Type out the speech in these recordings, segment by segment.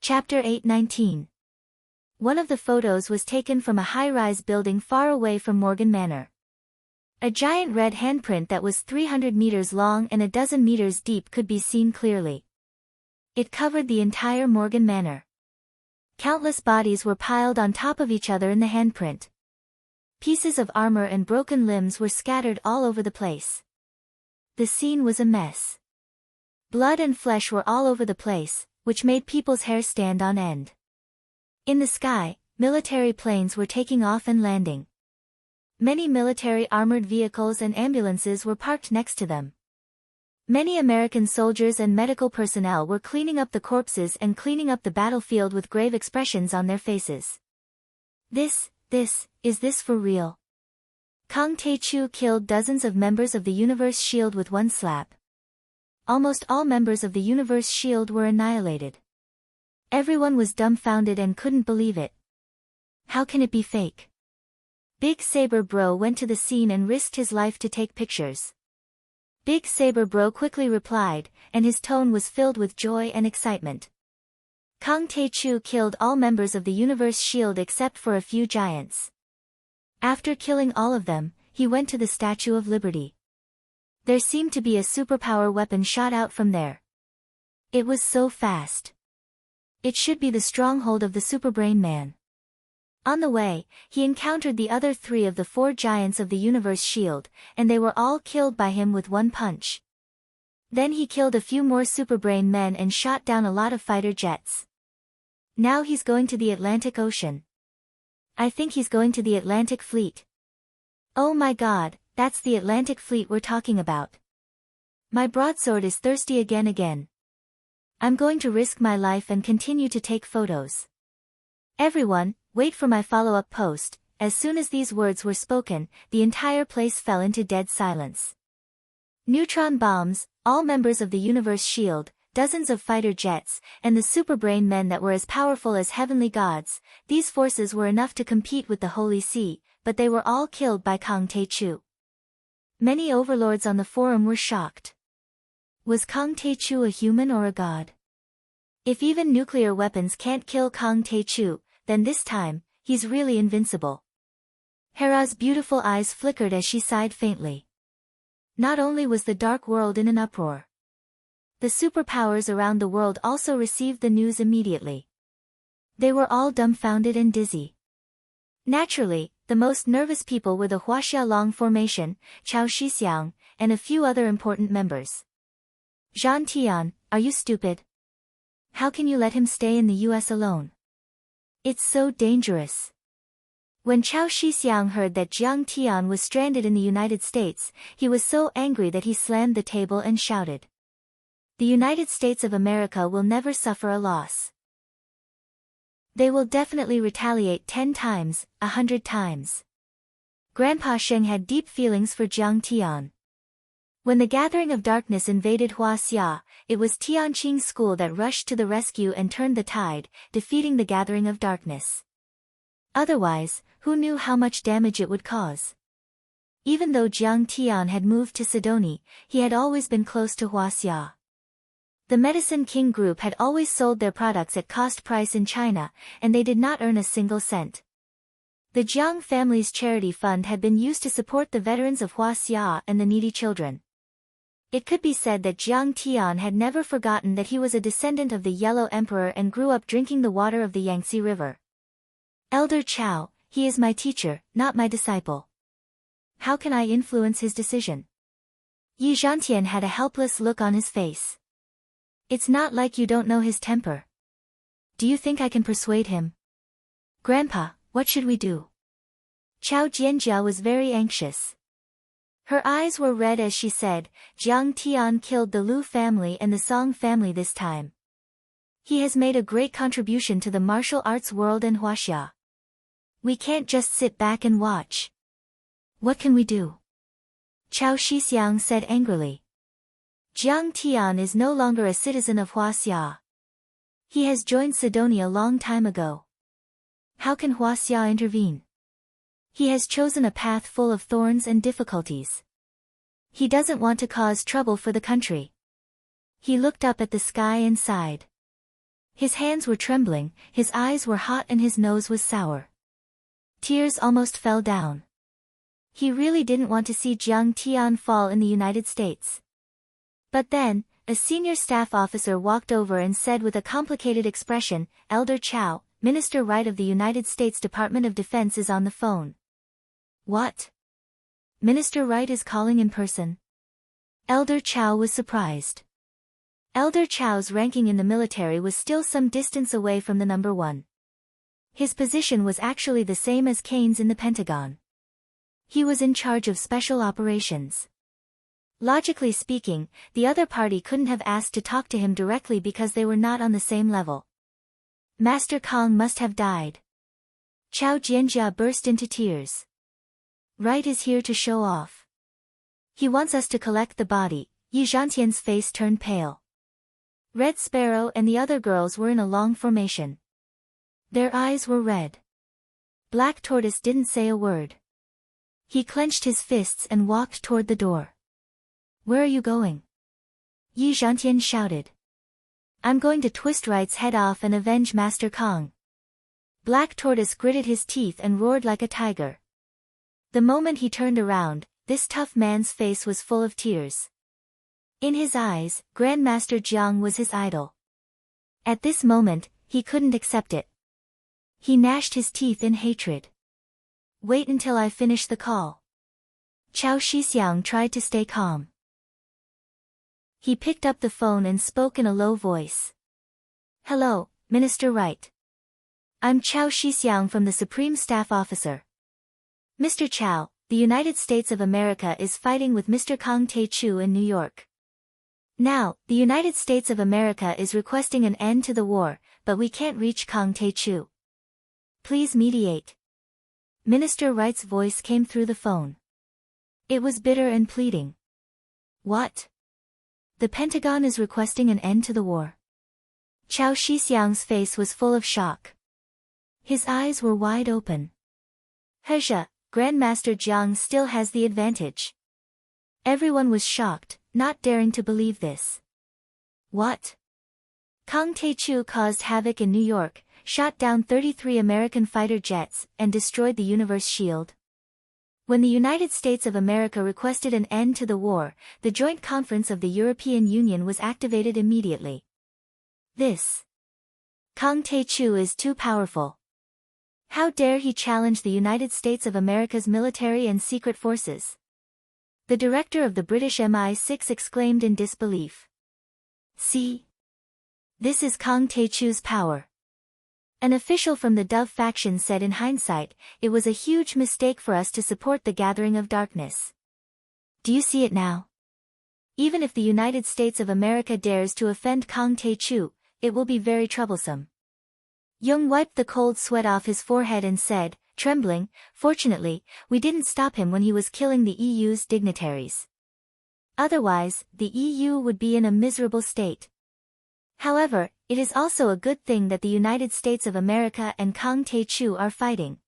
Chapter 8:19. One of the photos was taken from a high-rise building far away from Morgan Manor. A giant red handprint that was 300 meters long and a dozen meters deep could be seen clearly. It covered the entire Morgan Manor. Countless bodies were piled on top of each other in the handprint. Pieces of armor and broken limbs were scattered all over the place. The scene was a mess. Blood and flesh were all over the place, which made people's hair stand on end. In the sky, military planes were taking off and landing. Many military armored vehicles and ambulances were parked next to them. Many American soldiers and medical personnel were cleaning up the corpses and cleaning up the battlefield with grave expressions on their faces. Is this for real? Kang Tae-chu killed dozens of members of the Universe Shield with one slap. Almost all members of the Universe Shield were annihilated. Everyone was dumbfounded and couldn't believe it. How can it be fake? Big Saber Bro went to the scene and risked his life to take pictures. Big Saber Bro quickly replied, and his tone was filled with joy and excitement. Kang Tae-chu killed all members of the Universe Shield except for a few giants. After killing all of them, he went to the Statue of Liberty. There seemed to be a superpower weapon shot out from there. It was so fast. It should be the stronghold of the Superbrain Man. On the way, he encountered the other 3 of the 4 giants of the Universe Shield, and they were all killed by him with one punch. Then he killed a few more Superbrain men and shot down a lot of fighter jets. Now he's going to the Atlantic Ocean. I think he's going to the Atlantic Fleet. Oh my god, that's the Atlantic Fleet we're talking about. My broadsword is thirsty again. I'm going to risk my life and continue to take photos. Everyone, wait for my follow-up post. As soon as these words were spoken, the entire place fell into dead silence. Neutron bombs, all members of the Universe Shield, dozens of fighter jets, and the Superbrain men that were as powerful as heavenly gods, these forces were enough to compete with the Holy See, but they were all killed by Kang Tae-chu. Many overlords on the forum were shocked. Was Kang Tae-chu a human or a god? If even nuclear weapons can't kill Kang Tae-chu, then this time, he's really invincible. Hera's beautiful eyes flickered as she sighed faintly. Not only was the dark world in an uproar. The superpowers around the world also received the news immediately. They were all dumbfounded and dizzy. Naturally, the most nervous people were the Huaxiaolong formation, Chao Shixiang, and a few other important members. Zhang Tian, are you stupid? How can you let him stay in the US alone? It's so dangerous. When Chao Shixiang heard that Zhang Tian was stranded in the United States, he was so angry that he slammed the table and shouted. The United States of America will never suffer a loss. They will definitely retaliate 10 times, 100 times. Grandpa Sheng had deep feelings for Zhang Tian. When the Gathering of Darkness invaded Huaxia, it was Tianqing's school that rushed to the rescue and turned the tide, defeating the Gathering of Darkness. Otherwise, who knew how much damage it would cause? Even though Zhang Tian had moved to Sidoni, he had always been close to Huaxia. The Medicine King Group had always sold their products at cost price in China, and they did not earn a single cent. The Jiang family's charity fund had been used to support the veterans of Huaxia and the needy children. It could be said that Zhang Tian had never forgotten that he was a descendant of the Yellow Emperor and grew up drinking the water of the Yangtze River. Elder Chao, he is my teacher, not my disciple. How can I influence his decision? Yi Zhantian had a helpless look on his face. It's not like you don't know his temper. Do you think I can persuade him? Grandpa, what should we do? Chao Jianjia was very anxious. Her eyes were red as she said, Zhang Tian killed the Lu family and the Song family this time. He has made a great contribution to the martial arts world and Huaxia. We can't just sit back and watch. What can we do? Chao Shixiang said angrily. Zhang Tian is no longer a citizen of Huaxia. He has joined Sidoni a long time ago. How can Huaxia intervene? He has chosen a path full of thorns and difficulties. He doesn't want to cause trouble for the country. He looked up at the sky and sighed. His hands were trembling, his eyes were hot and his nose was sour. Tears almost fell down. He really didn't want to see Jiang Tian fall in the United States. But then, a senior staff officer walked over and said with a complicated expression, "Elder Chow, Minister Wright of the United States Department of Defense is on the phone." "What? Minister Wright is calling in person?" Elder Chow was surprised. Elder Chow's ranking in the military was still some distance away from the number one. His position was actually the same as Kane's in the Pentagon. He was in charge of special operations. Logically speaking, the other party couldn't have asked to talk to him directly because they were not on the same level. Master Kong must have died. Chow Jianjia burst into tears. Wright is here to show off. He wants us to collect the body. Yi Zhantian's face turned pale. Red Sparrow and the other girls were in a long formation. Their eyes were red. Black Tortoise didn't say a word. He clenched his fists and walked toward the door. "Where are you going?" Yi Zhantian shouted. "I'm going to twist Wright's head off and avenge Master Kong." Black Tortoise gritted his teeth and roared like a tiger. The moment he turned around, this tough man's face was full of tears. In his eyes, Grandmaster Jiang was his idol. At this moment, he couldn't accept it. He gnashed his teeth in hatred. "Wait until I finish the call." Chow Shixiang tried to stay calm. He picked up the phone and spoke in a low voice. "Hello, Minister Wright. I'm Chow Shixiang from the Supreme Staff Officer. Mr. Chow, the United States of America is fighting with Mr. Kang Tae-chu in New York. Now, the United States of America is requesting an end to the war, but we can't reach Kang Tae-chu. Please mediate." Minister Wright's voice came through the phone. It was bitter and pleading. "What? The Pentagon is requesting an end to the war?" Chow Shixiang's face was full of shock. His eyes were wide open. "Hezha, Grandmaster Jiang still has the advantage." Everyone was shocked, not daring to believe this. "What? Kang Tae-chu caused havoc in New York, shot down 33 American fighter jets, and destroyed the universe shield. When the United States of America requested an end to the war, the Joint Conference of the European Union was activated immediately. This Kang Tae-chu is too powerful. How dare he challenge the United States of America's military and secret forces?" The director of the British MI6 exclaimed in disbelief. "See? This is Kang Tae-chu's power." An official from the Dove faction said in hindsight, "It was a huge mistake for us to support the gathering of darkness. Do you see it now? Even if the United States of America dares to offend Kang Tae-chu, it will be very troublesome." Jung wiped the cold sweat off his forehead and said, trembling, "Fortunately, we didn't stop him when he was killing the EU's dignitaries. Otherwise, the EU would be in a miserable state. However, it is also a good thing that the United States of America and Kang Tae-chu are fighting."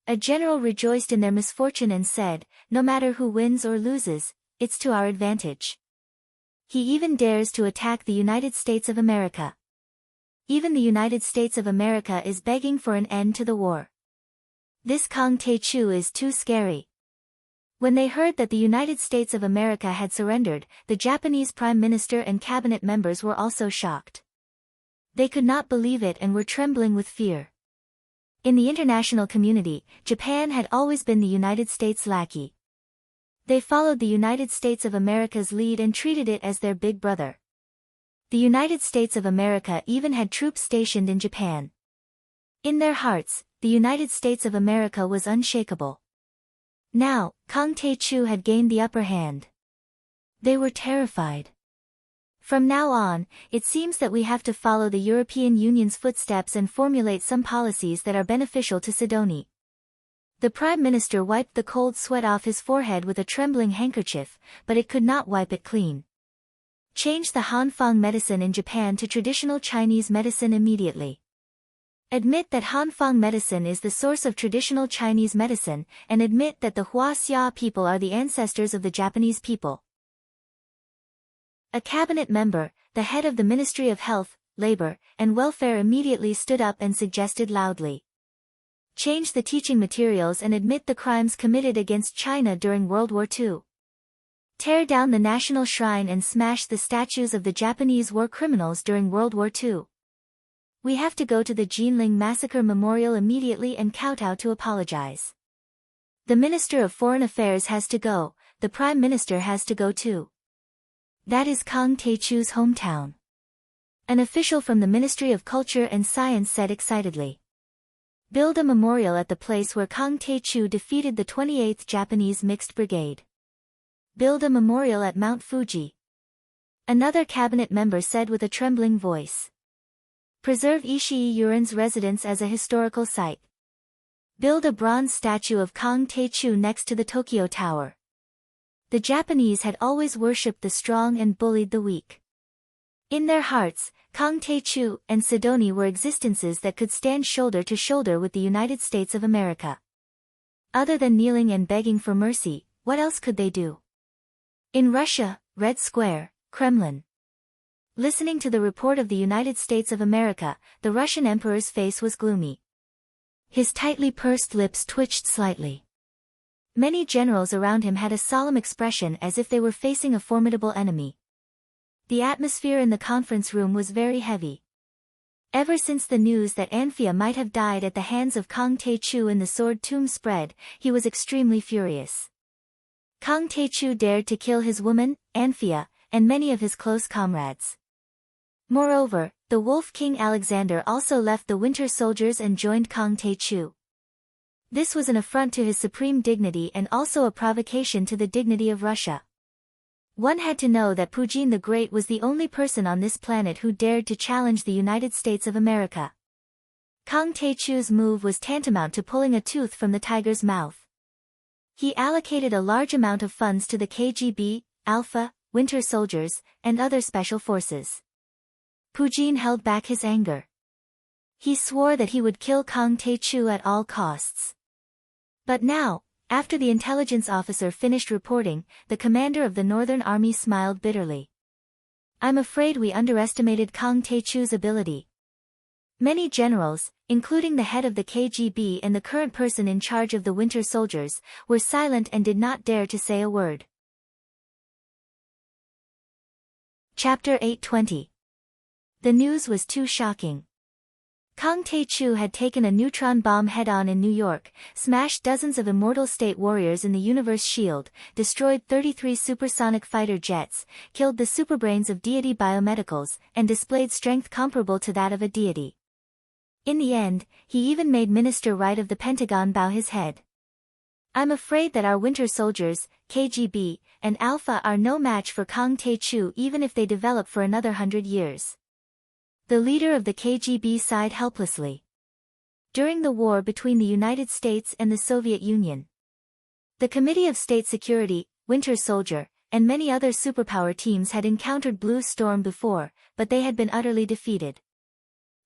A general rejoiced in their misfortune and said, "No matter who wins or loses, it's to our advantage. He even dares to attack the United States of America. Even the United States of America is begging for an end to the war. This Kang Tae-chu is too scary." When they heard that the United States of America had surrendered, the Japanese Prime Minister and cabinet members were also shocked. They could not believe it and were trembling with fear. In the international community, Japan had always been the United States' lackey. They followed the United States of America's lead and treated it as their big brother. The United States of America even had troops stationed in Japan. In their hearts, the United States of America was unshakable. Now, Kang Tae-chu had gained the upper hand. They were terrified. From now on, it seems that we have to follow the European Union's footsteps and formulate some policies that are beneficial to Sidonie. The Prime Minister wiped the cold sweat off his forehead with a trembling handkerchief, but it could not wipe it clean. Change the Hanfang medicine in Japan to traditional Chinese medicine immediately. Admit that Hanfang medicine is the source of traditional Chinese medicine, and admit that the Huaxia people are the ancestors of the Japanese people. A cabinet member, the head of the Ministry of Health, labor, and welfare immediately stood up and suggested loudly. Change the teaching materials and admit the crimes committed against China during World War II. Tear down the national shrine and smash the statues of the Japanese war criminals during World War II. We have to go to the Jinling massacre memorial immediately and kowtow to apologize. The Minister of Foreign Affairs has to go, the Prime Minister has to go too. That is Kang Tae-chu's hometown. An official from the Ministry of Culture and Science said excitedly. Build a memorial at the place where Kang Tae-chu defeated the 28th Japanese Mixed Brigade. Build a memorial at Mount Fuji. Another cabinet member said with a trembling voice. Preserve Ishii Yurin's residence as a historical site. Build a bronze statue of Kang Tae-chu next to the Tokyo Tower. The Japanese had always worshipped the strong and bullied the weak. In their hearts, Kang Tae-chu and Sidoni were existences that could stand shoulder to shoulder with the United States of America. Other than kneeling and begging for mercy, what else could they do? In Russia, Red Square, Kremlin. Listening to the report of the United States of America, the Russian emperor's face was gloomy. His tightly pursed lips twitched slightly. Many generals around him had a solemn expression as if they were facing a formidable enemy. The atmosphere in the conference room was very heavy. Ever since the news that Anfia might have died at the hands of Kang Tae-chu in the sword tomb spread, he was extremely furious. Kang Tae-chu dared to kill his woman, Anfia, and many of his close comrades. Moreover, the Wolf King Alexander also left the Winter Soldiers and joined Kang Tae-chu. This was an affront to his supreme dignity and also a provocation to the dignity of Russia. One had to know that Puyin the Great was the only person on this planet who dared to challenge the United States of America. Kang Tae-chu's move was tantamount to pulling a tooth from the tiger's mouth. He allocated a large amount of funds to the KGB, Alpha, Winter Soldiers, and other special forces. Puyin held back his anger. He swore that he would kill Kang Tae-chu at all costs. But now, after the intelligence officer finished reporting, the commander of the Northern Army smiled bitterly. I'm afraid we underestimated Kang Tae-chu's ability. Many generals, including the head of the KGB and the current person in charge of the Winter Soldiers, were silent and did not dare to say a word. Chapter 820. The news was too shocking. Kang Tae-chu had taken a neutron bomb head-on in New York, smashed dozens of immortal state warriors in the universe shield, destroyed 33 supersonic fighter jets, killed the superbrains of deity biomedicals, and displayed strength comparable to that of a deity. In the end, he even made Minister Wright of the Pentagon bow his head. I'm afraid that our Winter Soldiers, KGB, and Alpha are no match for Kang Tae-chu even if they develop for another 100 years. The leader of the KGB sighed helplessly. During the war between the United States and the Soviet Union, the Committee of State Security, Winter Soldier, and many other superpower teams had encountered Blue Storm before, but they had been utterly defeated.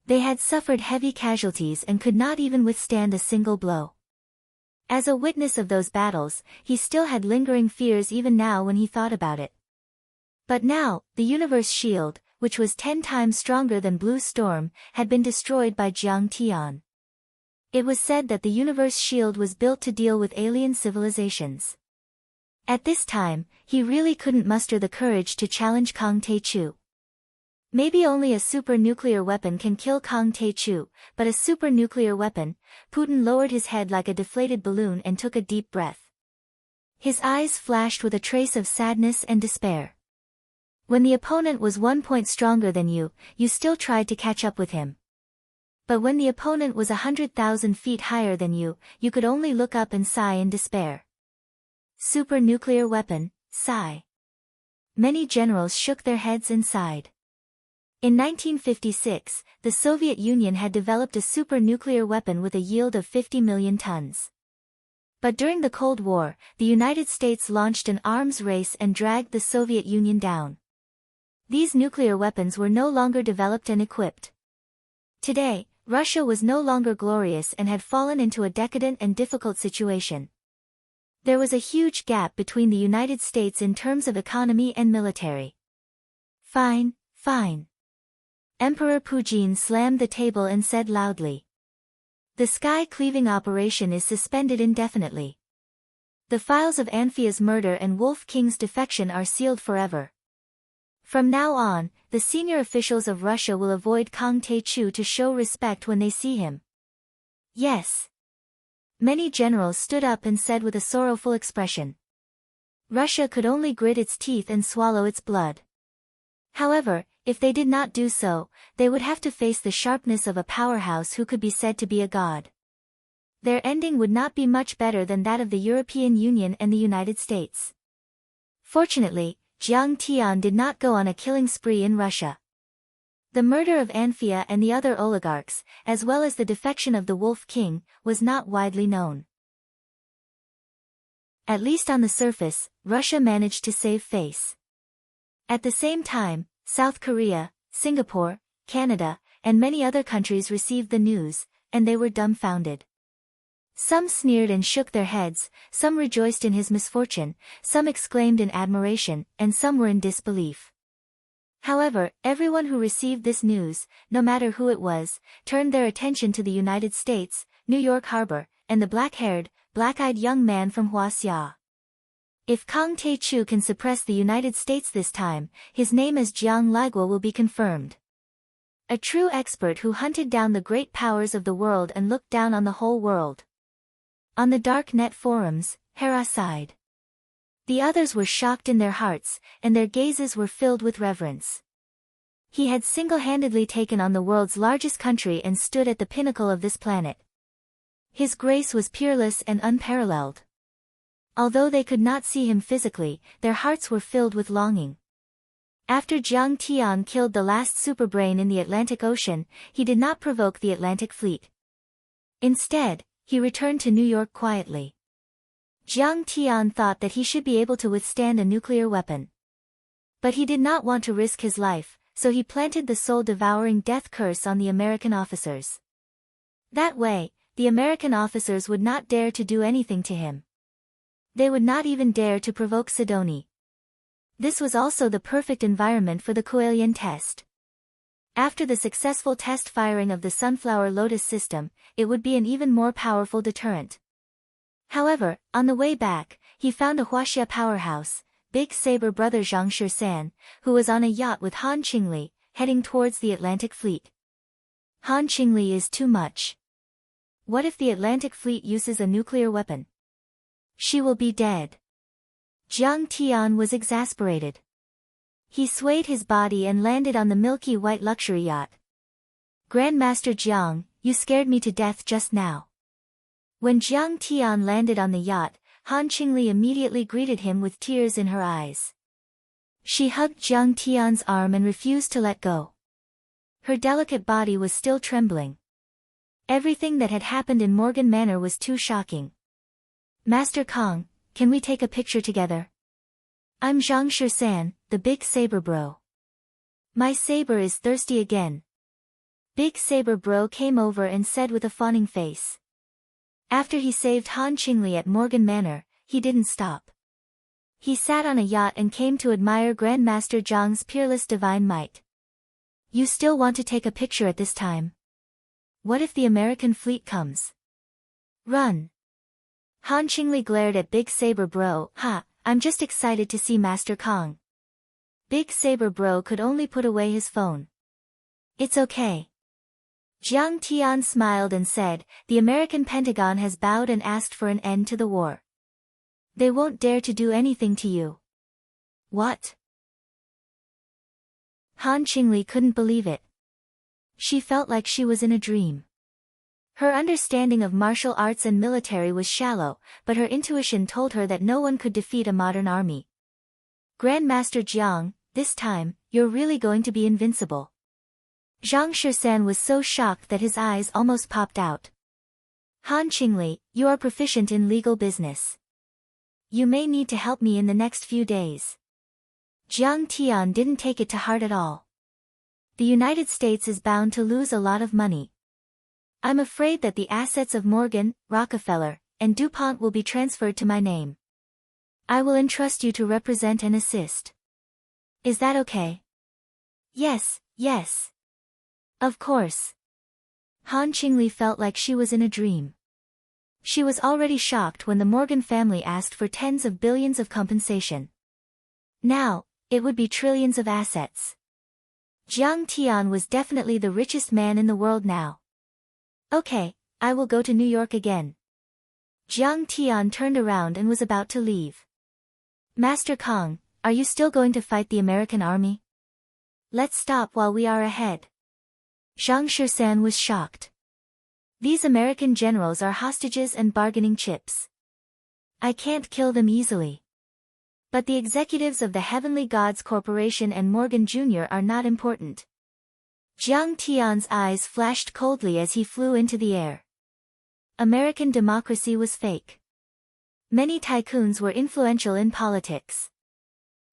They had suffered heavy casualties and could not even withstand a single blow. As a witness of those battles, he still had lingering fears even now when he thought about it. But now, the universe shield, which was 10 times stronger than Blue Storm, had been destroyed by Jiang Tian. It was said that the universe shield was built to deal with alien civilizations. At this time, he really couldn't muster the courage to challenge Kang Tae-chu. Maybe only a super-nuclear weapon can kill Kang Tae-chu, but a super-nuclear weapon. Putin lowered his head like a deflated balloon and took a deep breath. His eyes flashed with a trace of sadness and despair. When the opponent was 1 point stronger than you, you still tried to catch up with him. But when the opponent was 100,000 feet higher than you could only look up and sigh in despair. Super-nuclear weapon, sigh. Many generals shook their heads and sighed. In 1956, the Soviet Union had developed a super-nuclear weapon with a yield of 50 million tons. But during the Cold War, the United States launched an arms race and dragged the Soviet Union down. These nuclear weapons were no longer developed and equipped. Today, Russia was no longer glorious and had fallen into a decadent and difficult situation. There was a huge gap between the United States in terms of economy and military. Fine, fine. Emperor Pujin slammed the table and said loudly. The sky-cleaving operation is suspended indefinitely. The files of Anfia's murder and Wolf King's defection are sealed forever. From now on, the senior officials of Russia will avoid Kang Tae-chu to show respect when they see him. Yes. Many generals stood up and said with a sorrowful expression. Russia could only grit its teeth and swallow its blood. However, if they did not do so, they would have to face the sharpness of a powerhouse who could be said to be a god. Their ending would not be much better than that of the European Union and the United States. Fortunately, Jiang Tian did not go on a killing spree in Russia. The murder of Anfia and the other oligarchs, as well as the defection of the Wolf King, was not widely known. At least on the surface, Russia managed to save face. At the same time, South Korea, Singapore, Canada, and many other countries received the news, and they were dumbfounded. Some sneered and shook their heads, some rejoiced in his misfortune, some exclaimed in admiration, and some were in disbelief. However, everyone who received this news, no matter who it was, turned their attention to the United States, New York Harbor, and the black-haired, black-eyed young man from Huaxia. If Kang Tae-chu can suppress the United States this time, his name as Jiang Ligua will be confirmed. A true expert who hunted down the great powers of the world and looked down on the whole world. On the dark net forums, Hera sighed. The others were shocked in their hearts, and their gazes were filled with reverence. He had single-handedly taken on the world's largest country and stood at the pinnacle of this planet. His grace was peerless and unparalleled. Although they could not see him physically, their hearts were filled with longing. After Jiang Tian killed the last superbrain in the Atlantic Ocean, he did not provoke the Atlantic Fleet. Instead, he returned to New York quietly. Jiang Tian thought that he should be able to withstand a nuclear weapon. But he did not want to risk his life, so he planted the soul-devouring death curse on the American officers. That way, the American officers would not dare to do anything to him. They would not even dare to provoke Sidoni. This was also the perfect environment for the Coelian test. After the successful test firing of the Sunflower Lotus system, it would be an even more powerful deterrent. However, on the way back, he found a Huaxia powerhouse, Big Saber brother Zhang Shisan, who was on a yacht with Han Qingli, heading towards the Atlantic Fleet. Han Qingli is too much. What if the Atlantic Fleet uses a nuclear weapon? She will be dead. Jiang Tian was exasperated. He swayed his body and landed on the milky white luxury yacht. Grandmaster Jiang, you scared me to death just now. When Jiang Tian landed on the yacht, Han Qingli immediately greeted him with tears in her eyes. She hugged Jiang Tian's arm and refused to let go. Her delicate body was still trembling. Everything that had happened in Morgan Manor was too shocking. Master Kang, can we take a picture together? I'm Zhang Shisan, the Big Saber Bro. My saber is thirsty again. Big Saber Bro came over and said with a fawning face. After he saved Han Qingli at Morgan Manor, he didn't stop. He sat on a yacht and came to admire Grandmaster Zhang's peerless divine might. You still want to take a picture at this time? What if the American fleet comes? Run! Han Qingli glared at Big Saber Bro. Ha, I'm just excited to see Master Kang. Big Saber Bro could only put away his phone. It's okay. Jiang Tian smiled and said, the American Pentagon has bowed and asked for an end to the war. They won't dare to do anything to you. What? Han Qingli couldn't believe it. She felt like she was in a dream. Her understanding of martial arts and military was shallow, but her intuition told her that no one could defeat a modern army. Grandmaster Jiang, this time, you're really going to be invincible. Zhang Shisan was so shocked that his eyes almost popped out. Han Qingli, you are proficient in legal business. You may need to help me in the next few days. Jiang Tian didn't take it to heart at all. The United States is bound to lose a lot of money. I'm afraid that the assets of Morgan, Rockefeller, and DuPont will be transferred to my name. I will entrust you to represent and assist. Is that okay? Yes, yes. Of course. Han Qingli felt like she was in a dream. She was already shocked when the Morgan family asked for tens of billions of compensation. Now, it would be trillions of assets. Jiang Tian was definitely the richest man in the world now. Okay, I will go to New York again. Jiang Tian turned around and was about to leave. Master Kong, are you still going to fight the American army? Let's stop while we are ahead. Zhang Shisan was shocked. These American generals are hostages and bargaining chips. I can't kill them easily. But the executives of the Heavenly Gods Corporation and Morgan Jr. are not important. Jiang Tian's eyes flashed coldly as he flew into the air. American democracy was fake. Many tycoons were influential in politics.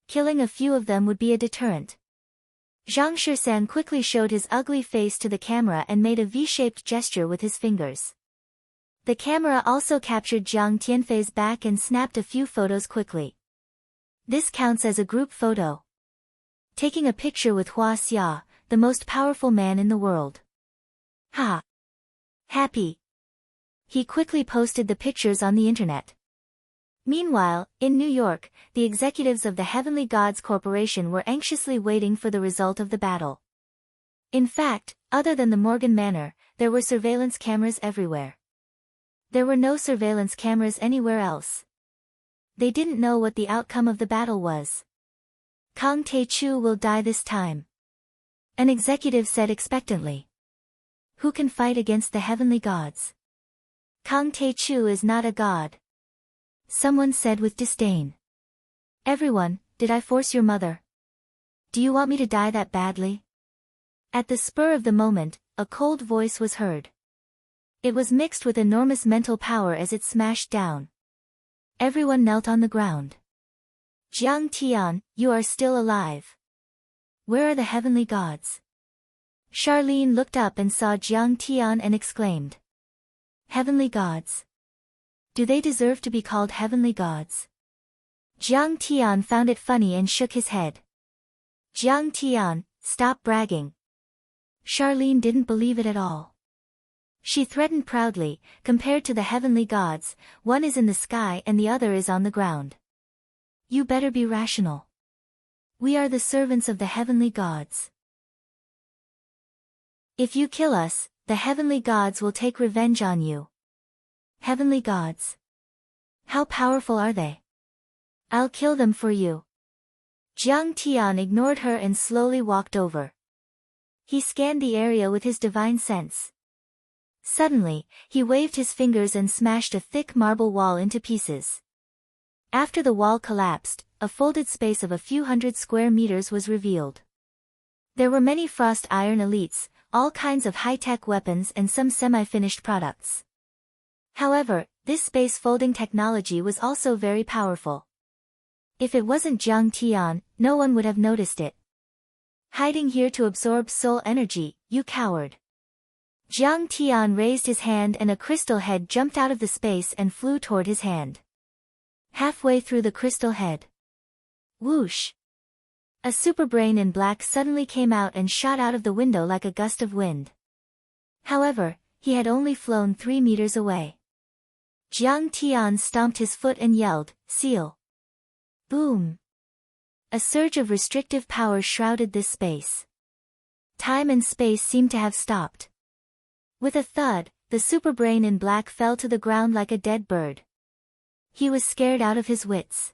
Killing a few of them would be a deterrent. Zhang Shisan quickly showed his ugly face to the camera and made a V-shaped gesture with his fingers. The camera also captured Jiang Tianfei's back and snapped a few photos quickly. This counts as a group photo. Taking a picture with Hua Xia, the most powerful man in the world. Ha! Happy. He quickly posted the pictures on the internet. Meanwhile, in New York, the executives of the Heavenly Gods Corporation were anxiously waiting for the result of the battle. In fact, other than the Morgan Manor, there were surveillance cameras everywhere. There were no surveillance cameras anywhere else. They didn't know what the outcome of the battle was. Kang Tae-chu will die this time. An executive said expectantly. Who can fight against the Heavenly Gods? Kang Tae-chu is not a god. Someone said with disdain. Everyone, did I force your mother? Do you want me to die that badly? At the spur of the moment, a cold voice was heard. It was mixed with enormous mental power as it smashed down. Everyone knelt on the ground. Jiang Tian, you are still alive. Where are the Heavenly Gods? Charlene looked up and saw Jiang Tian and exclaimed. Heavenly Gods. Do they deserve to be called Heavenly Gods? Jiang Tian found it funny and shook his head. Jiang Tian, stop bragging. Charlene didn't believe it at all. She threatened proudly, compared to the Heavenly Gods, one is in the sky and the other is on the ground. You better be rational. We are the servants of the Heavenly Gods. If you kill us, the Heavenly Gods will take revenge on you. Heavenly Gods. How powerful are they? I'll kill them for you. Jiang Tian ignored her and slowly walked over. He scanned the area with his divine sense. Suddenly, he waved his fingers and smashed a thick marble wall into pieces. After the wall collapsed, a folded space of a few hundred square meters was revealed. There were many frost iron elites, all kinds of high-tech weapons and some semi-finished products. However, this space-folding technology was also very powerful. If it wasn't Jiang Tian, no one would have noticed it. Hiding here to absorb soul energy, you coward. Jiang Tian raised his hand and a crystal head jumped out of the space and flew toward his hand. Halfway through the crystal head. Whoosh! A superbrain in black suddenly came out and shot out of the window like a gust of wind. However, he had only flown 3 meters away. Jiang Tian stomped his foot and yelled, seal. Boom! A surge of restrictive power shrouded this space. Time and space seemed to have stopped. With a thud, the superbrain in black fell to the ground like a dead bird. He was scared out of his wits.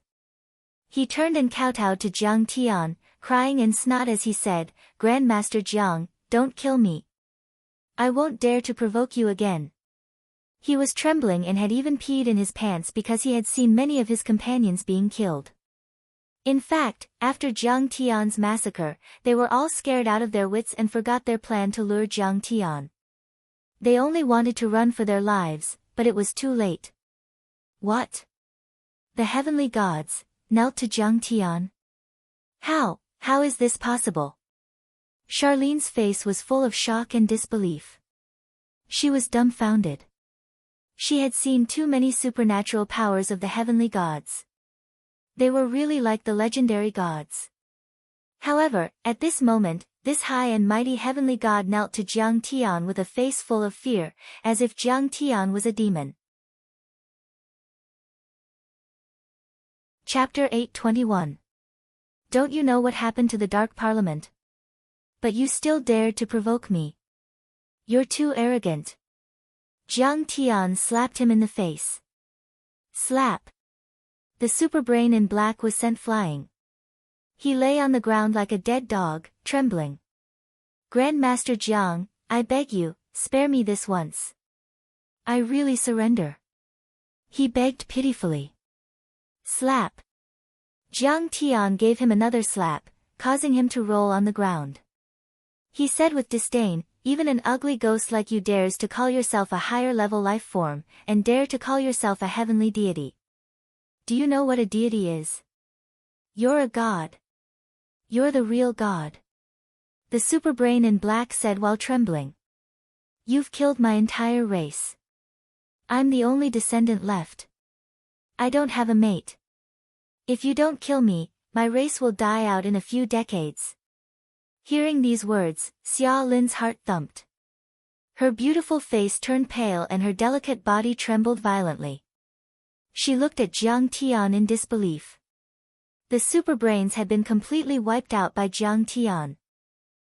He turned and kowtowed to Jiang Tian, crying in snot as he said, Grandmaster Jiang, don't kill me. I won't dare to provoke you again. He was trembling and had even peed in his pants because he had seen many of his companions being killed. In fact, after Jiang Tian's massacre, they were all scared out of their wits and forgot their plan to lure Jiang Tian. They only wanted to run for their lives, but it was too late. What? The Heavenly Gods knelt to Jiang Tian? How is this possible? Charlene's face was full of shock and disbelief. She was dumbfounded. She had seen too many supernatural powers of the Heavenly Gods. They were really like the legendary gods. However, at this moment, This high and mighty heavenly god knelt to Jiang Tian with a face full of fear, as if Jiang Tian was a demon. Chapter 8:21. Don't you know what happened to the Dark Parliament? But you still dared to provoke me. You're too arrogant. Jiang Tian slapped him in the face. Slap. The superbrain in black was sent flying. He lay on the ground like a dead dog, trembling. Grandmaster Jiang, I beg you, spare me this once. I really surrender. He begged pitifully. Slap. Jiang Tian gave him another slap, causing him to roll on the ground. He said with disdain, even an ugly ghost like you dares to call yourself a higher-level life form, and dare to call yourself a heavenly deity. Do you know what a deity is? You're a god. You're the real god. The superbrain in black said while trembling. You've killed my entire race. I'm the only descendant left. I don't have a mate. If you don't kill me, my race will die out in a few decades. Hearing these words, Xia Lin's heart thumped. Her beautiful face turned pale and her delicate body trembled violently. She looked at Jiang Tian in disbelief. The superbrains had been completely wiped out by Jiang Tian.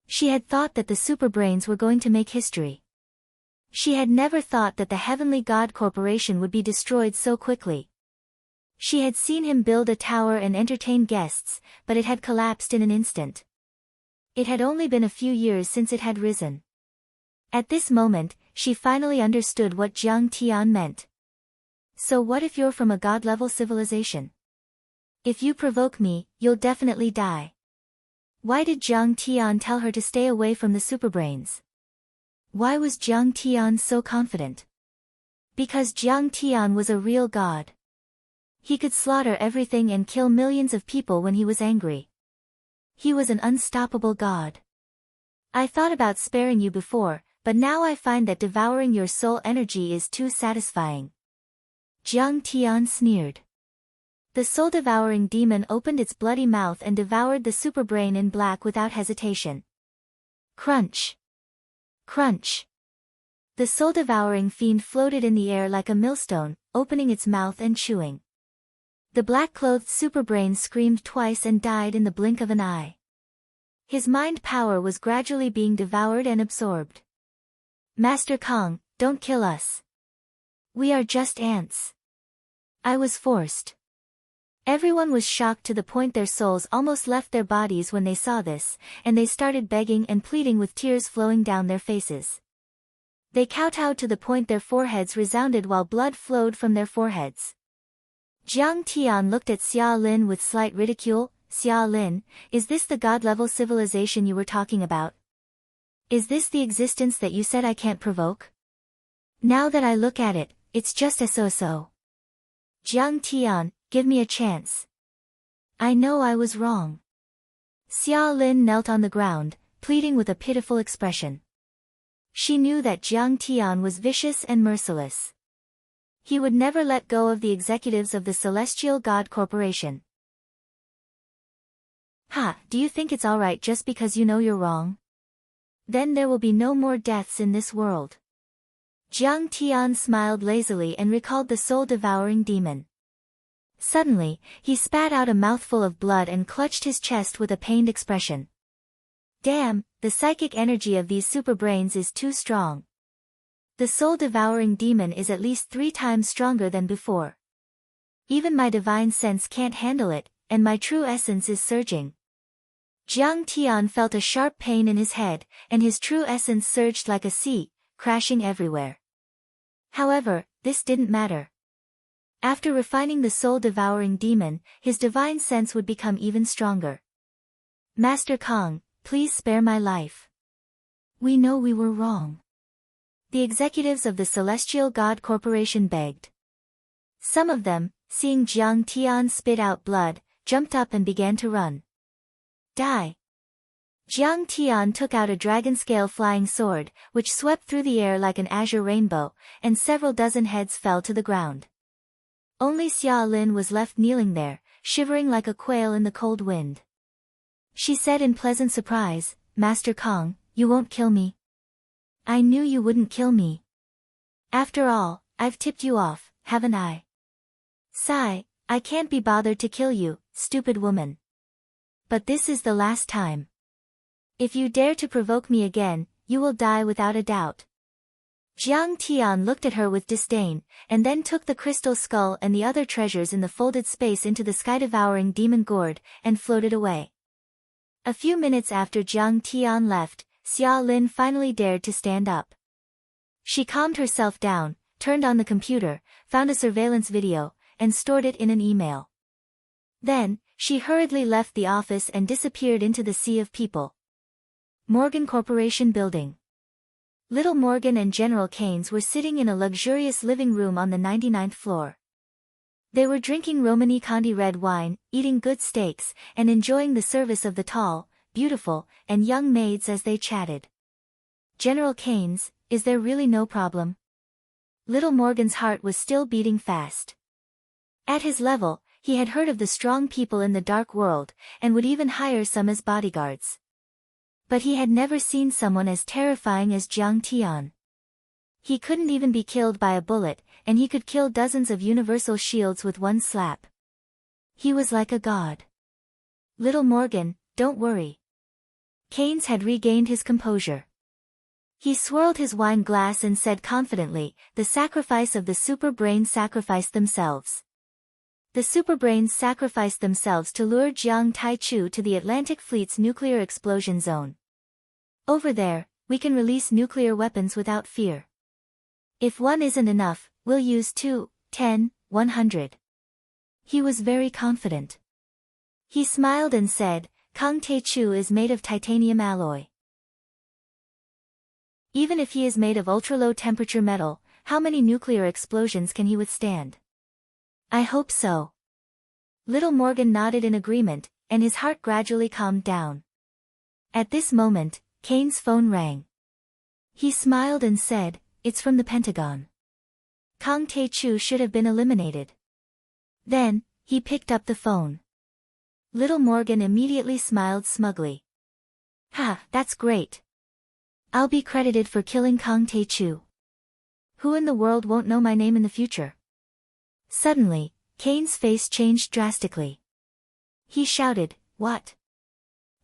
She had thought that the superbrains were going to make history. She had never thought that the Heavenly God Corporation would be destroyed so quickly. She had seen him build a tower and entertain guests, but it had collapsed in an instant. It had only been a few years since it had risen. At this moment, she finally understood what Jiang Tian meant. So what if you're from a god-level civilization? If you provoke me, you'll definitely die. Why did Jiang Tian tell her to stay away from the superbrains? Why was Jiang Tian so confident? Because Jiang Tian was a real god. He could slaughter everything and kill millions of people when he was angry. He was an unstoppable god. I thought about sparing you before, but now I find that devouring your soul energy is too satisfying. Jiang Tian sneered. The soul-devouring demon opened its bloody mouth and devoured the superbrain in black without hesitation. Crunch. Crunch. The soul-devouring fiend floated in the air like a millstone, opening its mouth and chewing. The black-clothed superbrain screamed twice and died in the blink of an eye. His mind power was gradually being devoured and absorbed. Master Kong, don't kill us. We are just ants. I was forced. Everyone was shocked to the point their souls almost left their bodies when they saw this, and they started begging and pleading with tears flowing down their faces. They kowtowed to the point their foreheads resounded while blood flowed from their foreheads. Jiang Tian looked at Xia Lin with slight ridicule. Xia Lin, is this the god-level civilization you were talking about? Is this the existence that you said I can't provoke? Now that I look at it, it's just a so-so. Jiang Tian, give me a chance. I know I was wrong. Xia Lin knelt on the ground, pleading with a pitiful expression. She knew that Jiang Tian was vicious and merciless. He would never let go of the executives of the Celestial God Corporation. Ha, do you think it's alright just because you know you're wrong? Then there will be no more deaths in this world. Jiang Tian smiled lazily and recalled the soul-devouring demon. Suddenly, he spat out a mouthful of blood and clutched his chest with a pained expression. Damn, the psychic energy of these superbrains is too strong. The soul-devouring demon is at least 3 times stronger than before. Even my divine sense can't handle it, and my true essence is surging. Jiang Tian felt a sharp pain in his head, and his true essence surged like a sea, crashing everywhere. However, this didn't matter. After refining the soul-devouring demon, his divine sense would become even stronger. Master Kong, please spare my life. We know we were wrong. The executives of the Celestial God Corporation begged. Some of them, seeing Jiang Tian spit out blood, jumped up and began to run. Die. Jiang Tian took out a dragon-scale flying sword, which swept through the air like an azure rainbow, and several dozen heads fell to the ground. Only Xia Lin was left kneeling there, shivering like a quail in the cold wind. She said in pleasant surprise, Master Kong, you won't kill me? I knew you wouldn't kill me. After all, I've tipped you off, haven't I? Sigh, I can't be bothered to kill you, stupid woman. But this is the last time. If you dare to provoke me again, you will die without a doubt. Jiang Tian looked at her with disdain, and then took the crystal skull and the other treasures in the folded space into the sky-devouring demon gourd, and floated away. A few minutes after Jiang Tian left, Xia Lin finally dared to stand up. She calmed herself down, turned on the computer, found a surveillance video, and stored it in an email. Then, she hurriedly left the office and disappeared into the sea of people. Morgan Corporation Building. Little Morgan and General Keynes were sitting in a luxurious living room on the 99th floor. They were drinking Romani Conti red wine, eating good steaks, and enjoying the service of the tall, beautiful, and young maids as they chatted. General Keynes, is there really no problem? Little Morgan's heart was still beating fast. At his level, he had heard of the strong people in the dark world, and would even hire some as bodyguards. But he had never seen someone as terrifying as Jiang Tian. He couldn't even be killed by a bullet, and he could kill dozens of universal shields with one slap. He was like a god. Little Morgan, don't worry. Keynes had regained his composure. He swirled his wine glass and said confidently, the sacrifice of the superbrains sacrificed themselves. The superbrains sacrificed themselves to lure Jiang Taichu to the Atlantic Fleet's nuclear explosion zone. Over there, we can release nuclear weapons without fear. If one isn't enough, we'll use 2, 10, 100. He was very confident. He smiled and said, Kang Taichu is made of titanium alloy. Even if he is made of ultra-low temperature metal, how many nuclear explosions can he withstand? I hope so. Little Morgan nodded in agreement, and his heart gradually calmed down. At this moment, Keynes' phone rang. He smiled and said, it's from the Pentagon. Kang Taichu should have been eliminated. Then, he picked up the phone. Little Morgan immediately smiled smugly. Ha, that's great. I'll be credited for killing Kang Taichu. Who in the world won't know my name in the future? Suddenly, Keynes' face changed drastically. He shouted, what?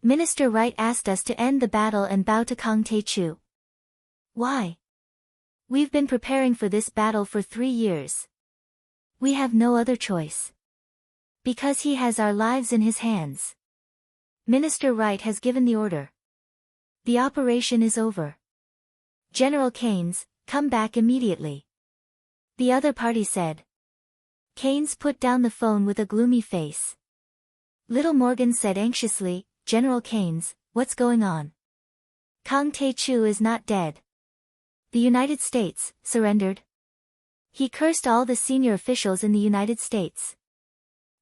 Minister Wright asked us to end the battle and bow to Kang Taichu. Why? We've been preparing for this battle for 3 years. We have no other choice. Because he has our lives in his hands. Minister Wright has given the order. The operation is over. General Keynes, come back immediately. The other party said. Keynes put down the phone with a gloomy face. Little Morgan said anxiously, General Keynes, what's going on? Kang Taichu is not dead. The United States surrendered. He cursed all the senior officials in the United States.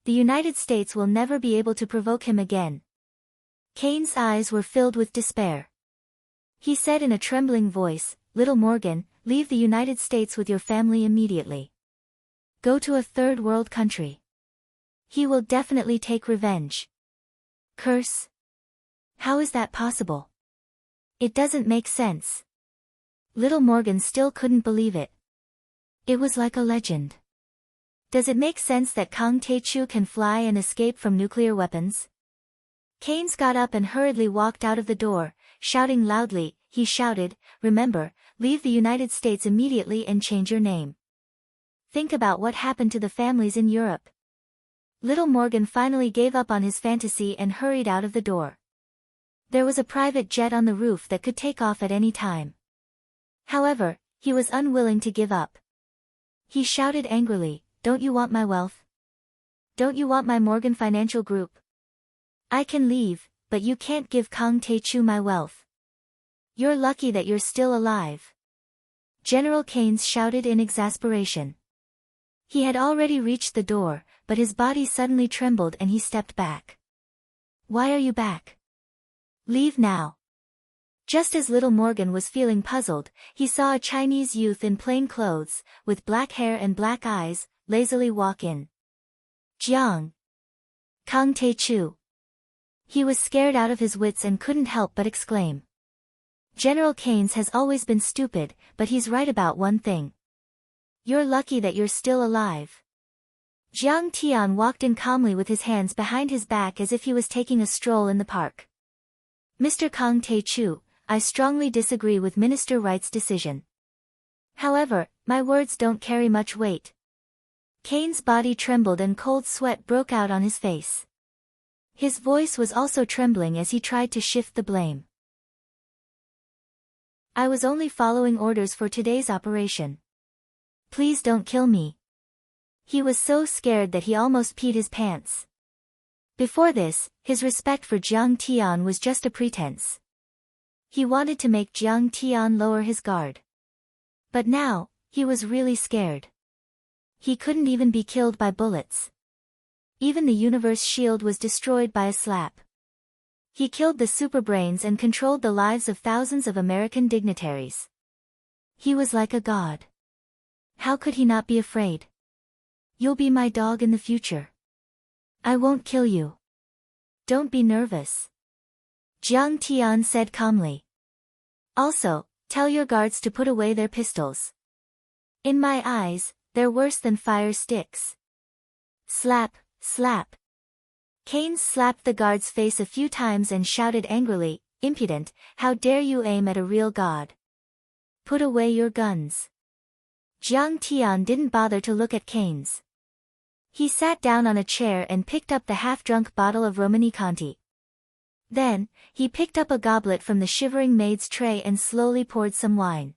The United States will never be able to provoke him again. Keynes' eyes were filled with despair. He said in a trembling voice, Little Morgan, leave the United States with your family immediately. Go to a third world country. He will definitely take revenge. Curse? How is that possible? It doesn't make sense. Little Morgan still couldn't believe it. It was like a legend. Does it make sense that Kang Taichu can fly and escape from nuclear weapons? Keynes got up and hurriedly walked out of the door, shouting loudly, he shouted, remember, leave the United States immediately and change your name. Think about what happened to the families in Europe. Little Morgan finally gave up on his fantasy and hurried out of the door. There was a private jet on the roof that could take off at any time. However, he was unwilling to give up. He shouted angrily, don't you want my wealth? Don't you want my Morgan Financial Group? I can leave, but you can't give Kang Taichu my wealth. You're lucky that you're still alive. General Keynes shouted in exasperation. He had already reached the door, but his body suddenly trembled and he stepped back. Why are you back? Leave now. Just as Little Morgan was feeling puzzled, he saw a Chinese youth in plain clothes, with black hair and black eyes, lazily walk in. Jiang. Kang Taichu. He was scared out of his wits and couldn't help but exclaim. General Keynes has always been stupid, but he's right about one thing. You're lucky that you're still alive. Jiang Tian walked in calmly with his hands behind his back as if he was taking a stroll in the park. Mr. Kang Tae-chu, I strongly disagree with Minister Wright's decision. However, my words don't carry much weight. Keynes' body trembled and cold sweat broke out on his face. His voice was also trembling as he tried to shift the blame. I was only following orders for today's operation. Please don't kill me. He was so scared that he almost peed his pants. Before this, his respect for Jiang Tian was just a pretense. He wanted to make Jiang Tian lower his guard. But now, he was really scared. He couldn't even be killed by bullets. Even the universe shield was destroyed by a slap. He killed the superbrains and controlled the lives of thousands of American dignitaries. He was like a god. How could he not be afraid? You'll be my dog in the future. I won't kill you. Don't be nervous. Jiang Tian said calmly. Also, tell your guards to put away their pistols. In my eyes, they're worse than fire sticks. Slap, slap. Keynes slapped the guard's face a few times and shouted angrily, Impudent, how dare you aim at a real god? Put away your guns. Jiang Tian didn't bother to look at Keynes. He sat down on a chair and picked up the half-drunk bottle of Romanée-Conti. Then, he picked up a goblet from the shivering maid's tray and slowly poured some wine.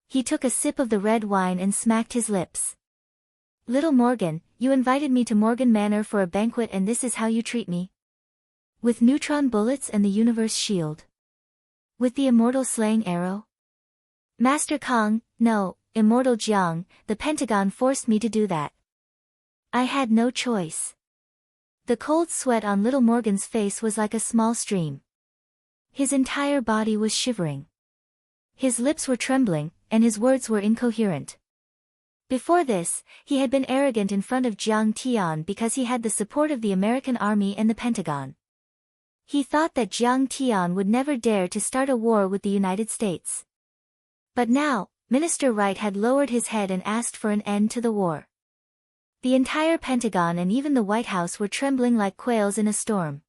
He took a sip of the red wine and smacked his lips. Little Morgan, you invited me to Morgan Manor for a banquet and this is how you treat me? With neutron bullets and the universe shield? With the immortal slaying arrow? Master Kang, no, Immortal Jiang, the Pentagon forced me to do that. I had no choice. The cold sweat on little Morgan's face was like a small stream. His entire body was shivering. His lips were trembling, and his words were incoherent. Before this, he had been arrogant in front of Jiang Tian because he had the support of the American Army and the Pentagon. He thought that Jiang Tian would never dare to start a war with the United States. But now, Minister Wright had lowered his head and asked for an end to the war. The entire Pentagon and even the White House were trembling like quails in a storm.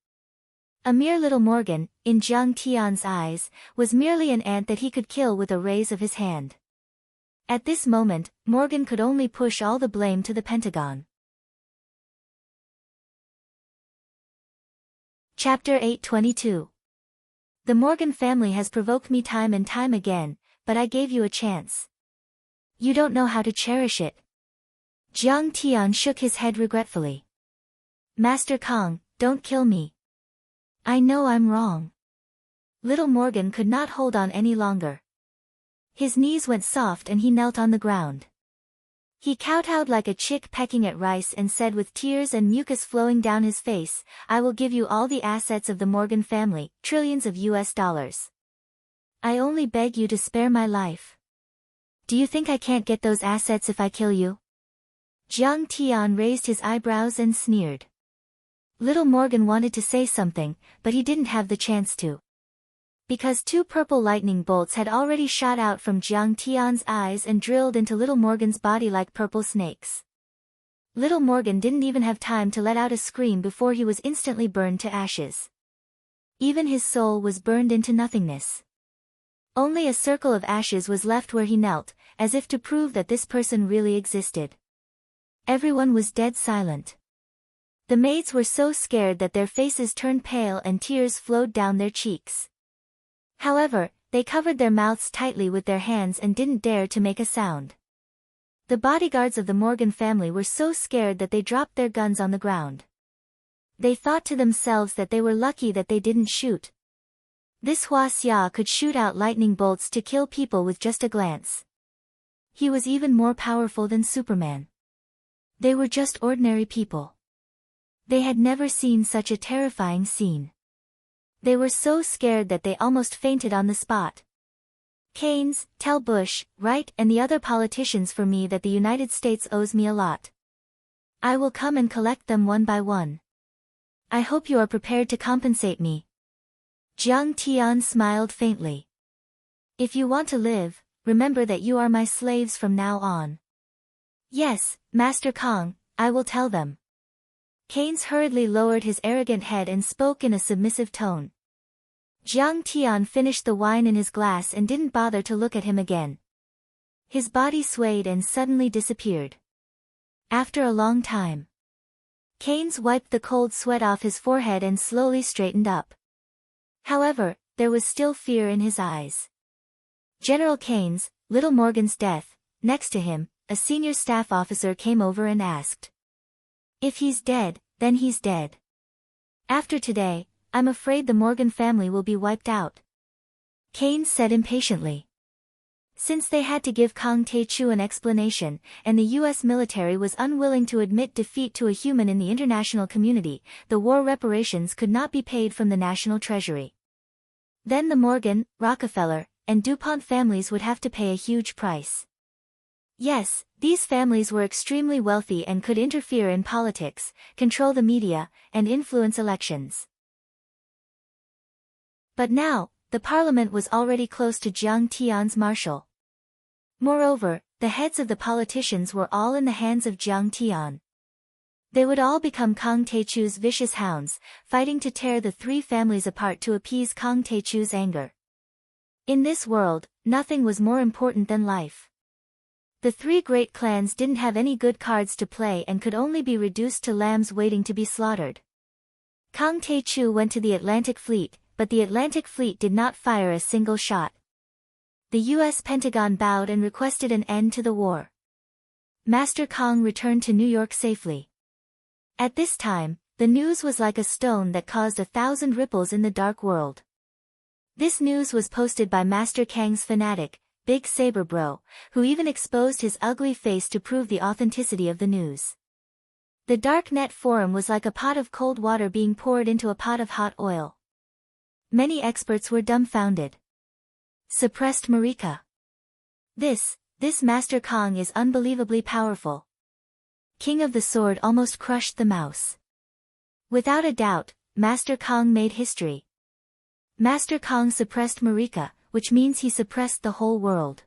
A mere little Morgan, in Jiang Tian's eyes, was merely an ant that he could kill with a raise of his hand. At this moment, Morgan could only push all the blame to the Pentagon. Chapter 822. The Morgan family has provoked me time and time again, but I gave you a chance. You don't know how to cherish it. Jiang Tian shook his head regretfully. Master Kang, don't kill me. I know I'm wrong. Little Morgan could not hold on any longer. His knees went soft and he knelt on the ground. He kowtowed like a chick pecking at rice and said with tears and mucus flowing down his face, I will give you all the assets of the Morgan family, trillions of US dollars. I only beg you to spare my life. Do you think I can't get those assets if I kill you? Jiang Tian raised his eyebrows and sneered. Little Morgan wanted to say something, but he didn't have the chance to. Because two purple lightning bolts had already shot out from Jiang Tian's eyes and drilled into little Morgan's body like purple snakes. Little Morgan didn't even have time to let out a scream before he was instantly burned to ashes. Even his soul was burned into nothingness. Only a circle of ashes was left where he knelt, as if to prove that this person really existed. Everyone was dead silent. The maids were so scared that their faces turned pale and tears flowed down their cheeks. However, they covered their mouths tightly with their hands and didn't dare to make a sound. The bodyguards of the Morgan family were so scared that they dropped their guns on the ground. They thought to themselves that they were lucky that they didn't shoot. This Hua Xia could shoot out lightning bolts to kill people with just a glance. He was even more powerful than Superman. They were just ordinary people. They had never seen such a terrifying scene. They were so scared that they almost fainted on the spot. Keynes, tell Bush, Wright and the other politicians for me that the United States owes me a lot. I will come and collect them one by one. I hope you are prepared to compensate me. Jiang Tian smiled faintly. If you want to live, remember that you are my slaves from now on. Yes, Master Kong, I will tell them. Keynes hurriedly lowered his arrogant head and spoke in a submissive tone. Jiang Tian finished the wine in his glass and didn't bother to look at him again. His body swayed and suddenly disappeared. After a long time, Keynes wiped the cold sweat off his forehead and slowly straightened up. However, there was still fear in his eyes. General Keynes, Little Morgan's death. Next to him, a senior staff officer came over and asked. If he's dead, then he's dead. After today, I'm afraid the Morgan family will be wiped out. Keynes said impatiently. Since they had to give Kang Tae-chu an explanation, and the U.S. military was unwilling to admit defeat to a human in the international community, the war reparations could not be paid from the national treasury. Then the Morgan, Rockefeller, and DuPont families would have to pay a huge price. Yes, these families were extremely wealthy and could interfere in politics, control the media, and influence elections. But now, the parliament was already close to Jiang Tian's marshal. Moreover, the heads of the politicians were all in the hands of Jiang Tian. They would all become Kang Tae-chu's vicious hounds, fighting to tear the three families apart to appease Kang Tae-chu's anger. In this world, nothing was more important than life. The three great clans didn't have any good cards to play and could only be reduced to lambs waiting to be slaughtered. Kang Tae-chu went to the Atlantic Fleet, but the Atlantic Fleet did not fire a single shot. The U.S. Pentagon bowed and requested an end to the war. Master Kong returned to New York safely. At this time, the news was like a stone that caused 1,000 ripples in the dark world. This news was posted by Master Kang's fanatic, Big Saber Bro, who even exposed his ugly face to prove the authenticity of the news. The Darknet forum was like a pot of cold water being poured into a pot of hot oil. Many experts were dumbfounded. Suppressed Marika. This Master Kong is unbelievably powerful. King of the Sword almost crushed the mouse. Without a doubt, Master Kong made history. Master Kong suppressed Marika, which means he suppressed the whole world.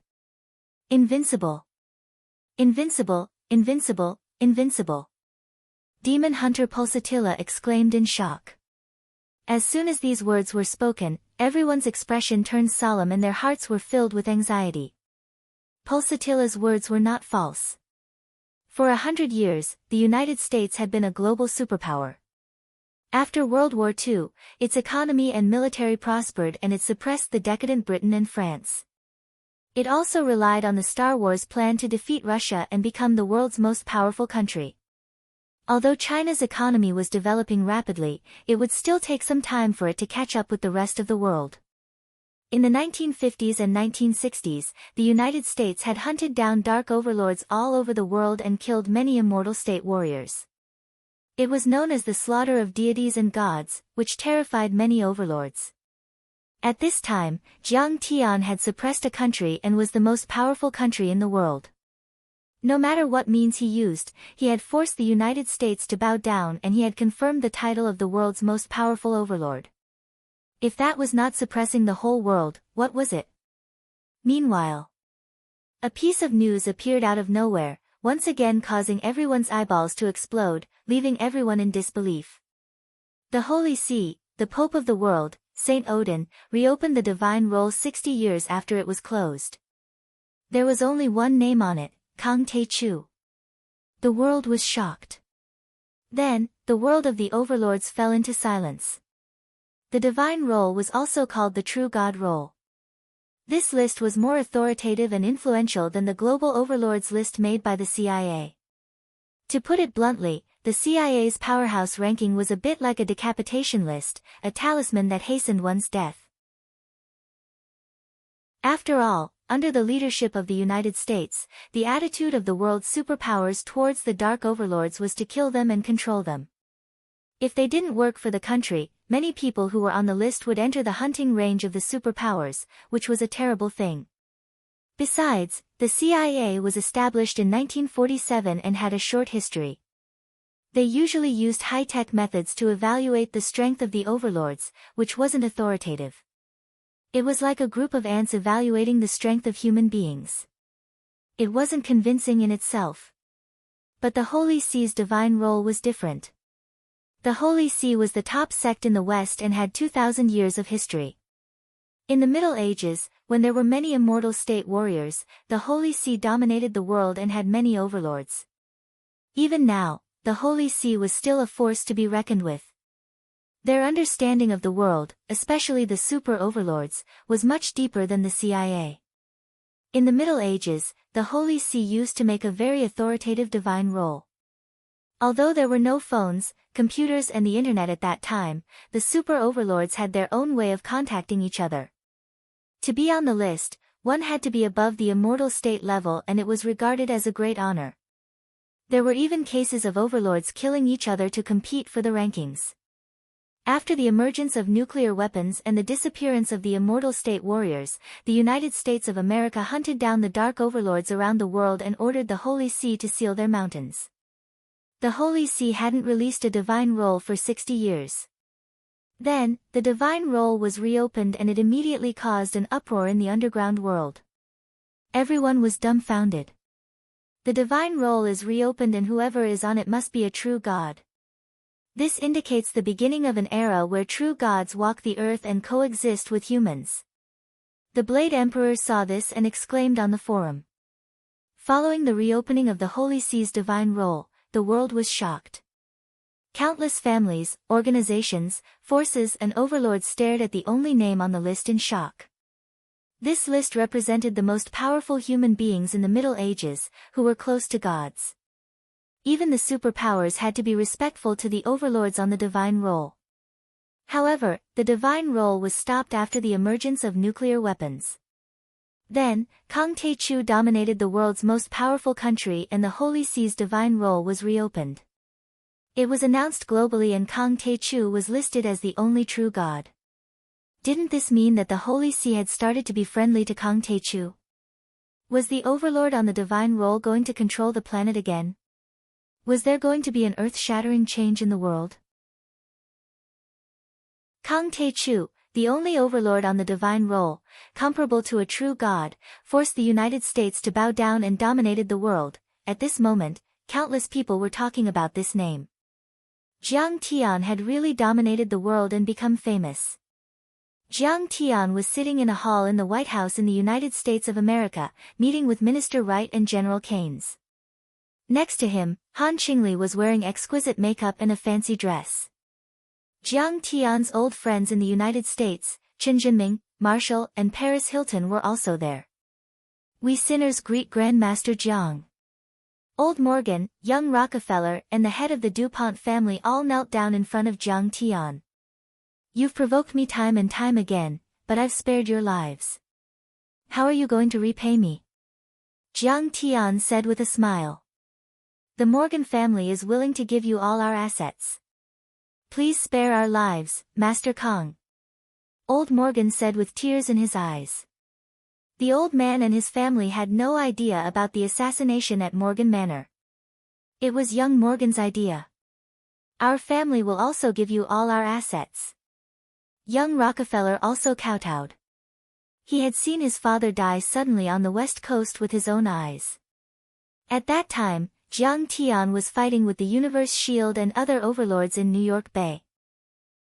Invincible. Invincible, invincible, invincible. Demon Hunter Pulsatilla exclaimed in shock. As soon as these words were spoken, everyone's expression turned solemn and their hearts were filled with anxiety. Pulsatilla's words were not false. For 100 years, the United States had been a global superpower. After World War II, its economy and military prospered and it suppressed the decadent Britain and France. It also relied on the Star Wars plan to defeat Russia and become the world's most powerful country. Although China's economy was developing rapidly, it would still take some time for it to catch up with the rest of the world. In the 1950s and 1960s, the United States had hunted down dark overlords all over the world and killed many immortal state warriors. It was known as the slaughter of deities and gods, which terrified many overlords. At this time, Jiang Tian had suppressed a country and was the most powerful country in the world. No matter what means he used, he had forced the United States to bow down and he had confirmed the title of the world's most powerful overlord. If that was not suppressing the whole world, what was it? Meanwhile, a piece of news appeared out of nowhere, once again causing everyone's eyeballs to explode, leaving everyone in disbelief. The Holy See, the Pope of the world, Saint Odin, reopened the Divine Roll 60 years after it was closed. There was only one name on it, Kang Tae-chu. The world was shocked. Then, the world of the overlords fell into silence. The Divine Roll was also called the True God Roll. This list was more authoritative and influential than the global overlords list made by the CIA. To put it bluntly, the CIA's powerhouse ranking was a bit like a decapitation list, a talisman that hastened one's death. After all, under the leadership of the United States, the attitude of the world's superpowers towards the dark overlords was to kill them and control them. If they didn't work for the country, many people who were on the list would enter the hunting range of the superpowers, which was a terrible thing. Besides, the CIA was established in 1947 and had a short history. They usually used high-tech methods to evaluate the strength of the overlords, which wasn't authoritative. It was like a group of ants evaluating the strength of human beings. It wasn't convincing in itself. But the Holy See's divine role was different. The Holy See was the top sect in the West and had 2,000 years of history. In the Middle Ages, when there were many immortal state warriors, the Holy See dominated the world and had many overlords. Even now, the Holy See was still a force to be reckoned with. Their understanding of the world, especially the super-overlords, was much deeper than the CIA. In the Middle Ages, the Holy See used to make a very authoritative divine role. Although there were no phones, computers and the internet at that time, the super-overlords had their own way of contacting each other. To be on the list, one had to be above the immortal state level and it was regarded as a great honor. There were even cases of overlords killing each other to compete for the rankings. After the emergence of nuclear weapons and the disappearance of the immortal state warriors, the United States of America hunted down the dark overlords around the world and ordered the Holy See to seal their mountains. The Holy See hadn't released a divine roll for 60 years. Then, the divine roll was reopened and it immediately caused an uproar in the underground world. Everyone was dumbfounded. The divine roll is reopened and whoever is on it must be a true god. This indicates the beginning of an era where true gods walk the earth and coexist with humans. The Blade Emperor saw this and exclaimed on the forum. Following the reopening of the Holy See's divine roll, the world was shocked. Countless families, organizations, forces and overlords stared at the only name on the list in shock. This list represented the most powerful human beings in the Middle Ages, who were close to gods. Even the superpowers had to be respectful to the overlords on the divine roll. However, the divine roll was stopped after the emergence of nuclear weapons. Then, Kang Tae-chu dominated the world's most powerful country and the Holy See's divine roll was reopened. It was announced globally and Kang Tae-chu was listed as the only true god. Didn't this mean that the Holy See had started to be friendly to Kang Tae-chu? Was the overlord on the divine roll going to control the planet again? Was there going to be an earth-shattering change in the world? Kang Tae-chu, the only overlord on the divine roll, comparable to a true god, forced the United States to bow down and dominated the world. At this moment, countless people were talking about this name. Jiang Tian had really dominated the world and become famous. Jiang Tian was sitting in a hall in the White House in the United States of America, meeting with Minister Wright and General Keynes. Next to him, Han Qingli was wearing exquisite makeup and a fancy dress. Jiang Tian's old friends in the United States, Chen Jinming, Marshall and Paris Hilton were also there. We sinners greet Grandmaster Jiang. Old Morgan, young Rockefeller and the head of the DuPont family all knelt down in front of Jiang Tian. You've provoked me time and time again, but I've spared your lives. How are you going to repay me? Jiang Tian said with a smile. The Morgan family is willing to give you all our assets. Please spare our lives, Master Kang. Old Morgan said with tears in his eyes. The old man and his family had no idea about the assassination at Morgan Manor. It was young Morgan's idea. Our family will also give you all our assets. Young Rockefeller also kowtowed. He had seen his father die suddenly on the West Coast with his own eyes. At that time, Jiang Tian was fighting with the Universe Shield and other overlords in New York Bay.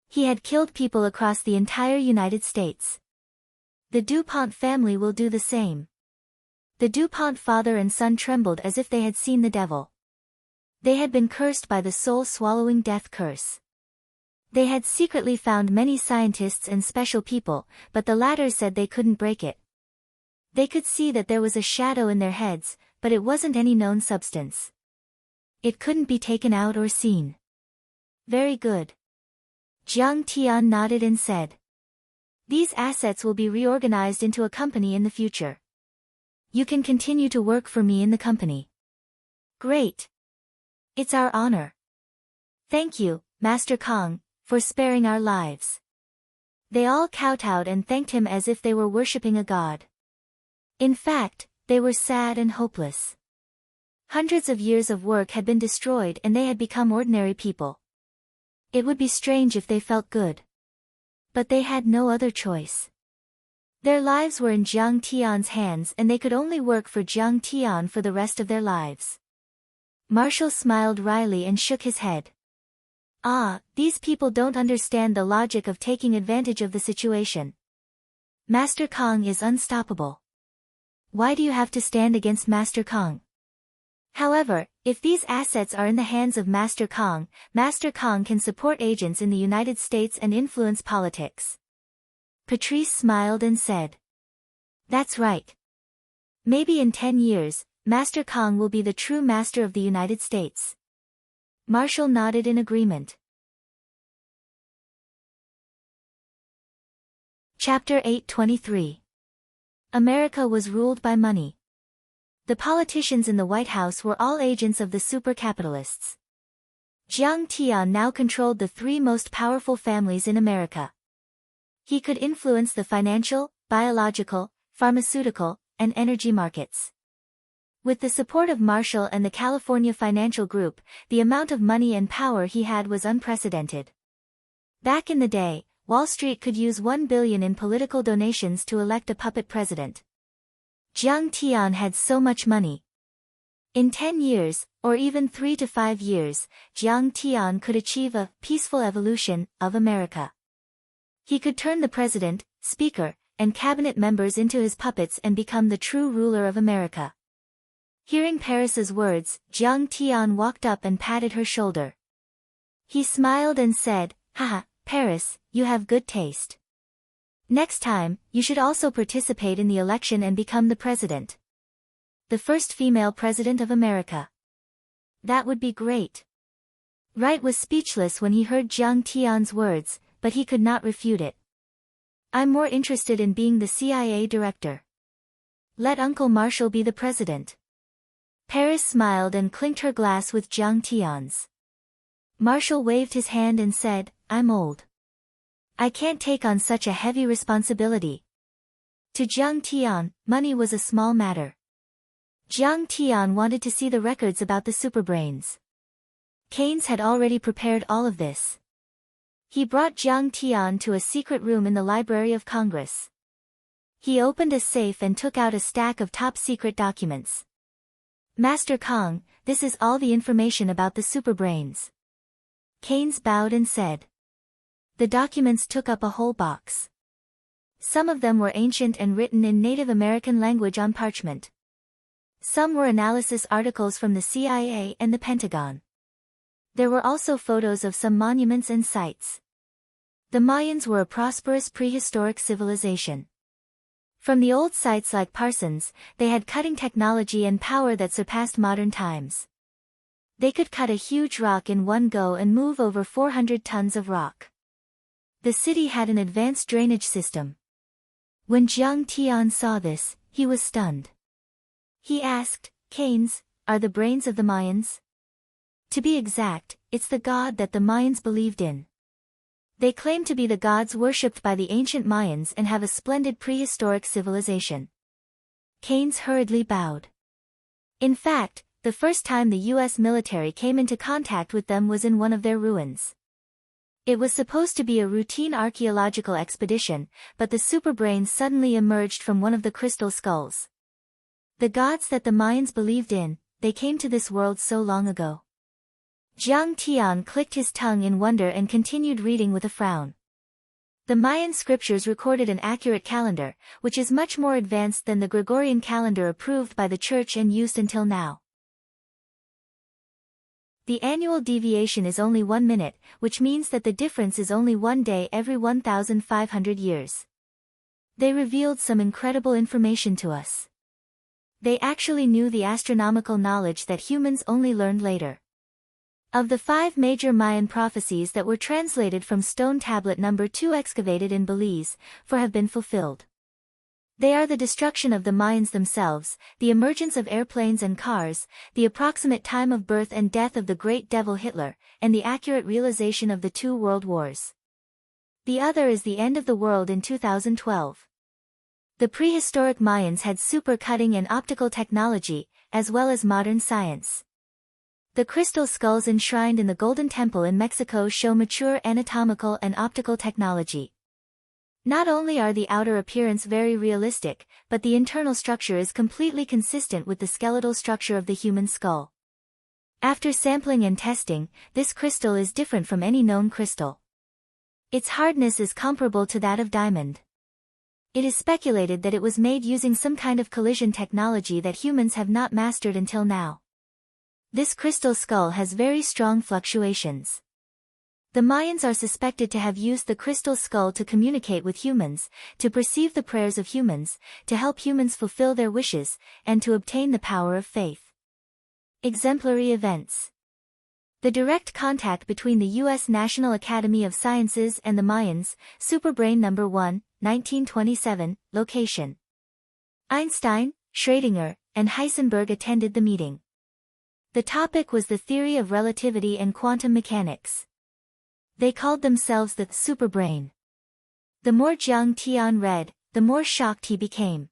He had killed people across the entire United States. The DuPont family will do the same. The DuPont father and son trembled as if they had seen the devil. They had been cursed by the soul-swallowing death curse. They had secretly found many scientists and special people, but the latter said they couldn't break it. They could see that there was a shadow in their heads, but it wasn't any known substance. It couldn't be taken out or seen. Very good. Jiang Tian nodded and said. These assets will be reorganized into a company in the future. You can continue to work for me in the company. Great. It's our honor. Thank you, Master Kang, for sparing our lives. They all kowtowed and thanked him as if they were worshipping a god. In fact, they were sad and hopeless. Hundreds of years of work had been destroyed and they had become ordinary people. It would be strange if they felt good. But they had no other choice. Their lives were in Jiang Tian's hands and they could only work for Jiang Tian for the rest of their lives. Marshall smiled wryly and shook his head. Ah, these people don't understand the logic of taking advantage of the situation. Master Kong is unstoppable. Why do you have to stand against Master Kong? However, if these assets are in the hands of Master Kong can support agents in the United States and influence politics. Patrice smiled and said. That's right. Maybe in 10 years, Master Kong will be the true master of the United States. Marshall nodded in agreement. Chapter 823. America was ruled by money. The politicians in the White House were all agents of the super-capitalists. Jiang Tian now controlled the three most powerful families in America. He could influence the financial, biological, pharmaceutical, and energy markets. With the support of Marshall and the California Financial Group, the amount of money and power he had was unprecedented. Back in the day, Wall Street could use $1 billion in political donations to elect a puppet president. Jiang Tian had so much money. In 10 years, or even 3 to 5 years, Jiang Tian could achieve a peaceful evolution of America. He could turn the president, speaker, and cabinet members into his puppets and become the true ruler of America. Hearing Paris's words, Jiang Tian walked up and patted her shoulder. He smiled and said, "Haha, Paris, you have good taste. Next time, you should also participate in the election and become the president. The first female president of America. That would be great." Wright was speechless when he heard Jiang Tian's words, but he could not refute it. "I'm more interested in being the CIA director. Let Uncle Marshall be the president." Paris smiled and clinked her glass with Jiang Tian's. Marshall waved his hand and said, "I'm old. I can't take on such a heavy responsibility." To Jiang Tian, money was a small matter. Jiang Tian wanted to see the records about the superbrains. Keynes had already prepared all of this. He brought Jiang Tian to a secret room in the Library of Congress. He opened a safe and took out a stack of top-secret documents. "Master Kong, this is all the information about the superbrains." Keynes bowed and said. The documents took up a whole box. Some of them were ancient and written in Native American language on parchment. Some were analysis articles from the CIA and the Pentagon. There were also photos of some monuments and sites. The Mayans were a prosperous prehistoric civilization. From the old sites like Parsons, they had cutting technology and power that surpassed modern times. They could cut a huge rock in one go and move over 400 tons of rock. The city had an advanced drainage system. When Jiang Tian saw this, he was stunned. He asked, "Keynes, are the brains of the Mayans?" To be exact, it's the god that the Mayans believed in. They claim to be the gods worshipped by the ancient Mayans and have a splendid prehistoric civilization. Keynes hurriedly bowed. In fact, the first time the U.S. military came into contact with them was in one of their ruins. It was supposed to be a routine archaeological expedition, but the superbrains suddenly emerged from one of the crystal skulls. The gods that the Mayans believed in, they came to this world so long ago. Jiang Tian clicked his tongue in wonder and continued reading with a frown. The Mayan scriptures recorded an accurate calendar, which is much more advanced than the Gregorian calendar approved by the Church and used until now. The annual deviation is only 1 minute, which means that the difference is only 1 day every 1,500 years. They revealed some incredible information to us. They actually knew the astronomical knowledge that humans only learned later. Of the 5 major Mayan prophecies that were translated from stone tablet number 2 excavated in Belize, 4 have been fulfilled. They are the destruction of the Mayans themselves, the emergence of airplanes and cars, the approximate time of birth and death of the great devil Hitler, and the accurate realization of the 2 world wars. The other is the end of the world in 2012. The prehistoric Mayans had super cutting and optical technology, as well as modern science. The crystal skulls enshrined in the Golden Temple in Mexico show mature anatomical and optical technology. Not only are the outer appearance very realistic, but the internal structure is completely consistent with the skeletal structure of the human skull. After sampling and testing, this crystal is different from any known crystal. Its hardness is comparable to that of diamond. It is speculated that it was made using some kind of collision technology that humans have not mastered until now. This crystal skull has very strong fluctuations. The Mayans are suspected to have used the crystal skull to communicate with humans, to perceive the prayers of humans, to help humans fulfill their wishes, and to obtain the power of faith. Exemplary events. The direct contact between the U.S. National Academy of Sciences and the Mayans, Superbrain No. 1, 1927, location. Einstein, Schrödinger, and Heisenberg attended the meeting. The topic was the theory of relativity and quantum mechanics. They called themselves the Superbrain. The more Jiang Tian read, the more shocked he became.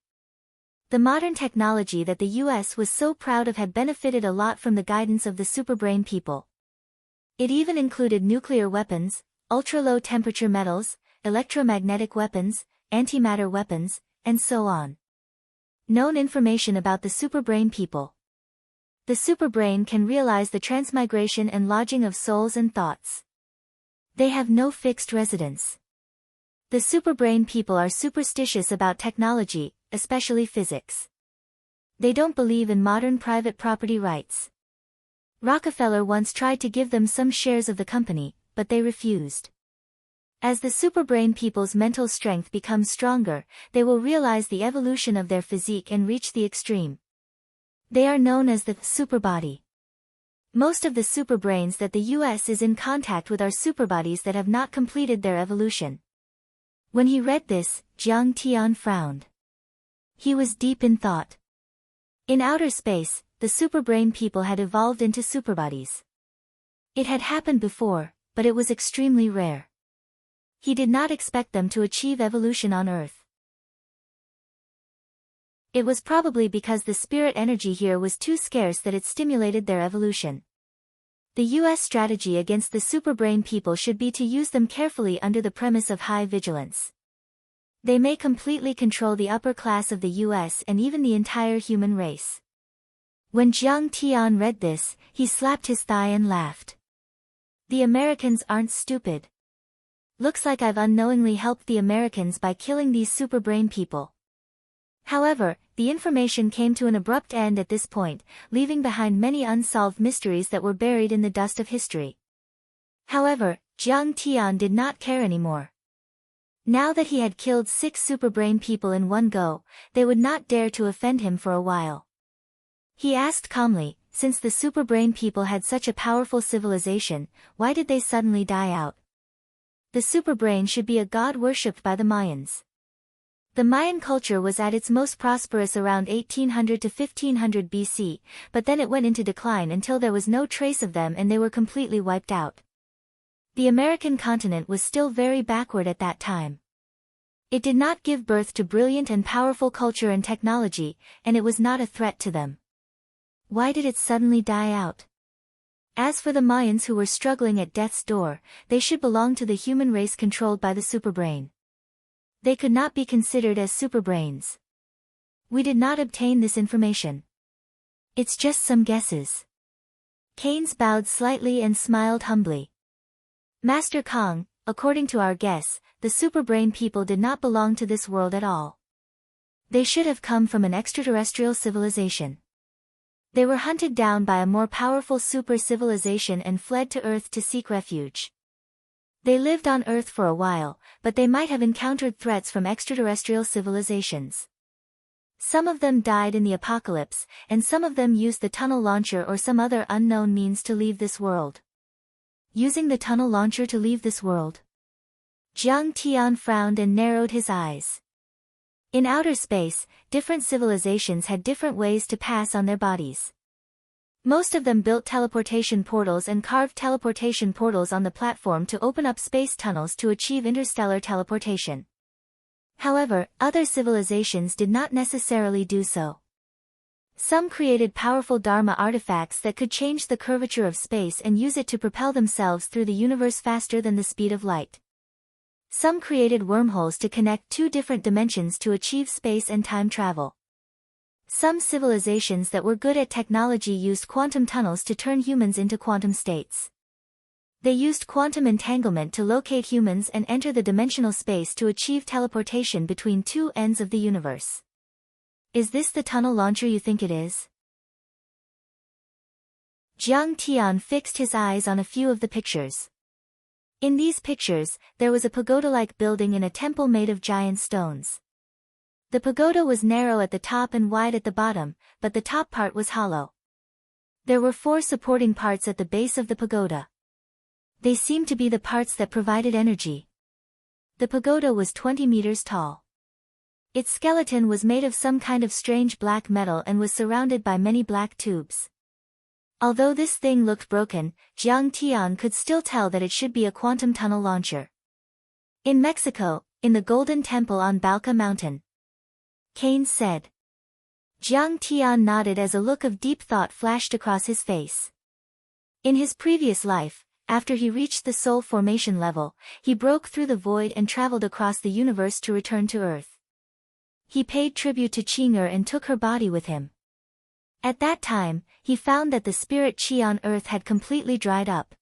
The modern technology that the U.S. was so proud of had benefited a lot from the guidance of the Superbrain people. It even included nuclear weapons, ultra-low temperature metals, electromagnetic weapons, antimatter weapons, and so on. Known information about the Superbrain people. The Superbrain can realize the transmigration and lodging of souls and thoughts. They have no fixed residence. The Superbrain people are superstitious about technology, especially physics. They don't believe in modern private property rights. Rockefeller once tried to give them some shares of the company, but they refused. As the Superbrain people's mental strength becomes stronger, they will realize the evolution of their physique and reach the extreme. They are known as the superbody. Most of the superbrains that the U.S. is in contact with are superbodies that have not completed their evolution. When he read this, Jiang Tian frowned. He was deep in thought. In outer space, the superbrain people had evolved into superbodies. It had happened before, but it was extremely rare. He did not expect them to achieve evolution on Earth. It was probably because the spirit energy here was too scarce that it stimulated their evolution. The U.S. strategy against the superbrain people should be to use them carefully under the premise of high vigilance. They may completely control the upper class of the U.S. and even the entire human race. When Jiang Tian read this, he slapped his thigh and laughed. The Americans aren't stupid. Looks like I've unknowingly helped the Americans by killing these superbrain people. However, the information came to an abrupt end at this point, leaving behind many unsolved mysteries that were buried in the dust of history. However, Jiang Tian did not care anymore. Now that he had killed 6 superbrain people in one go, they would not dare to offend him for a while. He asked calmly, since the superbrain people had such a powerful civilization, why did they suddenly die out? The superbrain should be a god worshipped by the Mayans. The Mayan culture was at its most prosperous around 1800 to 1500 BC, but then it went into decline until there was no trace of them and they were completely wiped out. The American continent was still very backward at that time. It did not give birth to brilliant and powerful culture and technology, and it was not a threat to them. Why did it suddenly die out? As for the Mayans who were struggling at death's door, they should belong to the human race controlled by the superbrain. They could not be considered as superbrains. We did not obtain this information. It's just some guesses. Keynes bowed slightly and smiled humbly. Master Kong, according to our guess, the superbrain people did not belong to this world at all. They should have come from an extraterrestrial civilization. They were hunted down by a more powerful super-civilization and fled to Earth to seek refuge. They lived on Earth for a while, but they might have encountered threats from extraterrestrial civilizations. Some of them died in the apocalypse, and some of them used the tunnel launcher or some other unknown means to leave this world. Using the tunnel launcher to leave this world? Jiang Tian frowned and narrowed his eyes. In outer space, different civilizations had different ways to pass on their bodies. Most of them built teleportation portals and carved teleportation portals on the platform to open up space tunnels to achieve interstellar teleportation. However, other civilizations did not necessarily do so. Some created powerful Dharma artifacts that could change the curvature of space and use it to propel themselves through the universe faster than the speed of light. Some created wormholes to connect two different dimensions to achieve space and time travel. Some civilizations that were good at technology used quantum tunnels to turn humans into quantum states. They used quantum entanglement to locate humans and enter the dimensional space to achieve teleportation between two ends of the universe. Is this the tunnel launcher you think it is? Jiang Tian fixed his eyes on a few of the pictures. In these pictures, there was a pagoda-like building in a temple made of giant stones. The pagoda was narrow at the top and wide at the bottom, but the top part was hollow. There were 4 supporting parts at the base of the pagoda. They seemed to be the parts that provided energy. The pagoda was 20 meters tall. Its skeleton was made of some kind of strange black metal and was surrounded by many black tubes. Although this thing looked broken, Jiang Tian could still tell that it should be a quantum tunnel launcher. In Mexico, in the Golden Temple on Balca Mountain. Keynes said. Jiang Tian nodded as a look of deep thought flashed across his face. In his previous life, after he reached the soul formation level, he broke through the void and traveled across the universe to return to Earth. He paid tribute to Qing'er and took her body with him. At that time, he found that the spirit qi on Earth had completely dried up.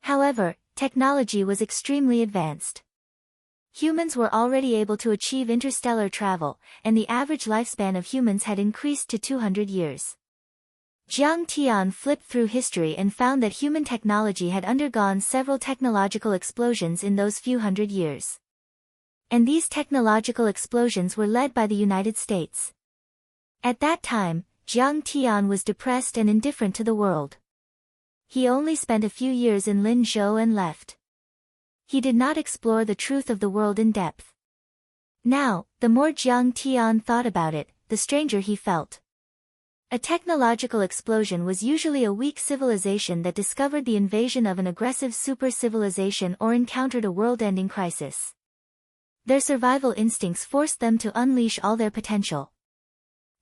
However, technology was extremely advanced. Humans were already able to achieve interstellar travel, and the average lifespan of humans had increased to 200 years. Jiang Tian flipped through history and found that human technology had undergone several technological explosions in those few hundred years. And these technological explosions were led by the United States. At that time, Jiang Tian was depressed and indifferent to the world. He only spent a few years in Linzhou and left. He did not explore the truth of the world in depth. Now, the more Jiang Tian thought about it, the stranger he felt. A technological explosion was usually a weak civilization that discovered the invasion of an aggressive super-civilization or encountered a world-ending crisis. Their survival instincts forced them to unleash all their potential.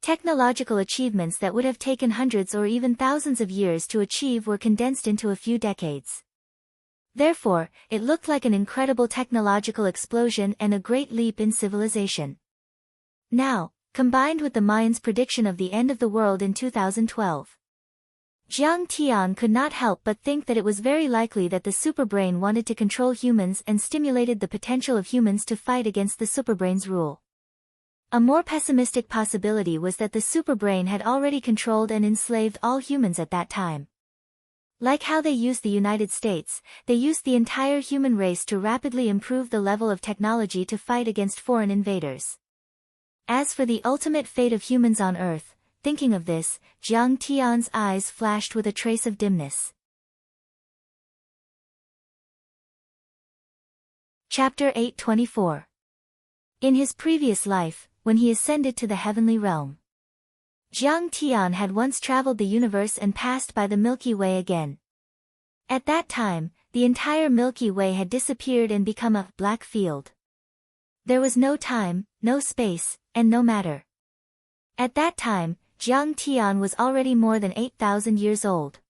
Technological achievements that would have taken hundreds or even thousands of years to achieve were condensed into a few decades. Therefore, it looked like an incredible technological explosion and a great leap in civilization. Now, combined with the Mayans' prediction of the end of the world in 2012. Jiang Tian could not help but think that it was very likely that the superbrain wanted to control humans and stimulated the potential of humans to fight against the superbrain's rule. A more pessimistic possibility was that the superbrain had already controlled and enslaved all humans at that time. Like how they used the United States, they used the entire human race to rapidly improve the level of technology to fight against foreign invaders. As for the ultimate fate of humans on Earth, thinking of this, Jiang Tian's eyes flashed with a trace of dimness. Chapter 824. In his previous life, when he ascended to the heavenly realm, Jiang Tian had once traveled the universe and passed by the Milky Way again. At that time, the entire Milky Way had disappeared and become a black field. There was no time, no space, and no matter. At that time, Jiang Tian was already more than 8,000 years old.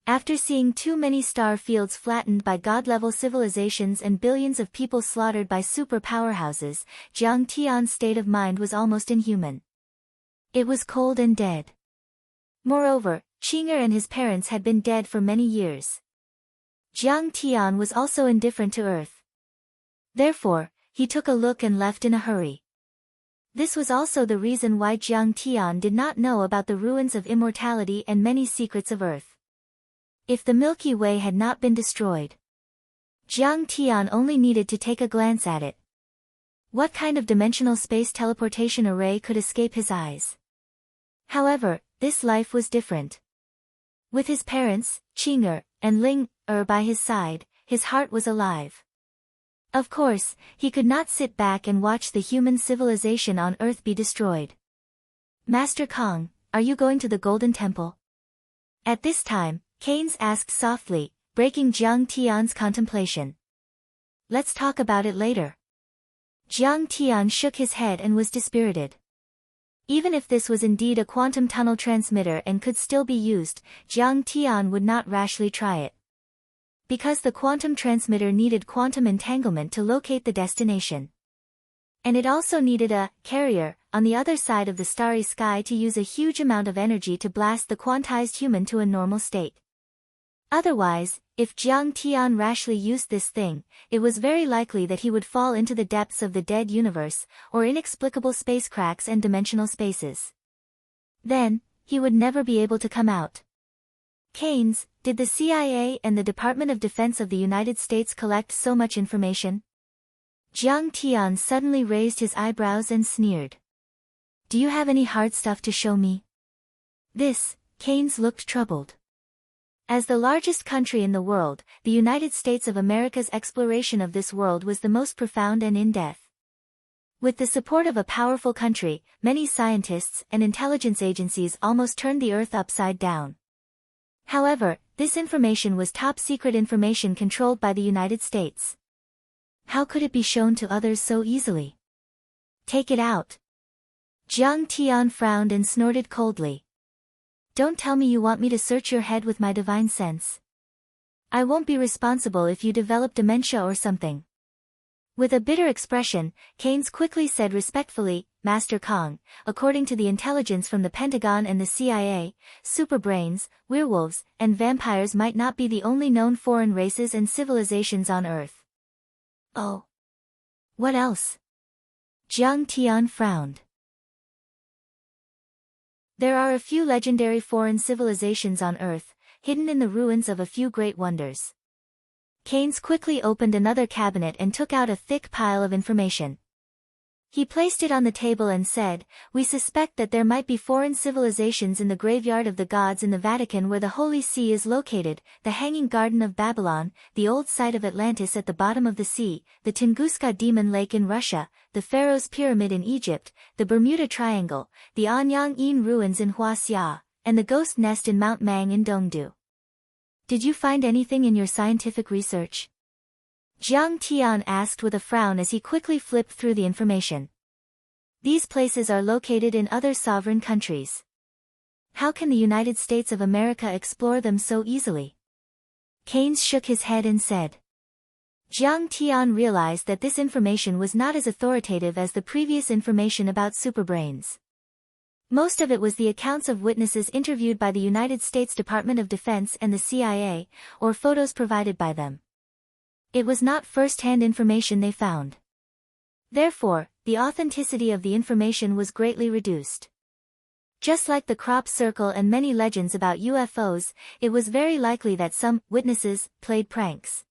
After seeing too many star fields flattened by god-level civilizations and billions of people slaughtered by super powerhouses, Jiang Tian's state of mind was almost inhuman. It was cold and dead. Moreover, Qing'er and his parents had been dead for many years. Jiang Tian was also indifferent to Earth. Therefore, he took a look and left in a hurry. This was also the reason why Jiang Tian did not know about the ruins of immortality and many secrets of Earth. If the Milky Way had not been destroyed, Jiang Tian only needed to take a glance at it. What kind of dimensional space teleportation array could escape his eyes? However, this life was different. With his parents, Qing'er, and Ling-er by his side, his heart was alive. Of course, he could not sit back and watch the human civilization on Earth be destroyed. Master Kong, are you going to the Golden Temple? At this time, Keynes asked softly, breaking Jiang Tian's contemplation. Let's talk about it later. Jiang Tian shook his head and was dispirited. Even if this was indeed a quantum tunnel transmitter and could still be used, Jiang Tian would not rashly try it. Because the quantum transmitter needed quantum entanglement to locate the destination. And it also needed a carrier on the other side of the starry sky to use a huge amount of energy to blast the quantized human to a normal state. Otherwise, if Jiang Tian rashly used this thing, it was very likely that he would fall into the depths of the dead universe, or inexplicable space cracks and dimensional spaces. Then, he would never be able to come out. Keynes, did the CIA and the Department of Defense of the United States collect so much information? Jiang Tian suddenly raised his eyebrows and sneered. Do you have any hard stuff to show me? Keynes looked troubled. As the largest country in the world, the United States of America's exploration of this world was the most profound and in-depth. With the support of a powerful country, many scientists and intelligence agencies almost turned the Earth upside down. However, this information was top-secret information controlled by the United States. How could it be shown to others so easily? Take it out. Jiang Tian frowned and snorted coldly. Don't tell me you want me to search your head with my divine sense. I won't be responsible if you develop dementia or something. With a bitter expression, Keynes quickly said respectfully, Master Kong, according to the intelligence from the Pentagon and the CIA, superbrains, werewolves, and vampires might not be the only known foreign races and civilizations on Earth. Oh. What else? Jiang Tian frowned. There are a few legendary foreign civilizations on Earth, hidden in the ruins of a few great wonders. Keynes quickly opened another cabinet and took out a thick pile of information. He placed it on the table and said, We suspect that there might be foreign civilizations in the graveyard of the gods in the Vatican where the Holy See is located, the Hanging Garden of Babylon, the old site of Atlantis at the bottom of the sea, the Tunguska Demon Lake in Russia, the Pharaoh's Pyramid in Egypt, the Bermuda Triangle, the Anyang-in ruins in Huaxia, and the Ghost Nest in Mount Mang in Dongdu. Did you find anything in your scientific research? Jiang Tian asked with a frown as he quickly flipped through the information. These places are located in other sovereign countries. How can the United States of America explore them so easily? Keynes shook his head and said. Jiang Tian realized that this information was not as authoritative as the previous information about superbrains. Most of it was the accounts of witnesses interviewed by the United States Department of Defense and the CIA, or photos provided by them. It was not first-hand information they found. Therefore, the authenticity of the information was greatly reduced. Just like the crop circle and many legends about UFOs, it was very likely that some witnesses played pranks.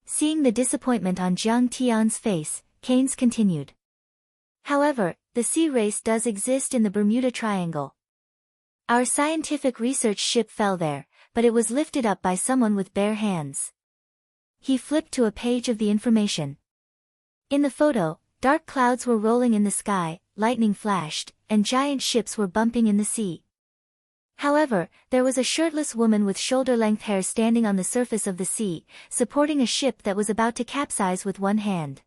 Seeing the disappointment on Jiang Tian's face, Keynes continued. However, the sea race does exist in the Bermuda Triangle. Our scientific research ship fell there, but it was lifted up by someone with bare hands. He flipped to a page of the information. In the photo, dark clouds were rolling in the sky, lightning flashed, and giant ships were bumping in the sea. However, there was a shirtless woman with shoulder-length hair standing on the surface of the sea, supporting a ship that was about to capsize with one hand.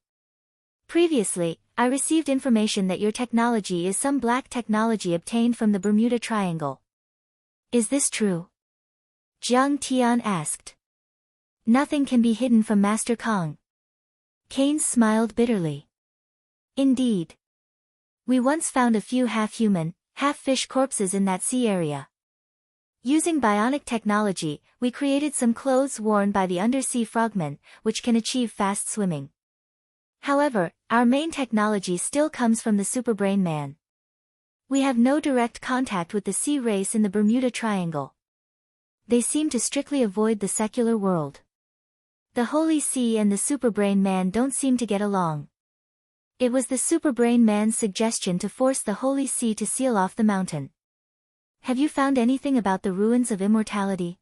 Previously, I received information that your technology is some black technology obtained from the Bermuda Triangle. Is this true? Jiang Tian asked. Nothing can be hidden from Master Kong. Keynes smiled bitterly. Indeed. We once found a few half-human, half-fish corpses in that sea area. Using bionic technology, we created some clothes worn by the undersea frogmen, which can achieve fast swimming. However, our main technology still comes from the Superbrain Man. We have no direct contact with the sea race in the Bermuda Triangle. They seem to strictly avoid the secular world. The Holy See and the Superbrain Man don't seem to get along. It was the Superbrain Man's suggestion to force the Holy See to seal off the mountain. Have you found anything about the ruins of immortality?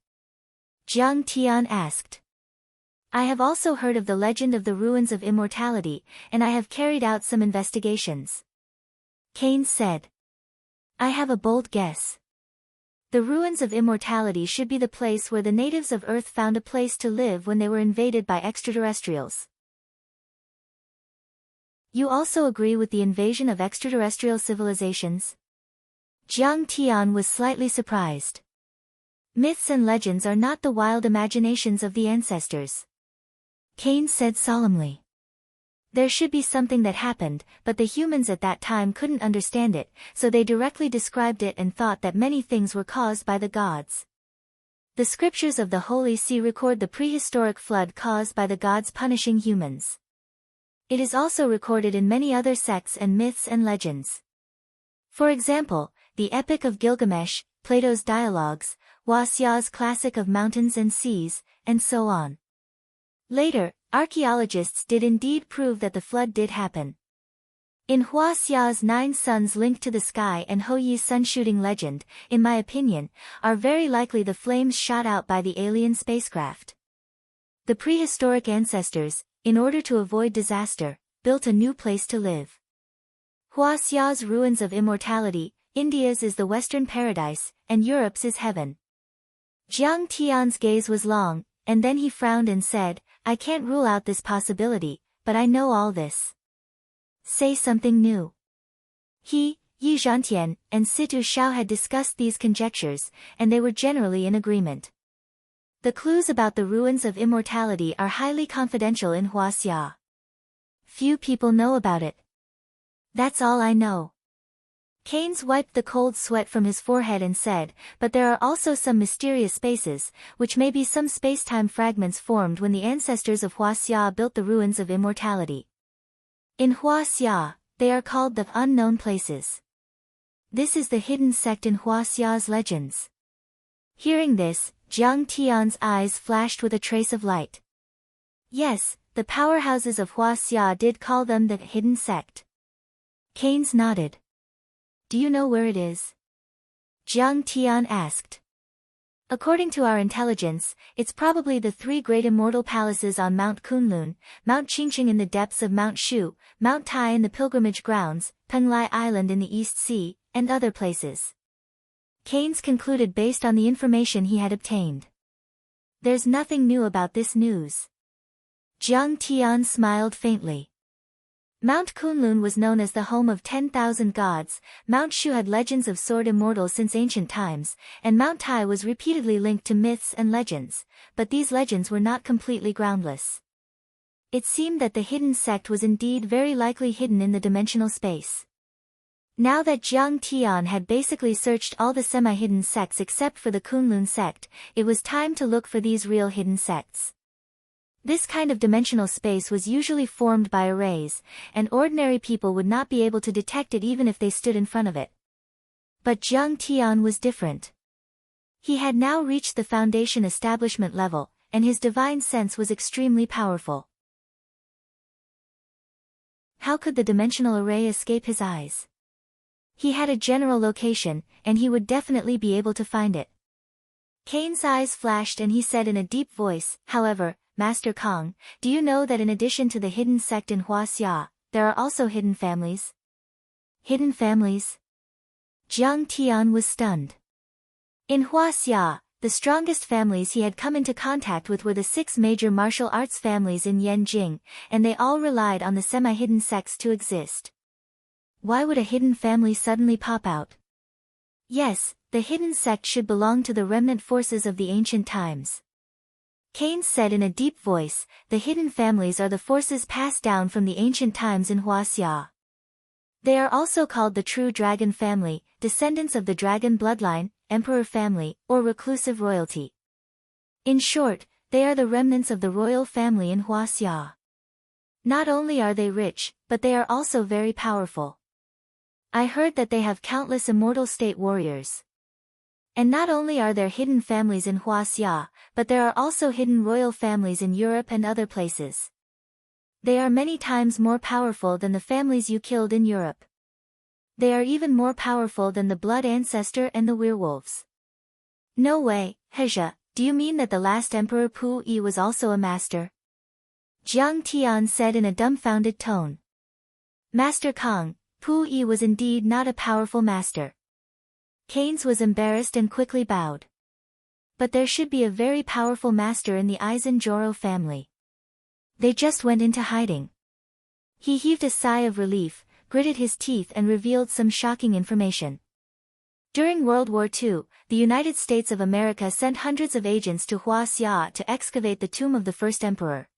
Jiang Tian asked. I have also heard of the legend of the ruins of immortality, and I have carried out some investigations. Keynes said. I have a bold guess. The ruins of immortality should be the place where the natives of Earth found a place to live when they were invaded by extraterrestrials. You also agree with the invasion of extraterrestrial civilizations? Jiang Tian was slightly surprised. Myths and legends are not the wild imaginations of the ancestors. Cain said solemnly. There should be something that happened, but the humans at that time couldn't understand it, so they directly described it and thought that many things were caused by the gods. The scriptures of the Holy See record the prehistoric flood caused by the gods punishing humans. It is also recorded in many other sects and myths and legends. For example, the Epic of Gilgamesh, Plato's Dialogues, Huaxia's Classic of Mountains and Seas, and so on. Later, archaeologists did indeed prove that the flood did happen. In Huaxia's 9 suns linked to the sky and Houyi's sun-shooting legend, in my opinion, are very likely the flames shot out by the alien spacecraft. The prehistoric ancestors, in order to avoid disaster, built a new place to live. Huaxia's ruins of immortality, India's is the Western Paradise, and Europe's is heaven. Jiang Tian's gaze was long, and then he frowned and said, I can't rule out this possibility, but I know all this. Say something new. He, Yi Zhantian, and Situ Xiao had discussed these conjectures, and they were generally in agreement. The clues about the ruins of immortality are highly confidential in Huaxia. Few people know about it. That's all I know. Keynes wiped the cold sweat from his forehead and said, but there are also some mysterious spaces, which may be some space-time fragments formed when the ancestors of Huaxia built the ruins of immortality. In Huaxia, they are called the unknown places. This is the hidden sect in Huaxia's legends. Hearing this, Jiang Tian's eyes flashed with a trace of light. Yes, the powerhouses of Huaxia did call them the hidden sect. Keynes nodded. Do you know where it is? Jiang Tian asked. According to our intelligence, it's probably the 3 great immortal palaces on Mount Kunlun, Mount Qingqing in the depths of Mount Shu, Mount Tai in the pilgrimage grounds, Penglai Island in the East Sea, and other places. Keynes concluded based on the information he had obtained. There's nothing new about this news. Jiang Tian smiled faintly. Mount Kunlun was known as the home of 10,000 gods, Mount Shu had legends of sword immortals since ancient times, and Mount Tai was repeatedly linked to myths and legends, but these legends were not completely groundless. It seemed that the hidden sect was indeed very likely hidden in the dimensional space. Now that Jiang Tian had basically searched all the semi-hidden sects except for the Kunlun sect, it was time to look for these real hidden sects. This kind of dimensional space was usually formed by arrays, and ordinary people would not be able to detect it even if they stood in front of it. But Jiang Tian was different. He had now reached the foundation establishment level, and his divine sense was extremely powerful. How could the dimensional array escape his eyes? He had a general location, and he would definitely be able to find it. Kane's eyes flashed and he said in a deep voice, however, Master Kong, do you know that in addition to the hidden sect in Huaxia, there are also hidden families? Hidden families? Jiang Tian was stunned. In Huaxia, the strongest families he had come into contact with were the 6 major martial arts families in Yanjing, and they all relied on the semi-hidden sects to exist. Why would a hidden family suddenly pop out? Yes, the hidden sect should belong to the remnant forces of the ancient times. Keynes said in a deep voice, the hidden families are the forces passed down from the ancient times in Huaxia. They are also called the true dragon family, descendants of the dragon bloodline, emperor family, or reclusive royalty. In short, they are the remnants of the royal family in Huaxia. Not only are they rich, but they are also very powerful. I heard that they have countless immortal state warriors. And not only are there hidden families in Huaxia, but there are also hidden royal families in Europe and other places. They are many times more powerful than the families you killed in Europe. They are even more powerful than the blood ancestor and the werewolves. No way, Hezha, do you mean that the last emperor Pu Yi was also a master? Jiang Tian said in a dumbfounded tone. Master Kong, Pu Yi was indeed not a powerful master. Keynes was embarrassed and quickly bowed. But there should be a very powerful master in the Aizen-Joro family. They just went into hiding. He heaved a sigh of relief, gritted his teeth and revealed some shocking information. During World War II, the United States of America sent hundreds of agents to Huaxia to excavate the tomb of the first emperor.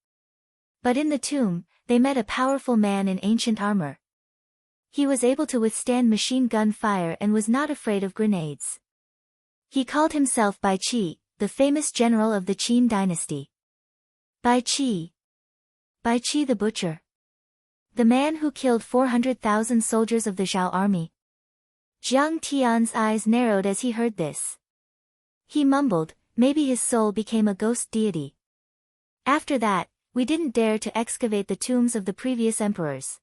But in the tomb, they met a powerful man in ancient armor. He was able to withstand machine gun fire and was not afraid of grenades. He called himself Bai Qi, the famous general of the Qin dynasty. Bai Qi. Bai Qi the butcher. The man who killed 400,000 soldiers of the Zhao army. Jiang Tian's eyes narrowed as he heard this. He mumbled, maybe his soul became a ghost deity. After that, we didn't dare to excavate the tombs of the previous emperors.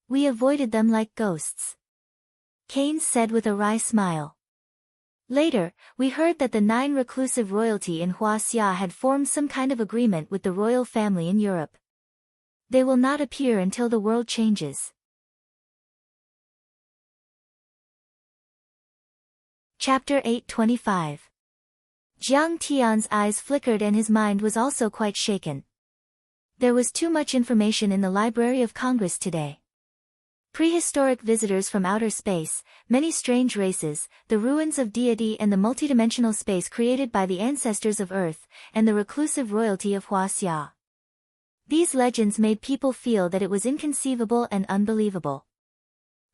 We avoided them like ghosts. Keynes said with a wry smile. Later, we heard that the 9 reclusive royalty in Huaxia had formed some kind of agreement with the royal family in Europe. They will not appear until the world changes. Chapter 825. Jiang Tian's eyes flickered and his mind was also quite shaken. There was too much information in the Library of Congress today. Prehistoric visitors from outer space, many strange races, the ruins of deity and the multidimensional space created by the ancestors of Earth, and the reclusive royalty of Huaxia. These legends made people feel that it was inconceivable and unbelievable.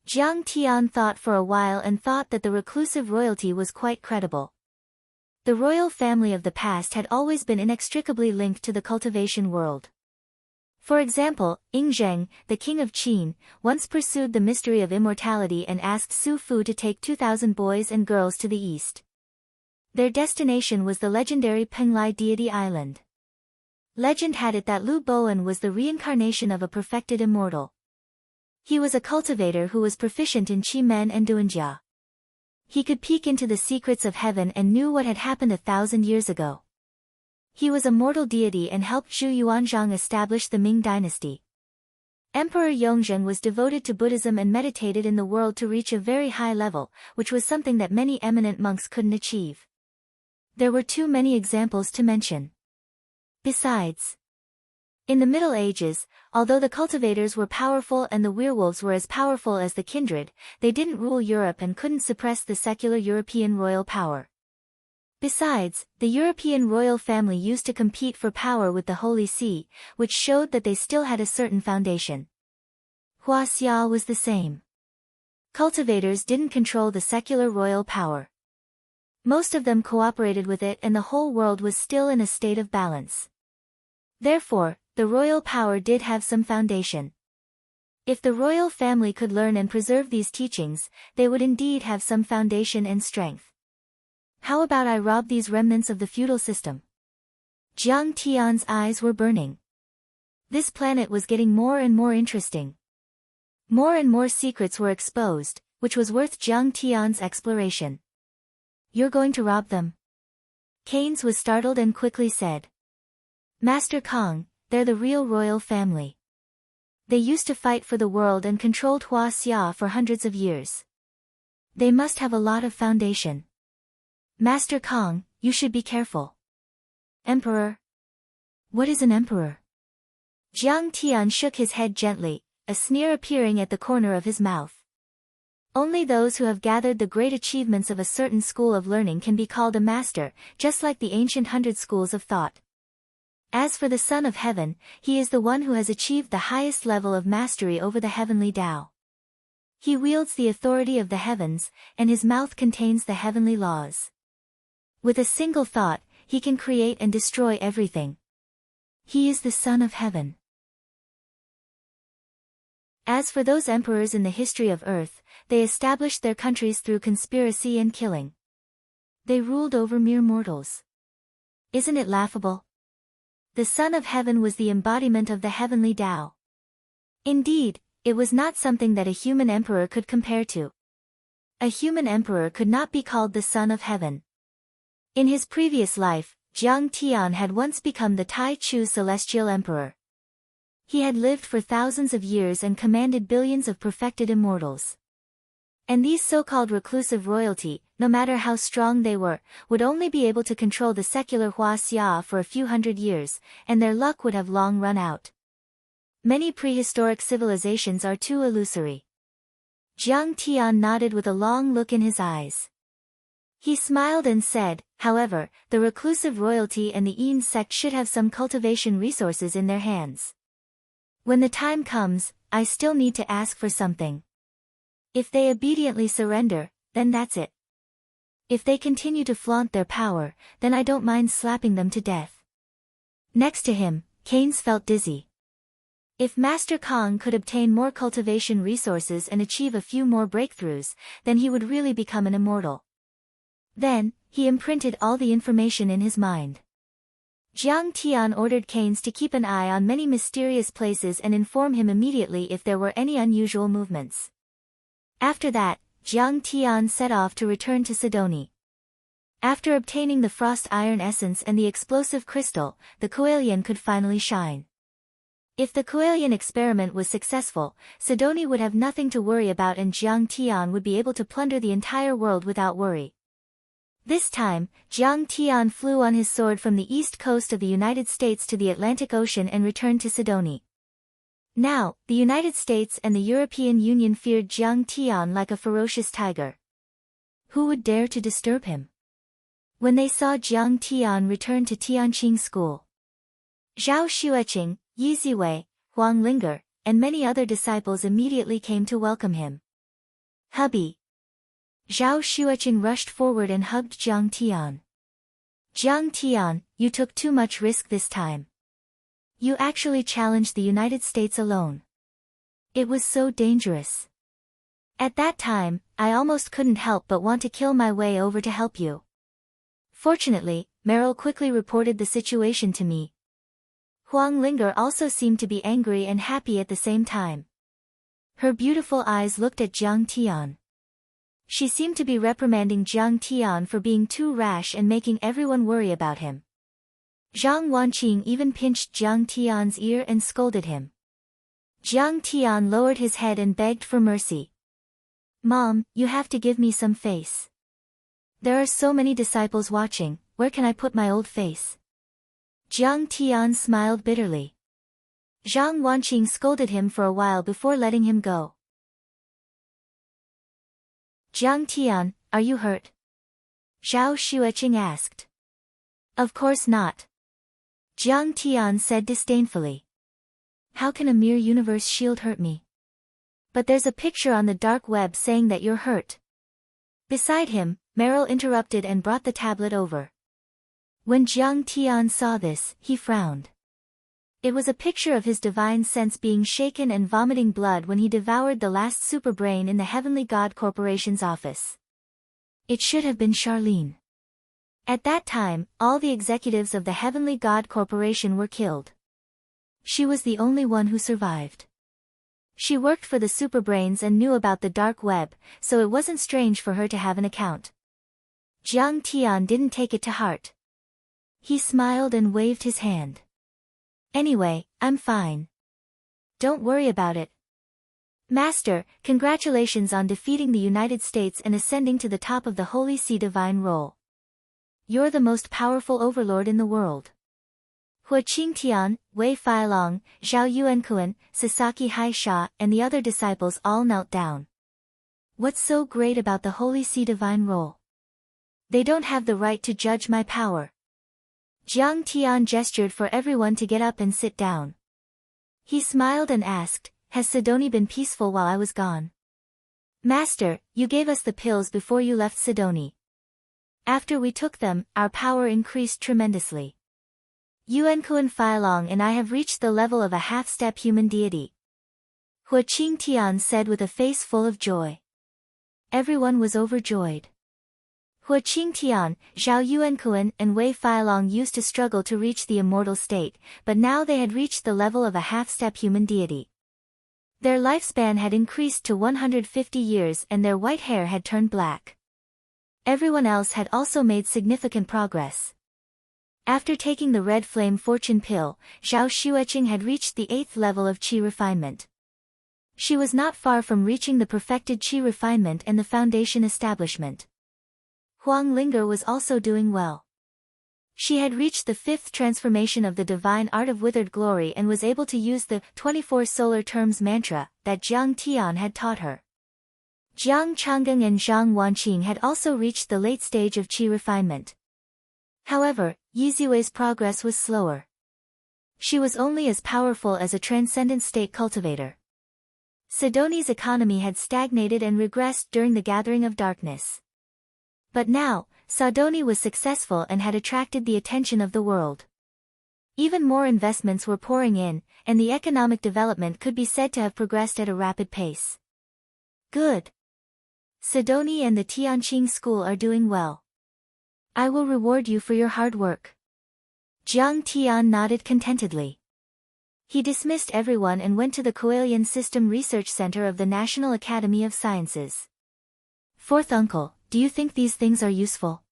Jiang Tian thought for a while and thought that the reclusive royalty was quite credible. The royal family of the past had always been inextricably linked to the cultivation world. For example, Ying Zheng, the king of Qin, once pursued the mystery of immortality and asked Su Fu to take 2,000 boys and girls to the east. Their destination was the legendary Penglai deity island. Legend had it that Lu Bowen was the reincarnation of a perfected immortal. He was a cultivator who was proficient in Qi Men and Duanjia. He could peek into the secrets of heaven and knew what had happened 1,000 years ago. He was a mortal deity and helped Zhu Yuanzhang establish the Ming dynasty. Emperor Yongzheng was devoted to Buddhism and meditated in the world to reach a very high level, which was something that many eminent monks couldn't achieve. There were too many examples to mention. Besides, in the Middle Ages, although the cultivators were powerful and the werewolves were as powerful as the kindred, they didn't rule Europe and couldn't suppress the secular European royal power. Besides, the European royal family used to compete for power with the Holy See, which showed that they still had a certain foundation. Huaxia was the same. Cultivators didn't control the secular royal power. Most of them cooperated with it and the whole world was still in a state of balance. Therefore, the royal power did have some foundation. If the royal family could learn and preserve these teachings, they would indeed have some foundation and strength. How about I rob these remnants of the feudal system? Jiang Tian's eyes were burning. This planet was getting more and more interesting. More and more secrets were exposed, which was worth Jiang Tian's exploration. You're going to rob them? Keynes was startled and quickly said. Master Kong, they're the real royal family. They used to fight for the world and controlled Huaxia for hundreds of years. They must have a lot of foundation. Master Kong, you should be careful. Emperor? What is an emperor? Jiang Tian shook his head gently, a sneer appearing at the corner of his mouth. Only those who have gathered the great achievements of a certain school of learning can be called a master, just like the ancient 100 schools of thought. As for the Son of Heaven, he is the one who has achieved the highest level of mastery over the heavenly Tao. He wields the authority of the heavens, and his mouth contains the heavenly laws. With a single thought, he can create and destroy everything. He is the Son of Heaven. As for those emperors in the history of Earth, they established their countries through conspiracy and killing. They ruled over mere mortals. Isn't it laughable? The Son of Heaven was the embodiment of the heavenly Tao. Indeed, it was not something that a human emperor could compare to. A human emperor could not be called the Son of Heaven. In his previous life, Jiang Tian had once become the Tai Chu celestial emperor. He had lived for thousands of years and commanded billions of perfected immortals. And these so-called reclusive royalty, no matter how strong they were, would only be able to control the secular Huaxia for a few hundred years, and their luck would have long run out. Many prehistoric civilizations are too illusory. Jiang Tian nodded with a long look in his eyes. He smiled and said, however, the reclusive royalty and the Yin sect should have some cultivation resources in their hands. When the time comes, I still need to ask for something. If they obediently surrender, then that's it. If they continue to flaunt their power, then I don't mind slapping them to death. Next to him, Keynes felt dizzy. If Master Kong could obtain more cultivation resources and achieve a few more breakthroughs, then he would really become an immortal. Then, he imprinted all the information in his mind. Jiang Tian ordered Keynes to keep an eye on many mysterious places and inform him immediately if there were any unusual movements. After that, Jiang Tian set off to return to Sidoni. After obtaining the frost iron essence and the explosive crystal, the Coelian could finally shine. If the Coelian experiment was successful, Sidoni would have nothing to worry about and Jiang Tian would be able to plunder the entire world without worry. This time, Jiang Tian flew on his sword from the east coast of the United States to the Atlantic Ocean and returned to Sidoni. Now, the United States and the European Union feared Jiang Tian like a ferocious tiger. Who would dare to disturb him? When they saw Jiang Tian return to Tianqing School, Zhao Xueqing, Yi Ziwei, Huang Linger, and many other disciples immediately came to welcome him. Hubby! Zhao Xueqing rushed forward and hugged Jiang Tian. Jiang Tian, you took too much risk this time. You actually challenged the United States alone. It was so dangerous. At that time, I almost couldn't help but want to kill my way over to help you. Fortunately, Meryl quickly reported the situation to me. Huang Linger also seemed to be angry and happy at the same time. Her beautiful eyes looked at Jiang Tian. She seemed to be reprimanding Jiang Tian for being too rash and making everyone worry about him. Zhang Wanqing even pinched Jiang Tian's ear and scolded him. Jiang Tian lowered his head and begged for mercy. Mom, you have to give me some face. There are so many disciples watching, where can I put my old face? Jiang Tian smiled bitterly. Zhang Wanqing scolded him for a while before letting him go. Jiang Tian, are you hurt? Zhao Xueqing asked. Of course not. Jiang Tian said disdainfully. How can a mere universe shield hurt me? But there's a picture on the dark web saying that you're hurt. Beside him, Meryl interrupted and brought the tablet over. When Jiang Tian saw this, he frowned. It was a picture of his divine sense being shaken and vomiting blood when he devoured the last superbrain in the Heavenly God Corporation's office. It should have been Charlene. At that time, all the executives of the Heavenly God Corporation were killed. She was the only one who survived. She worked for the superbrains and knew about the dark web, so it wasn't strange for her to have an account. Jiang Tian didn't take it to heart. He smiled and waved his hand. Anyway, I'm fine. Don't worry about it. Master, congratulations on defeating the United States and ascending to the top of the Holy See divine role. You're the most powerful overlord in the world. Hua Qingtian, Wei Feilong, Zhao Yuankuan, Sasaki Haisha, and the other disciples all knelt down. What's so great about the Holy See divine role? They don't have the right to judge my power. Jiang Tian gestured for everyone to get up and sit down. He smiled and asked, Has Sidoni been peaceful while I was gone? Master, you gave us the pills before you left Sidoni. After we took them, our power increased tremendously. Yuankuan Feilong and I have reached the level of a half-step human deity. Hua Qingtian said with a face full of joy. Everyone was overjoyed. Hua Qingtian, Zhao Yuankuan and Wei Feilong used to struggle to reach the immortal state, but now they had reached the level of a half-step human deity. Their lifespan had increased to 150 years and their white hair had turned black. Everyone else had also made significant progress. After taking the Red Flame Fortune pill, Zhao Xueqing had reached the 8th level of qi refinement. She was not far from reaching the perfected qi refinement and the foundation establishment. Huang Linger was also doing well. She had reached the 5th transformation of the divine art of withered glory and was able to use the 24 solar terms mantra that Jiang Tian had taught her. Jiang Changgang and Zhang Wanqing had also reached the late stage of qi refinement. However, Yiziwei's progress was slower. She was only as powerful as a transcendent state cultivator. Sidoni's economy had stagnated and regressed during the Gathering of Darkness. But now, Sidoni was successful and had attracted the attention of the world. Even more investments were pouring in, and the economic development could be said to have progressed at a rapid pace. Good. Sidoni and the Tianqing school are doing well. I will reward you for your hard work. Jiang Tian nodded contentedly. He dismissed everyone and went to the Coelian System Research Center of the National Academy of Sciences. Fourth uncle, do you think these things are useful?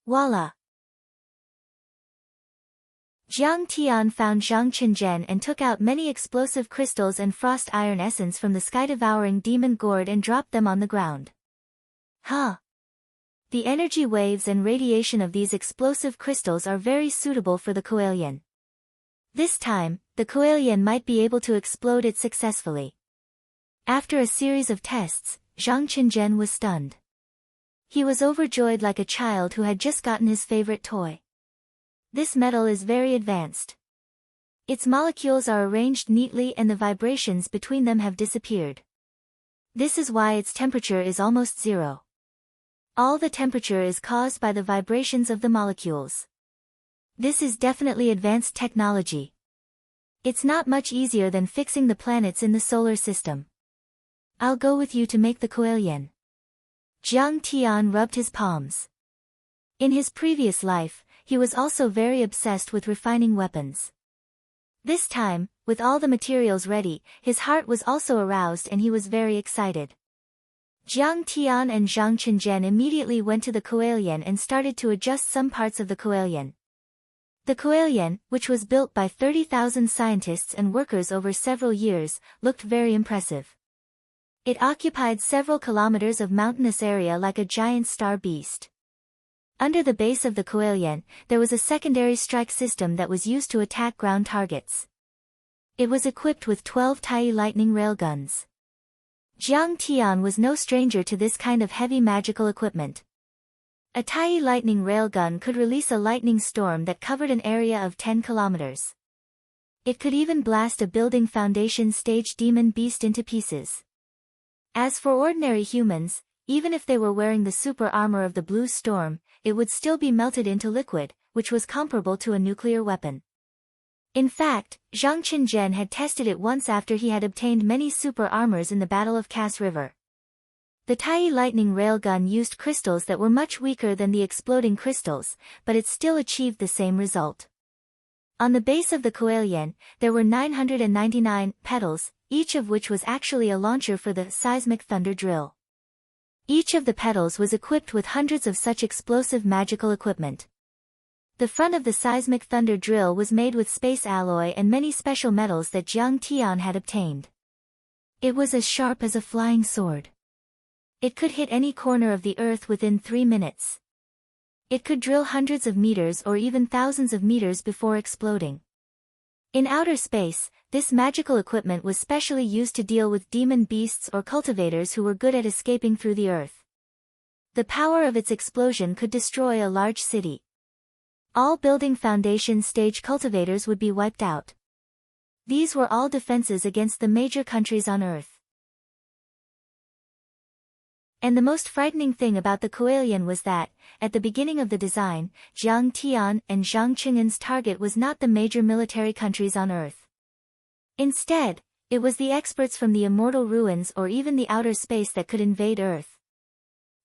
Voila! Jiang Tian found Zhang Qinzhen and took out many explosive crystals and frost iron essence from the sky-devouring demon gourd and dropped them on the ground. Huh! The energy waves and radiation of these explosive crystals are very suitable for the Coelian. This time, the Coelian might be able to explode it successfully. After a series of tests, Zhang Qinzhen was stunned. He was overjoyed like a child who had just gotten his favorite toy. This metal is very advanced. Its molecules are arranged neatly and the vibrations between them have disappeared. This is why its temperature is almost zero. All the temperature is caused by the vibrations of the molecules. This is definitely advanced technology. It's not much easier than fixing the planets in the solar system. I'll go with you to make the Coelian. Jiang Tian rubbed his palms. In his previous life, he was also very obsessed with refining weapons. This time, with all the materials ready, his heart was also aroused and he was very excited. Jiang Tian and Zhang Qinzhen immediately went to the Coelian and started to adjust some parts of the Coelian. The Coelian, which was built by 30,000 scientists and workers over several years, looked very impressive. It occupied several kilometers of mountainous area like a giant star beast. Under the base of the Coelian, there was a secondary strike system that was used to attack ground targets. It was equipped with 12 Tai lightning railguns. Jiang Tian was no stranger to this kind of heavy magical equipment. A Tai lightning railgun could release a lightning storm that covered an area of 10 kilometers. It could even blast a building foundation stage demon beast into pieces. As for ordinary humans, even if they were wearing the super armor of the Blue Storm, it would still be melted into liquid, which was comparable to a nuclear weapon. In fact, Zhang Qinzhen had tested it once after he had obtained many super armors in the Battle of Cass River. The Tai lightning railgun used crystals that were much weaker than the exploding crystals, but it still achieved the same result. On the base of the Coelian, there were 999 petals, each of which was actually a launcher for the seismic thunder drill. Each of the petals was equipped with hundreds of such explosive magical equipment. The front of the seismic thunder drill was made with space alloy and many special metals that Jiang Tian had obtained. It was as sharp as a flying sword. It could hit any corner of the earth within 3 minutes. It could drill hundreds of meters or even thousands of meters before exploding. In outer space, this magical equipment was specially used to deal with demon beasts or cultivators who were good at escaping through the earth. The power of its explosion could destroy a large city. All building foundation stage cultivators would be wiped out. These were all defenses against the major countries on Earth. And the most frightening thing about the Coelian was that, at the beginning of the design, Jiang Tian and Zhang Qinzhen's target was not the major military countries on Earth. Instead, it was the experts from the immortal ruins or even the outer space that could invade Earth.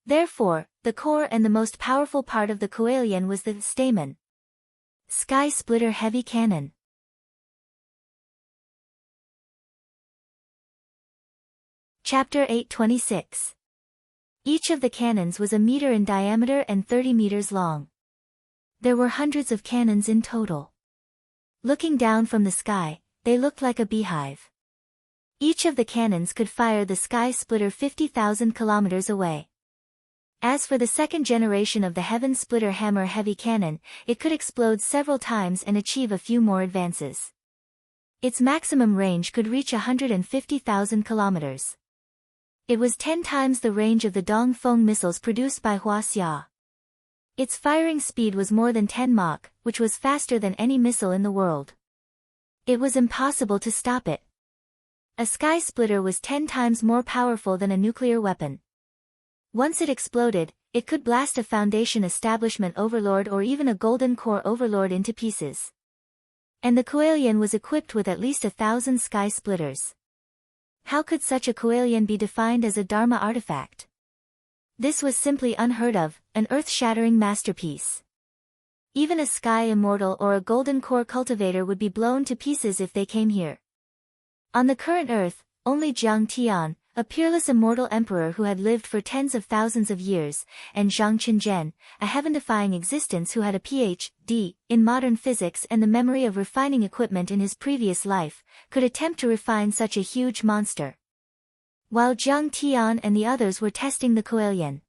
Therefore, the core and the most powerful part of the Coelian was the stamen. Sky Splitter Heavy Cannon. Chapter 826. Each of the cannons was a meter in diameter and 30 meters long. There were hundreds of cannons in total. Looking down from the sky, they looked like a beehive. Each of the cannons could fire the Sky Splitter 50,000 kilometers away. As for the second generation of the Heaven Splitter Hammer Heavy Cannon, it could explode several times and achieve a few more advances. Its maximum range could reach 150,000 kilometers. It was 10 times the range of the Dongfeng missiles produced by Huaxia. Its firing speed was more than 10 Mach, which was faster than any missile in the world. It was impossible to stop it. A sky splitter was 10 times more powerful than a nuclear weapon. Once it exploded, it could blast a Foundation establishment overlord or even a Golden Core overlord into pieces. And the Kuelian was equipped with at least 1,000 sky splitters. How could such a Kuelian be defined as a Dharma artifact? This was simply unheard of, an earth-shattering masterpiece. Even a sky immortal or a Golden Core cultivator would be blown to pieces if they came here. On the current Earth, only Jiang Tian, a peerless immortal emperor who had lived for tens of thousands of years, and Zhang Qinzhen, a heaven-defying existence who had a Ph.D. in modern physics and the memory of refining equipment in his previous life, could attempt to refine such a huge monster. While Jiang Tian and the others were testing the Kuelian,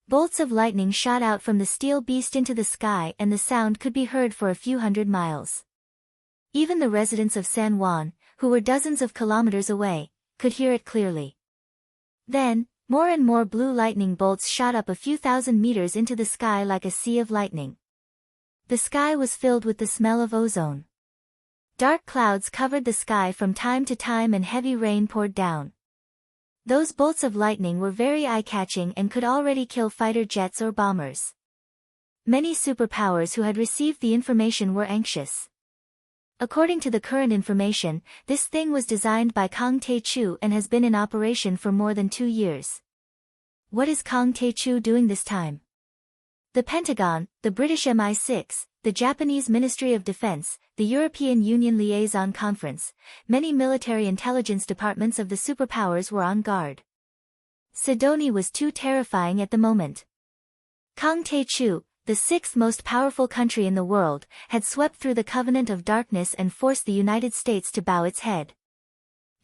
bolts of lightning shot out from the steel beast into the sky and the sound could be heard for a few hundred miles. Even the residents of San Juan, who were dozens of kilometers away, could hear it clearly. Then, more and more blue lightning bolts shot up a few thousand meters into the sky like a sea of lightning. The sky was filled with the smell of ozone. Dark clouds covered the sky from time to time and heavy rain poured down. Those bolts of lightning were very eye-catching and could already kill fighter jets or bombers. Many superpowers who had received the information were anxious. According to the current information, this thing was designed by Kang Taechu and has been in operation for more than 2 years. What is Kang Taechu doing this time? The Pentagon, the British MI6, the Japanese Ministry of Defense, the European Union Liaison Conference, many military intelligence departments of the superpowers were on guard. Sidonie was too terrifying at the moment. Kang Taechu, the 6th most powerful country in the world, had swept through the Covenant of Darkness and forced the United States to bow its head.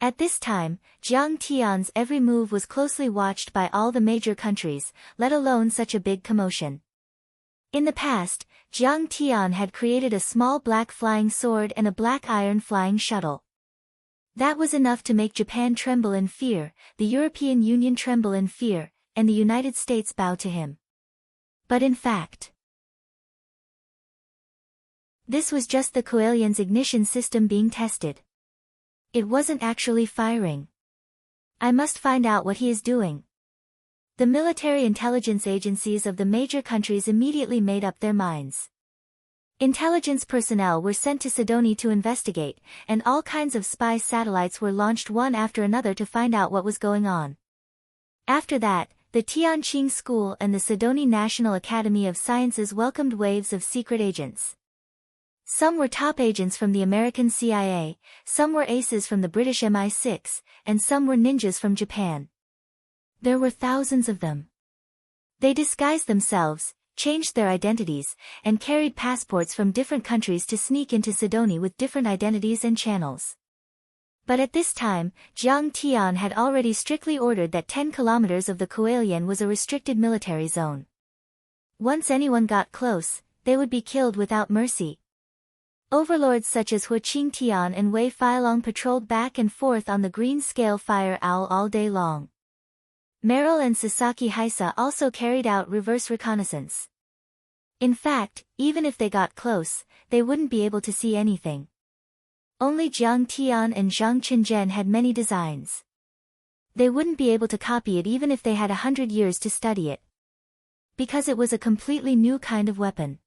At this time, Jiang Tian's every move was closely watched by all the major countries, let alone such a big commotion. In the past, Jiang Tian had created a small black flying sword and a black iron flying shuttle. That was enough to make Japan tremble in fear, the European Union tremble in fear, and the United States bow to him. But in fact, this was just the Kuelian's ignition system being tested. It wasn't actually firing. I must find out what he is doing. The military intelligence agencies of the major countries immediately made up their minds. Intelligence personnel were sent to Sidonie to investigate, and all kinds of spy satellites were launched one after another to find out what was going on. After that, the Tianqing School and the Sidonie National Academy of Sciences welcomed waves of secret agents. Some were top agents from the American CIA, some were aces from the British MI6, and some were ninjas from Japan. There were thousands of them. They disguised themselves, changed their identities, and carried passports from different countries to sneak into Sidonie with different identities and channels. But at this time, Jiang Tian had already strictly ordered that 10 kilometers of the Kuelian was a restricted military zone. Once anyone got close, they would be killed without mercy. Overlords such as Hu Qingtian and Wei Feilong patrolled back and forth on the green-scale fire owl all day long. Meryl and Sasaki Haisa also carried out reverse reconnaissance. In fact, even if they got close, they wouldn't be able to see anything. Only Jiang Tian and Zhang Qinzhen had many designs. They wouldn't be able to copy it even if they had 100 years to study it. Because it was a completely new kind of weapon.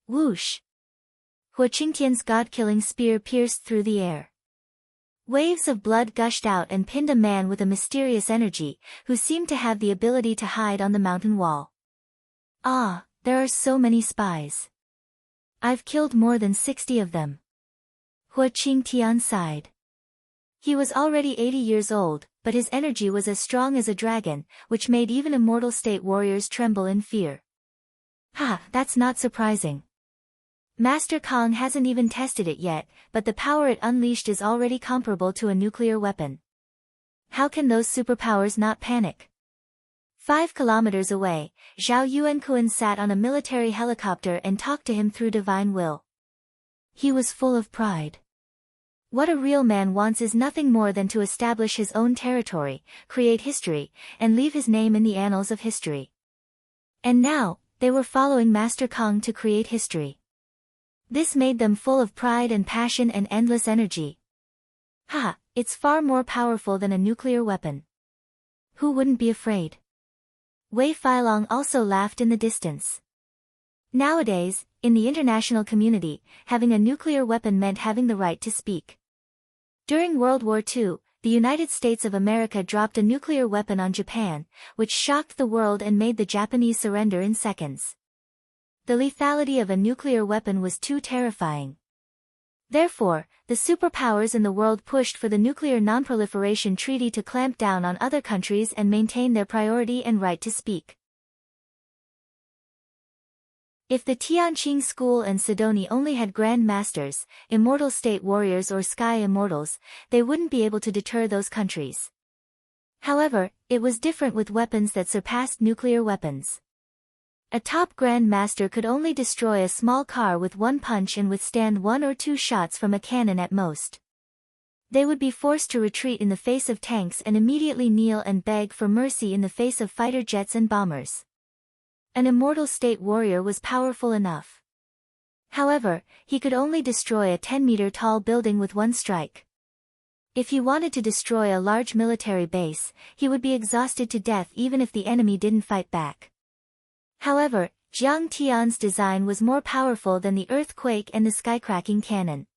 Whoosh! Hu Qingtian's god-killing spear pierced through the air. Waves of blood gushed out and pinned a man with a mysterious energy, who seemed to have the ability to hide on the mountain wall. Ah, there are so many spies. I've killed more than 60 of them. Hu Qingtian sighed. He was already 80 years old, but his energy was as strong as a dragon, which made even immortal state warriors tremble in fear. Ha, that's not surprising. Master Kong hasn't even tested it yet, but the power it unleashed is already comparable to a nuclear weapon. How can those superpowers not panic? 5 kilometers away, Zhao Yuankuan sat on a military helicopter and talked to him through divine will. He was full of pride. What a real man wants is nothing more than to establish his own territory, create history, and leave his name in the annals of history. And now, they were following Master Kong to create history. This made them full of pride and passion and endless energy. Haha, it's far more powerful than a nuclear weapon. Who wouldn't be afraid? Wei Filong also laughed in the distance. Nowadays, in the international community, having a nuclear weapon meant having the right to speak. During World War II, the United States of America dropped a nuclear weapon on Japan, which shocked the world and made the Japanese surrender in seconds. The lethality of a nuclear weapon was too terrifying. Therefore, the superpowers in the world pushed for the Nuclear Non-Proliferation Treaty to clamp down on other countries and maintain their priority and right to speak. If the Tianqing school and Sidoni only had Grand Masters, Immortal State Warriors or Sky Immortals, they wouldn't be able to deter those countries. However, it was different with weapons that surpassed nuclear weapons. A top Grand Master could only destroy a small car with one punch and withstand 1 or 2 shots from a cannon at most. They would be forced to retreat in the face of tanks and immediately kneel and beg for mercy in the face of fighter jets and bombers. An Immortal State Warrior was powerful enough. However, he could only destroy a 10-meter-tall building with one strike. If he wanted to destroy a large military base, he would be exhausted to death even if the enemy didn't fight back. However, Jiang Tian's design was more powerful than the earthquake and the skycracking cannon.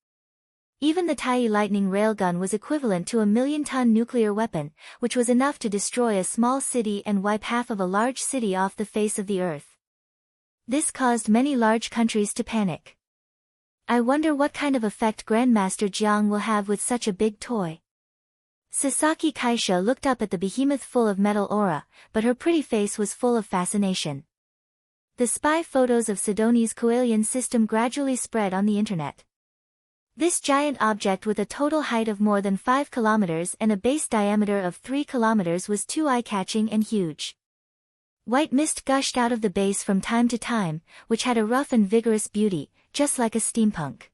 Even the Tai lightning railgun was equivalent to a 1,000,000-ton nuclear weapon, which was enough to destroy a small city and wipe half of a large city off the face of the earth. This caused many large countries to panic. I wonder what kind of effect Grandmaster Jiang will have with such a big toy. Sasaki Kaisha looked up at the behemoth full of metal aura, but her pretty face was full of fascination. The spy photos of Sidoni's Coelian system gradually spread on the internet. This giant object with a total height of more than 5 kilometers and a base diameter of 3 kilometers was too eye-catching and huge. White mist gushed out of the base from time to time, which had a rough and vigorous beauty, just like a steampunk.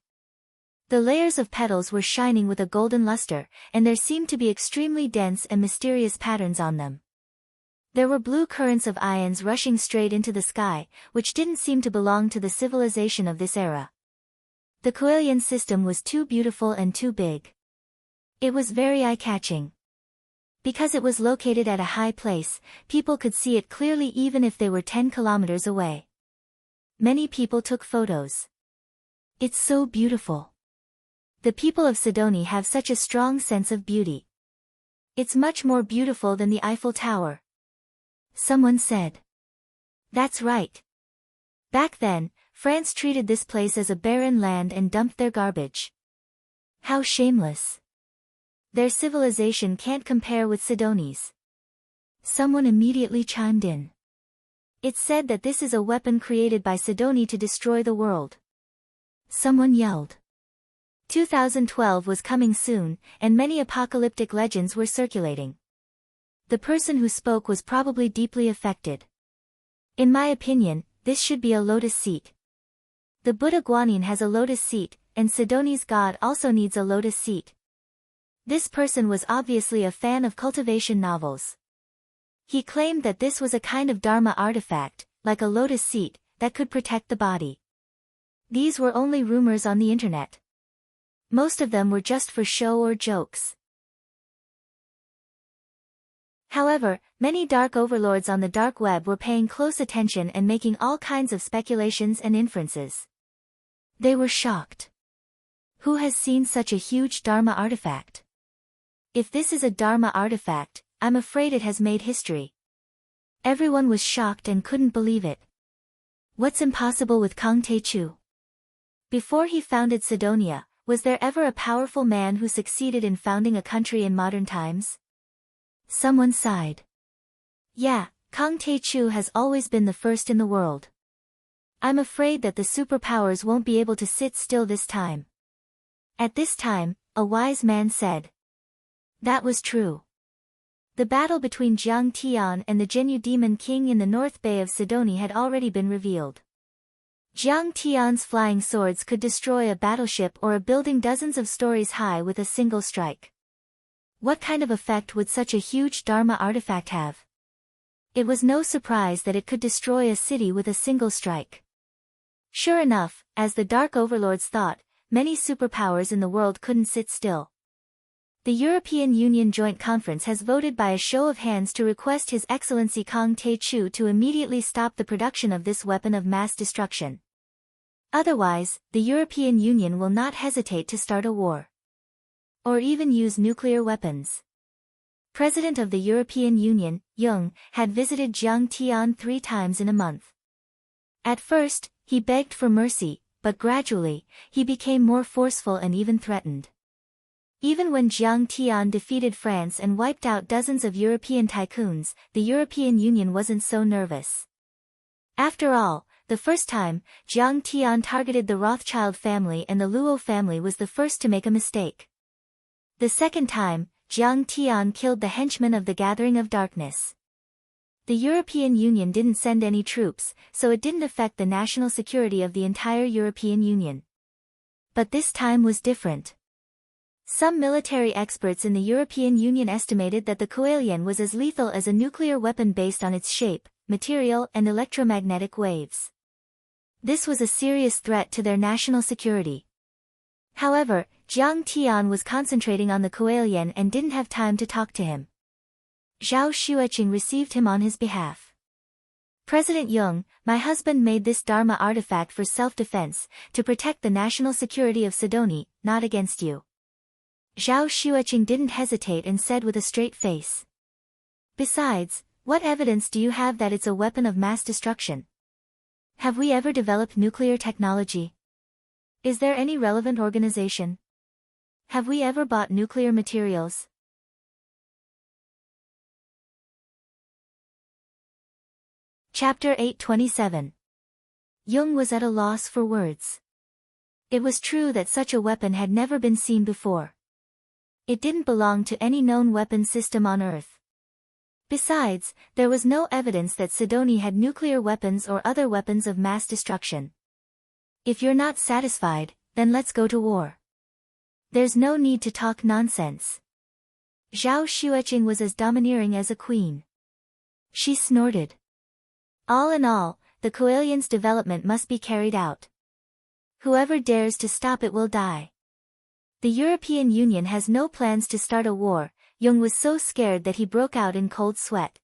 The layers of petals were shining with a golden luster, and there seemed to be extremely dense and mysterious patterns on them. There were blue currents of ions rushing straight into the sky, which didn't seem to belong to the civilization of this era. The Coelian system was too beautiful and too big. It was very eye-catching. Because it was located at a high place, people could see it clearly even if they were 10 kilometers away. Many people took photos. It's so beautiful. The people of Sidoni have such a strong sense of beauty. It's much more beautiful than the Eiffel Tower. Someone said. That's right. Back then, France treated this place as a barren land and dumped their garbage. How shameless. Their civilization can't compare with Sidoni's. Someone immediately chimed in. It's said that this is a weapon created by Sidoni to destroy the world. Someone yelled. 2012 was coming soon, and many apocalyptic legends were circulating. The person who spoke was probably deeply affected. In my opinion, this should be a lotus seat. The Buddha Guanyin has a lotus seat, and Sidoni's god also needs a lotus seat. This person was obviously a fan of cultivation novels. He claimed that this was a kind of Dharma artifact, like a lotus seat, that could protect the body. These were only rumors on the internet. Most of them were just for show or jokes. However, many dark overlords on the dark web were paying close attention and making all kinds of speculations and inferences. They were shocked. Who has seen such a huge Dharma artifact? If this is a Dharma artifact, I'm afraid it has made history. Everyone was shocked and couldn't believe it. What's impossible with Kang Taechu? Before he founded Sidonia, was there ever a powerful man who succeeded in founding a country in modern times? Someone sighed. Yeah, Kang Taechu has always been the first in the world. I'm afraid that the superpowers won't be able to sit still this time. At this time, a wise man said. That was true. The battle between Jiang Tian and the Genyu Demon King in the North Bay of Sidoni had already been revealed. Jiang Tian's flying swords could destroy a battleship or a building dozens of stories high with a single strike. What kind of effect would such a huge Dharma artifact have? It was no surprise that it could destroy a city with a single strike. Sure enough, as the Dark Overlords thought, many superpowers in the world couldn't sit still. The European Union Joint Conference has voted by a show of hands to request His Excellency Kang Tae-chu to immediately stop the production of this weapon of mass destruction. Otherwise, the European Union will not hesitate to start a war. Or even use nuclear weapons. President of the European Union, Jung, had visited Jiang Tian 3 times in a month. At first, he begged for mercy, but gradually, he became more forceful and even threatened. Even when Jiang Tian defeated France and wiped out dozens of European tycoons, the European Union wasn't so nervous. After all, the first time, Jiang Tian targeted the Rothschild family and the Luo family was the first to make a mistake. The second time, Jiang Tian killed the henchmen of the Gathering of Darkness. The European Union didn't send any troops, so it didn't affect the national security of the entire European Union. But this time was different. Some military experts in the European Union estimated that the Koalian was as lethal as a nuclear weapon based on its shape, material and electromagnetic waves. This was a serious threat to their national security. However, Jiang Tian was concentrating on the Koalian and didn't have time to talk to him. Zhao Xueqing received him on his behalf. President Jung, my husband made this Dharma artifact for self-defense, to protect the national security of Sidonie, not against you. Zhao Xueqing didn't hesitate and said with a straight face. Besides, what evidence do you have that it's a weapon of mass destruction? Have we ever developed nuclear technology? Is there any relevant organization? Have we ever bought nuclear materials? Chapter 827. Jung was at a loss for words. It was true that such a weapon had never been seen before. It didn't belong to any known weapon system on Earth. Besides, there was no evidence that Sidonie had nuclear weapons or other weapons of mass destruction. If you're not satisfied, then let's go to war. There's no need to talk nonsense. Zhao Xueqing was as domineering as a queen. She snorted. All in all, the Koalian's development must be carried out. Whoever dares to stop it will die. The European Union has no plans to start a war. Jung was so scared that he broke out in cold sweat.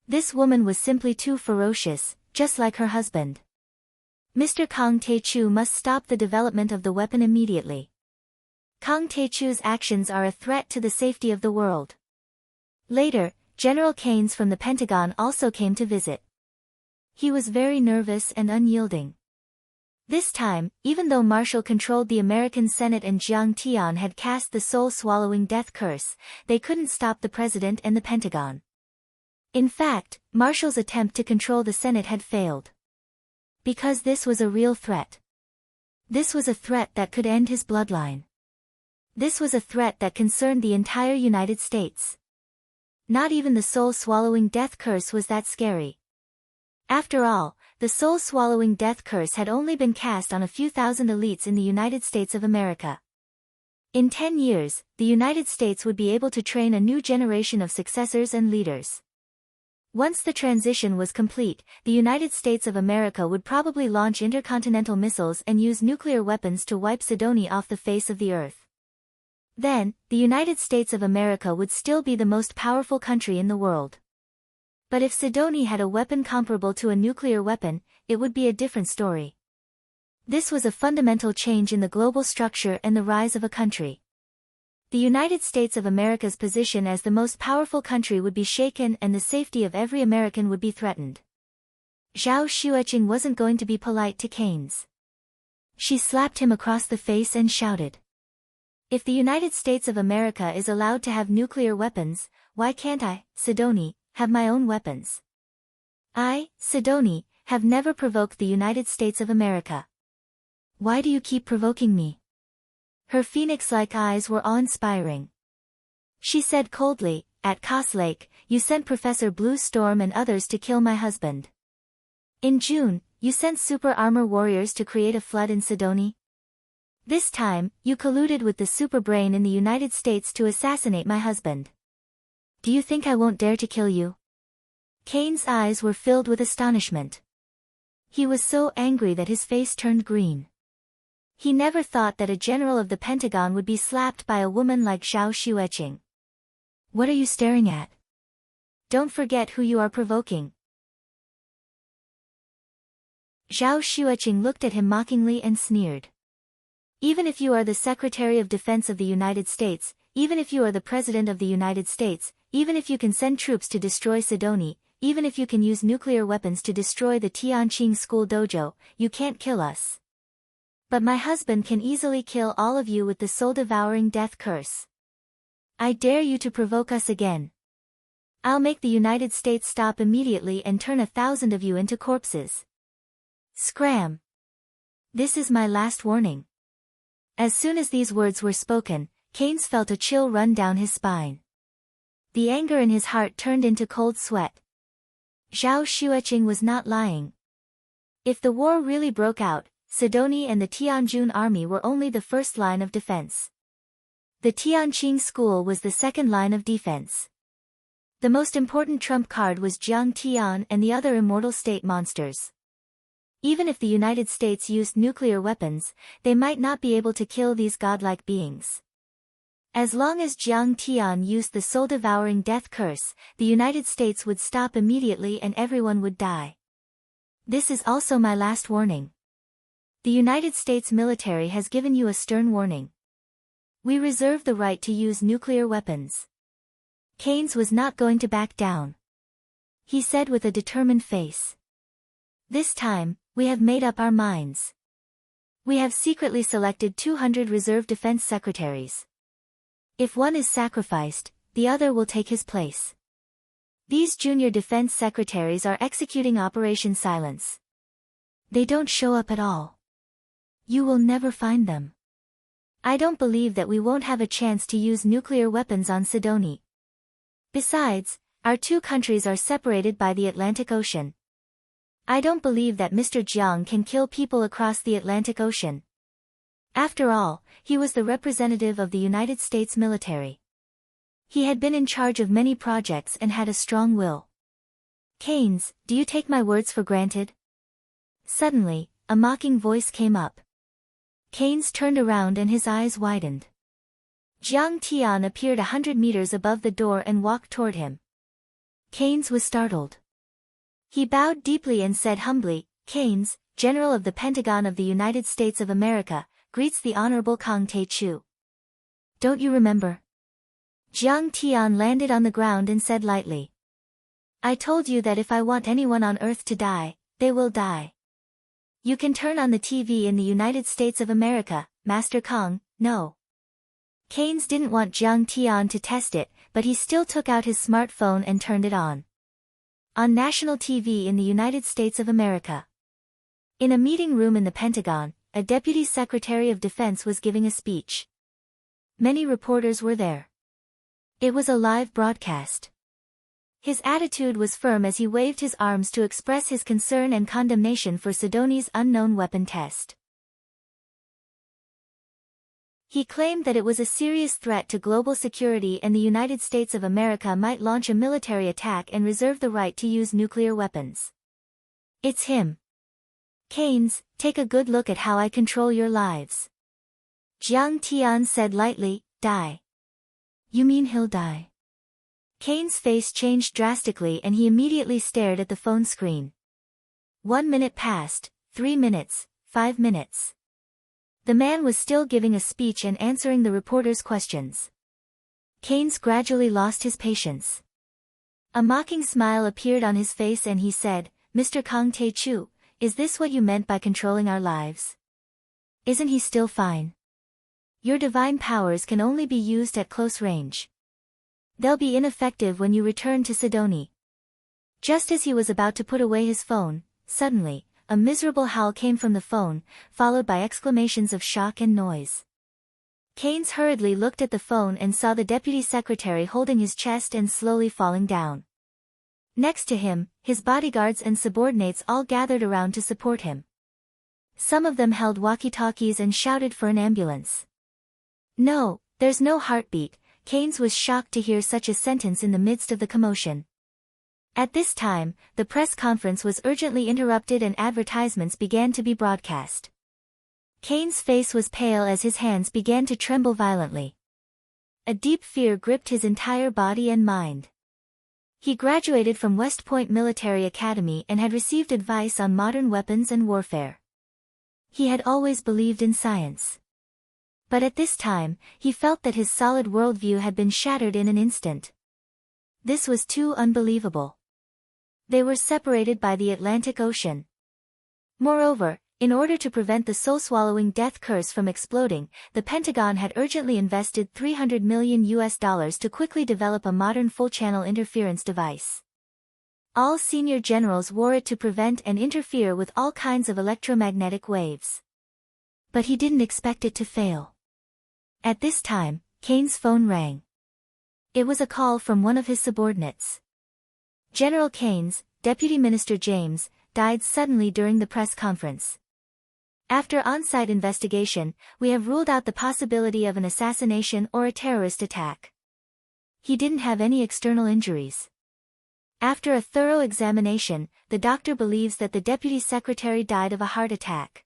This woman was simply too ferocious, just like her husband. Mr. Kang Tae-chu must stop the development of the weapon immediately. Kang Tae-chu's actions are a threat to the safety of the world. Later, General Keynes from the Pentagon also came to visit. He was very nervous and unyielding. This time, even though Marshall controlled the American Senate and Jiang Tian had cast the soul-swallowing death curse, they couldn't stop the president and the Pentagon. In fact, Marshall's attempt to control the Senate had failed. Because this was a real threat. This was a threat that could end his bloodline. This was a threat that concerned the entire United States. Not even the soul-swallowing death curse was that scary. After all, the soul-swallowing death curse had only been cast on a few thousand elites in the United States of America. In 10 years, the United States would be able to train a new generation of successors and leaders. Once the transition was complete, the United States of America would probably launch intercontinental missiles and use nuclear weapons to wipe Sidonie off the face of the earth. Then, the United States of America would still be the most powerful country in the world. But if Sidonie had a weapon comparable to a nuclear weapon, it would be a different story. This was a fundamental change in the global structure and the rise of a country. The United States of America's position as the most powerful country would be shaken and the safety of every American would be threatened. Zhao Xueqing wasn't going to be polite to Keynes. She slapped him across the face and shouted. If the United States of America is allowed to have nuclear weapons, why can't I, Sidonie, have my own weapons? I, Sidonie, have never provoked the United States of America. Why do you keep provoking me? Her phoenix-like eyes were awe-inspiring. She said coldly, at Koss Lake, you sent Professor Blue Storm and others to kill my husband. In June, you sent super armor warriors to create a flood in Sidoni? This time, you colluded with the super brain in the United States to assassinate my husband. Do you think I won't dare to kill you? Kane's eyes were filled with astonishment. He was so angry that his face turned green. He never thought that a general of the Pentagon would be slapped by a woman like Zhao Xueqing. What are you staring at? Don't forget who you are provoking. Zhao Xueqing looked at him mockingly and sneered. Even if you are the Secretary of Defense of the United States, even if you are the President of the United States, even if you can send troops to destroy Sidoni, even if you can use nuclear weapons to destroy the Tianqing school dojo, you can't kill us. But my husband can easily kill all of you with the soul-devouring death curse. I dare you to provoke us again. I'll make the United States stop immediately and turn 1,000 of you into corpses. Scram! This is my last warning. As soon as these words were spoken, Keynes felt a chill run down his spine. The anger in his heart turned into cold sweat. Zhao Xueqing was not lying. If the war really broke out, Sidoni and the Tianjin army were only the first line of defense. The Tianqing school was the second line of defense. The most important trump card was Jiang Tian and the other immortal state monsters. Even if the United States used nuclear weapons, they might not be able to kill these godlike beings. As long as Jiang Tian used the soul-devouring death curse, the United States would stop immediately and everyone would die. This is also my last warning. The United States military has given you a stern warning. We reserve the right to use nuclear weapons. Keynes was not going to back down. He said with a determined face. This time, we have made up our minds. We have secretly selected 200 reserve defense secretaries. If one is sacrificed, the other will take his place. These junior defense secretaries are executing Operation Silence. They don't show up at all. You will never find them. I don't believe that we won't have a chance to use nuclear weapons on Sidoni. Besides, our two countries are separated by the Atlantic Ocean. I don't believe that Mr. Jiang can kill people across the Atlantic Ocean. After all, he was the representative of the United States military. He had been in charge of many projects and had a strong will. Keynes, do you take my words for granted? Suddenly, a mocking voice came up. Keynes turned around and his eyes widened. Jiang Tian appeared 100 meters above the door and walked toward him. Keynes was startled. He bowed deeply and said humbly, Keynes, General of the Pentagon of the United States of America, greets the Honorable Kang Tae-chu. Don't you remember? Jiang Tian landed on the ground and said lightly. I told you that if I want anyone on earth to die, they will die. You can turn on the TV in the United States of America, Master Kang, no. Keynes didn't want Jiang Tian to test it, but he still took out his smartphone and turned it on. On national TV in the United States of America. In a meeting room in the Pentagon, a Deputy Secretary of Defense was giving a speech. Many reporters were there. It was a live broadcast. His attitude was firm as he waved his arms to express his concern and condemnation for Sidoni's unknown weapon test. He claimed that it was a serious threat to global security and the United States of America might launch a military attack and reserve the right to use nuclear weapons. It's him. Keynes, take a good look at how I control your lives. Jiang Tian said lightly, die. You mean he'll die? Keynes' face changed drastically and he immediately stared at the phone screen. 1 minute passed, 3 minutes, 5 minutes. The man was still giving a speech and answering the reporter's questions. Keynes gradually lost his patience. A mocking smile appeared on his face and he said, Mr. Kang Tae-chu, is this what you meant by controlling our lives? Isn't he still fine? Your divine powers can only be used at close range. They'll be ineffective when you return to Sidoni. Just as he was about to put away his phone, suddenly, a miserable howl came from the phone, followed by exclamations of shock and noise. Keynes hurriedly looked at the phone and saw the deputy secretary holding his chest and slowly falling down. Next to him, his bodyguards and subordinates all gathered around to support him. Some of them held walkie-talkies and shouted for an ambulance. No, there's no heartbeat. Keynes was shocked to hear such a sentence in the midst of the commotion. At this time, the press conference was urgently interrupted and advertisements began to be broadcast. Keynes' face was pale as his hands began to tremble violently. A deep fear gripped his entire body and mind. He graduated from West Point Military Academy and had received advice on modern weapons and warfare. He had always believed in science. But at this time, he felt that his solid worldview had been shattered in an instant. This was too unbelievable. They were separated by the Atlantic Ocean. Moreover, in order to prevent the soul-swallowing death curse from exploding, the Pentagon had urgently invested $300 million to quickly develop a modern full-channel interference device. All senior generals wore it to prevent and interfere with all kinds of electromagnetic waves. But he didn't expect it to fail. At this time, Keynes' phone rang. It was a call from one of his subordinates. General Keynes, Deputy Minister James, died suddenly during the press conference. After on-site investigation, we have ruled out the possibility of an assassination or a terrorist attack. He didn't have any external injuries. After a thorough examination, the doctor believes that the Deputy Secretary died of a heart attack.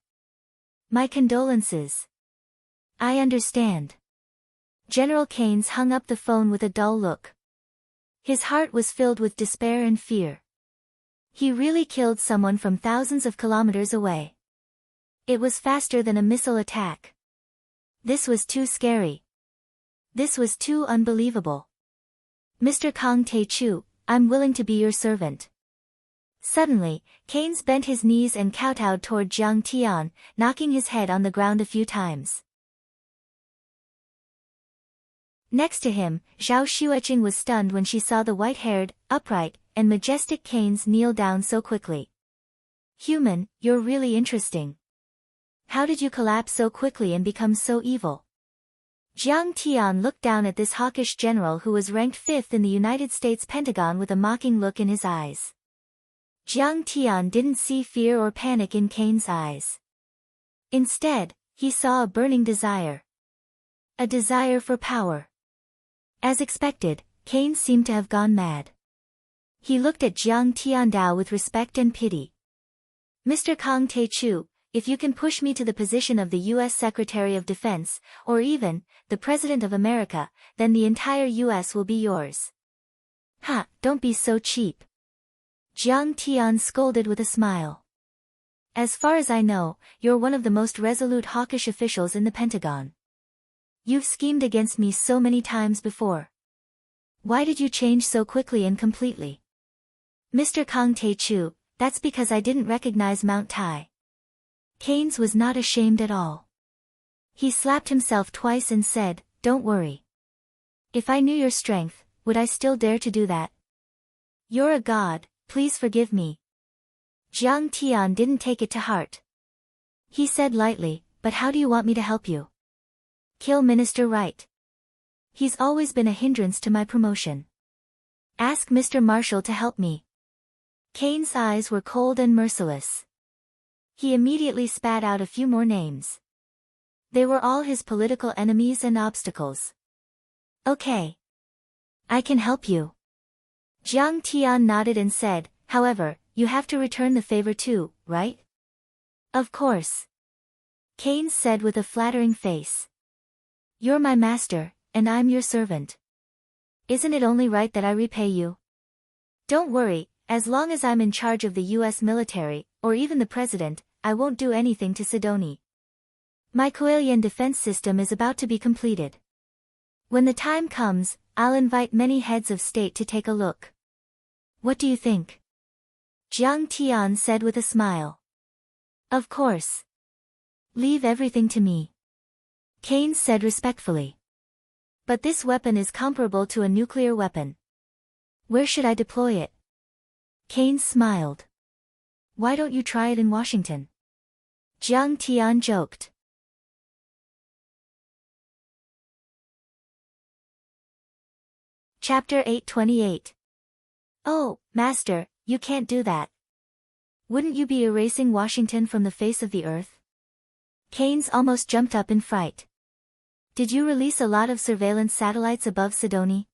My condolences. I understand. General Keynes hung up the phone with a dull look. His heart was filled with despair and fear. He really killed someone from thousands of kilometers away. It was faster than a missile attack. This was too scary. This was too unbelievable. Mr. Kang Tae-chu, I'm willing to be your servant. Suddenly, Keynes bent his knees and kowtowed toward Jiang Tian, knocking his head on the ground a few times. Next to him, Zhao Xueqing was stunned when she saw the white-haired, upright, and majestic Keynes kneel down so quickly. Human, you're really interesting. How did you collapse so quickly and become so evil? Jiang Tian looked down at this hawkish general who was ranked 5th in the United States Pentagon with a mocking look in his eyes. Jiang Tian didn't see fear or panic in Keynes' eyes. Instead, he saw a burning desire. A desire for power. As expected, Keynes seemed to have gone mad. He looked at Jiang Tiandao with respect and pity. Mr. Kang Tae-chu, if you can push me to the position of the U.S. Secretary of Defense, or even, the President of America, then the entire U.S. will be yours. Ha, don't be so cheap. Jiang Tian scolded with a smile. As far as I know, you're one of the most resolute hawkish officials in the Pentagon. You've schemed against me so many times before. Why did you change so quickly and completely? Mr. Kang Tae-chu, that's because I didn't recognize Mount Tai. Keynes was not ashamed at all. He slapped himself twice and said, don't worry. If I knew your strength, would I still dare to do that? You're a god, please forgive me. Jiang Tian didn't take it to heart. He said lightly, but how do you want me to help you? Kill Minister Wright. He's always been a hindrance to my promotion. Ask Mr. Marshall to help me. Keynes' eyes were cold and merciless. He immediately spat out a few more names. They were all his political enemies and obstacles. Okay. I can help you. Jiang Tian nodded and said, however, you have to return the favor too, right? Of course. Keynes said with a flattering face. You're my master, and I'm your servant. Isn't it only right that I repay you? Don't worry, as long as I'm in charge of the U.S. military, or even the president, I won't do anything to Sidoni. My Coelian defense system is about to be completed. When the time comes, I'll invite many heads of state to take a look. What do you think? Jiang Tian said with a smile. Of course. Leave everything to me. Keynes said respectfully. But this weapon is comparable to a nuclear weapon. Where should I deploy it? Keynes smiled. Why don't you try it in Washington? Jiang Tian joked. Chapter 828. Oh, Master, You can't do that. Wouldn't you be erasing Washington from the face of the earth? Keynes almost jumped up in fright. Did you release a lot of surveillance satellites above Sidonie?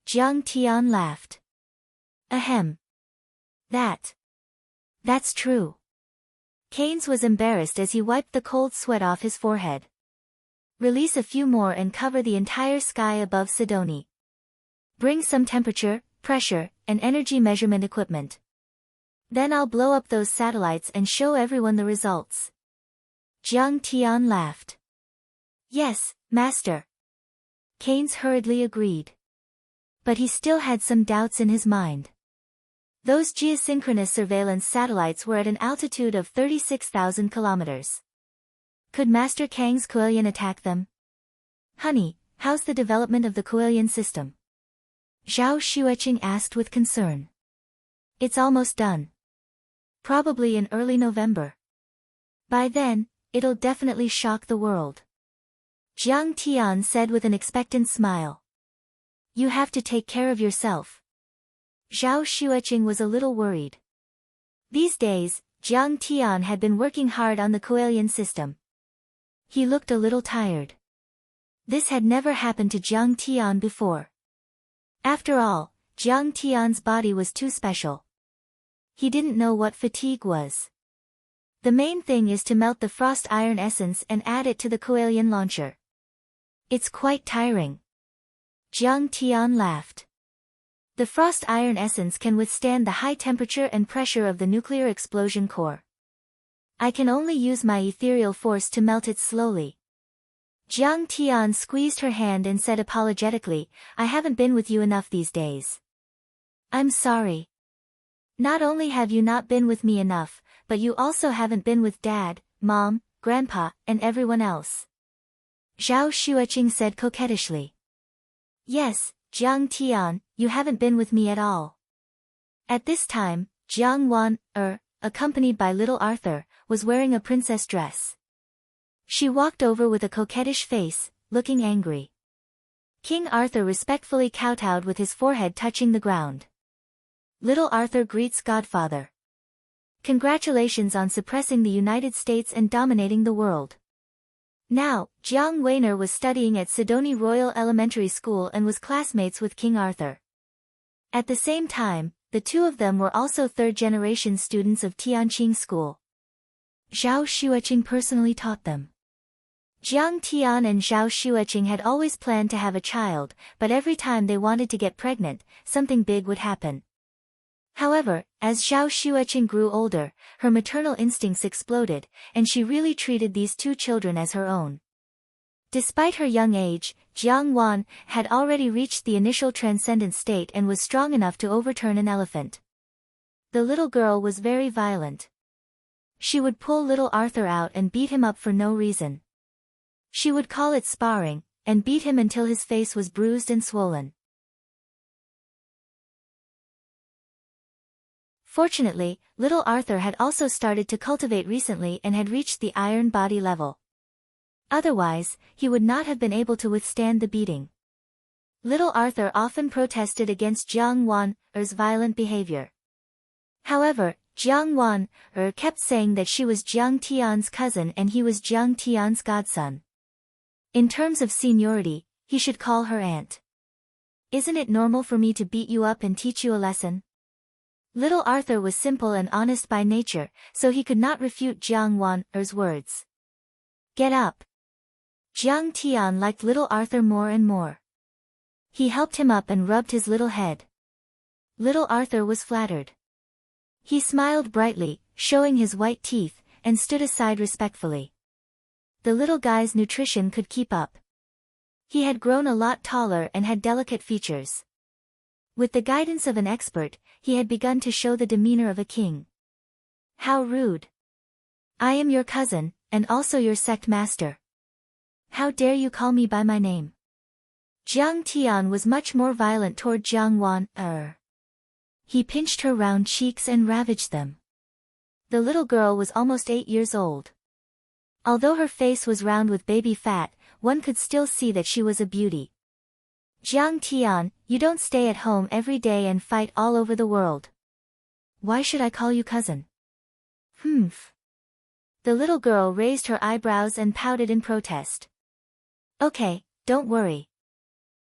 Jiang Tian laughed. Ahem. That's true. Keynes was embarrassed as he wiped the cold sweat off his forehead. Release a few more and cover the entire sky above Sidonie. Bring some temperature, pressure, and energy measurement equipment. Then I'll blow up those satellites and show everyone the results. Jiang Tian laughed. Yes, master. Keynes hurriedly agreed. But he still had some doubts in his mind. Those geosynchronous surveillance satellites were at an altitude of 36,000 kilometers. Could Master Kang's Kuelian attack them? Honey, how's the development of the Kuelian system? Zhao Xueqing asked with concern. It's almost done. Probably in early November. By then, it'll definitely shock the world. Jiang Tian said with an expectant smile. You have to take care of yourself. Zhao Xueqing was a little worried. These days, Jiang Tian had been working hard on the Kuelian system. He looked a little tired. This had never happened to Jiang Tian before. After all, Jiang Tian's body was too special. He didn't know what fatigue was. The main thing is to melt the frost iron essence and add it to the Kuelian launcher. It's quite tiring. Jiang Tian laughed. The frost iron essence can withstand the high temperature and pressure of the nuclear explosion core. I can only use my ethereal force to melt it slowly. Jiang Tian squeezed her hand and said apologetically, I haven't been with you enough these days. I'm sorry. Not only have you not been with me enough, but you also haven't been with Dad, Mom, Grandpa, and everyone else. Zhao Xueqing said coquettishly. Yes, Jiang Tian, you haven't been with me at all. At this time, Jiang Wan, accompanied by little Arthur, was wearing a princess dress. She walked over with a coquettish face, looking angry. King Arthur respectfully kowtowed with his forehead touching the ground. Little Arthur greets Godfather. Congratulations on suppressing the United States and dominating the world. Now, Jiang Weiner was studying at Sidonie Royal Elementary School and was classmates with King Arthur. At the same time, the two of them were also third-generation students of Tianqing School. Zhao Xueqing personally taught them. Jiang Tian and Zhao Xueqing had always planned to have a child, but every time they wanted to get pregnant, something big would happen. However, as Zhao Xueqing grew older, her maternal instincts exploded, and she really treated these two children as her own. Despite her young age, Jiang Wan had already reached the initial transcendent state and was strong enough to overturn an elephant. The little girl was very violent. She would pull little Arthur out and beat him up for no reason. She would call it sparring, and beat him until his face was bruised and swollen. Fortunately, little Arthur had also started to cultivate recently and had reached the iron body level. Otherwise, he would not have been able to withstand the beating. Little Arthur often protested against Jiang Wan's violent behavior. However, Jiang Wan kept saying that she was Jiang Tian's cousin and he was Jiang Tian's godson. In terms of seniority, he should call her aunt. Isn't it normal for me to beat you up and teach you a lesson? Little Arthur was simple and honest by nature, so he could not refute Jiang Wan's words. Get up. Jiang Tian liked little Arthur more and more. He helped him up and rubbed his little head. Little Arthur was flattered. He smiled brightly, showing his white teeth, and stood aside respectfully. The little guy's nutrition could keep up. He had grown a lot taller and had delicate features. With the guidance of an expert, he had begun to show the demeanor of a king. How rude. I am your cousin, and also your sect master. How dare you call me by my name? Jiang Tian was much more violent toward Jiang Wan. He pinched her round cheeks and ravaged them. The little girl was almost 8 years old. Although her face was round with baby fat, one could still see that she was a beauty. Jiang Tian, you don't stay at home every day and fight all over the world. Why should I call you cousin? Humph. The little girl raised her eyebrows and pouted in protest. Okay, don't worry.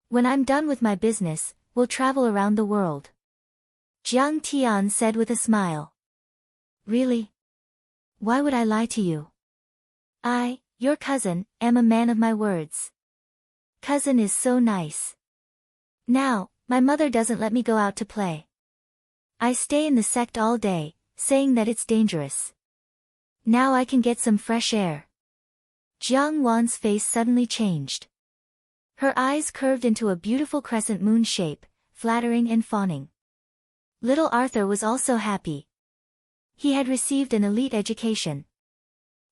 When I'm done with my business, we'll travel around the world. Jiang Tian said with a smile. Really? Why would I lie to you? I, your cousin, am a man of my words. Cousin is so nice. Now, my mother doesn't let me go out to play. I stay in the sect all day, saying that it's dangerous. Now I can get some fresh air. Jiang Wan's face suddenly changed. Her eyes curved into a beautiful crescent moon shape, flattering and fawning. Little Arthur was also happy. He had received an elite education.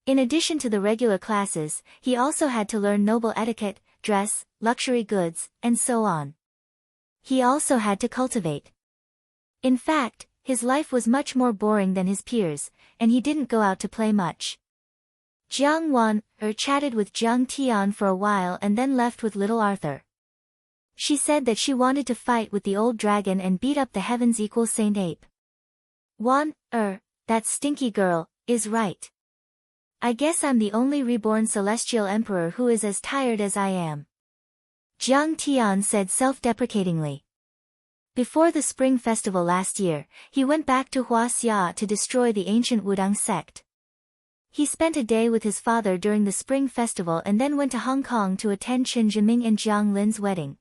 In addition to the regular classes, he also had to learn noble etiquette, dress, luxury goods, and so on. He also had to cultivate. In fact, his life was much more boring than his peers, and he didn't go out to play much. Jiang Wan chatted with Jiang Tian for a while and then left with little Arthur. She said that she wanted to fight with the old dragon and beat up the heavens equal Saint Ape. Wan, that stinky girl, is right. I guess I'm the only reborn celestial emperor who is as tired as I am. Jiang Tian said self-deprecatingly. Before the Spring Festival last year, he went back to Huaxia to destroy the ancient Wudang sect. He spent a day with his father during the Spring Festival and then went to Hong Kong to attend Chen Zhiming and Jiang Lin's wedding.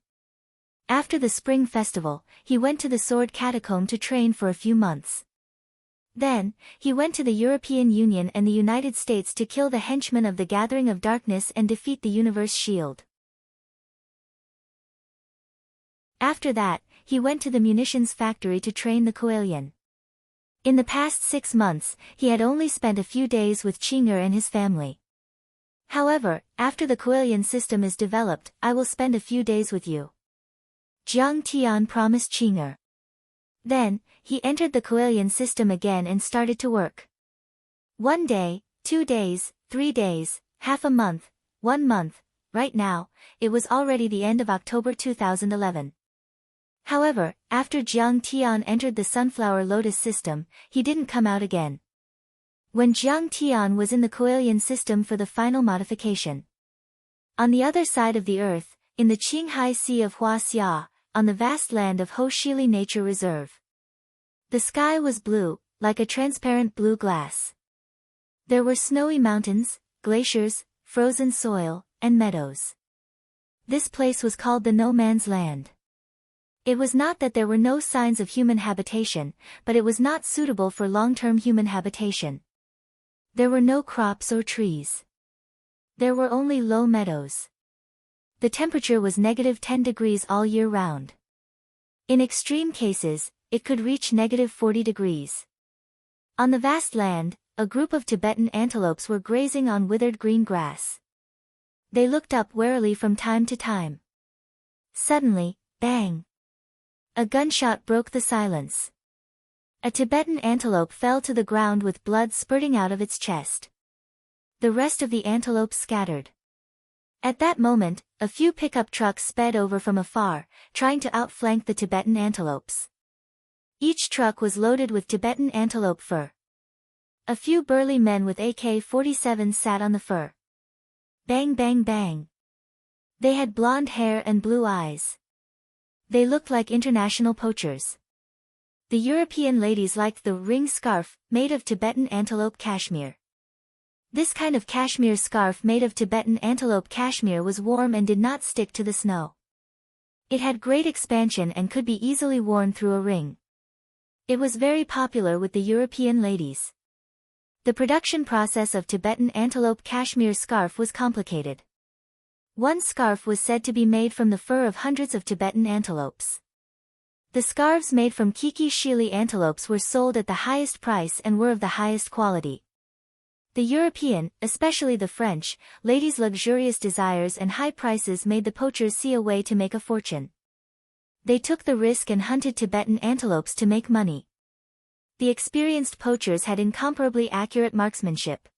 After the Spring Festival, he went to the Sword Catacomb to train for a few months. Then, he went to the European Union and the United States to kill the henchmen of the Gathering of Darkness and defeat the Universe Shield. After that, he went to the munitions factory to train the Coelian. In the past 6 months, he had only spent a few days with Qing'er and his family. However, after the Coelian system is developed, I will spend a few days with you. Jiang Tian promised Qing'er. Then, he entered the Coelian system again and started to work. 1 day, 2 days, 3 days, half a month, 1 month, right now, it was already the end of October 2011. However, after Jiang Tian entered the Sunflower Lotus system, he didn't come out again. When Jiang Tian was in the Coelian system for the final modification. On the other side of the earth, in the Qinghai Sea of Huaxia, on the vast land of Ho Shili Nature Reserve. The sky was blue, like a transparent blue glass. There were snowy mountains, glaciers, frozen soil, and meadows. This place was called the No Man's Land. It was not that there were no signs of human habitation, but it was not suitable for long-term human habitation. There were no crops or trees. There were only low meadows. The temperature was -10 degrees all year round. In extreme cases, it could reach -40 degrees. On the vast land, a group of Tibetan antelopes were grazing on withered green grass. They looked up warily from time to time. Suddenly, bang! A gunshot broke the silence. A Tibetan antelope fell to the ground with blood spurting out of its chest. The rest of the antelopes scattered. At that moment, a few pickup trucks sped over from afar, trying to outflank the Tibetan antelopes. Each truck was loaded with Tibetan antelope fur. A few burly men with AK-47s sat on the fur. Bang bang bang. They had blonde hair and blue eyes. They looked like international poachers. The European ladies liked the ring scarf, made of Tibetan antelope cashmere. This kind of cashmere scarf made of Tibetan antelope cashmere was warm and did not stick to the snow. It had great expansion and could be easily worn through a ring. It was very popular with the European ladies. The production process of Tibetan antelope cashmere scarf was complicated. One scarf was said to be made from the fur of hundreds of Tibetan antelopes. The scarves made from Kiki Shili antelopes were sold at the highest price and were of the highest quality. The European, especially the French, ladies' luxurious desires and high prices made the poachers see a way to make a fortune. They took the risk and hunted Tibetan antelopes to make money. The experienced poachers had incomparably accurate marksmanship.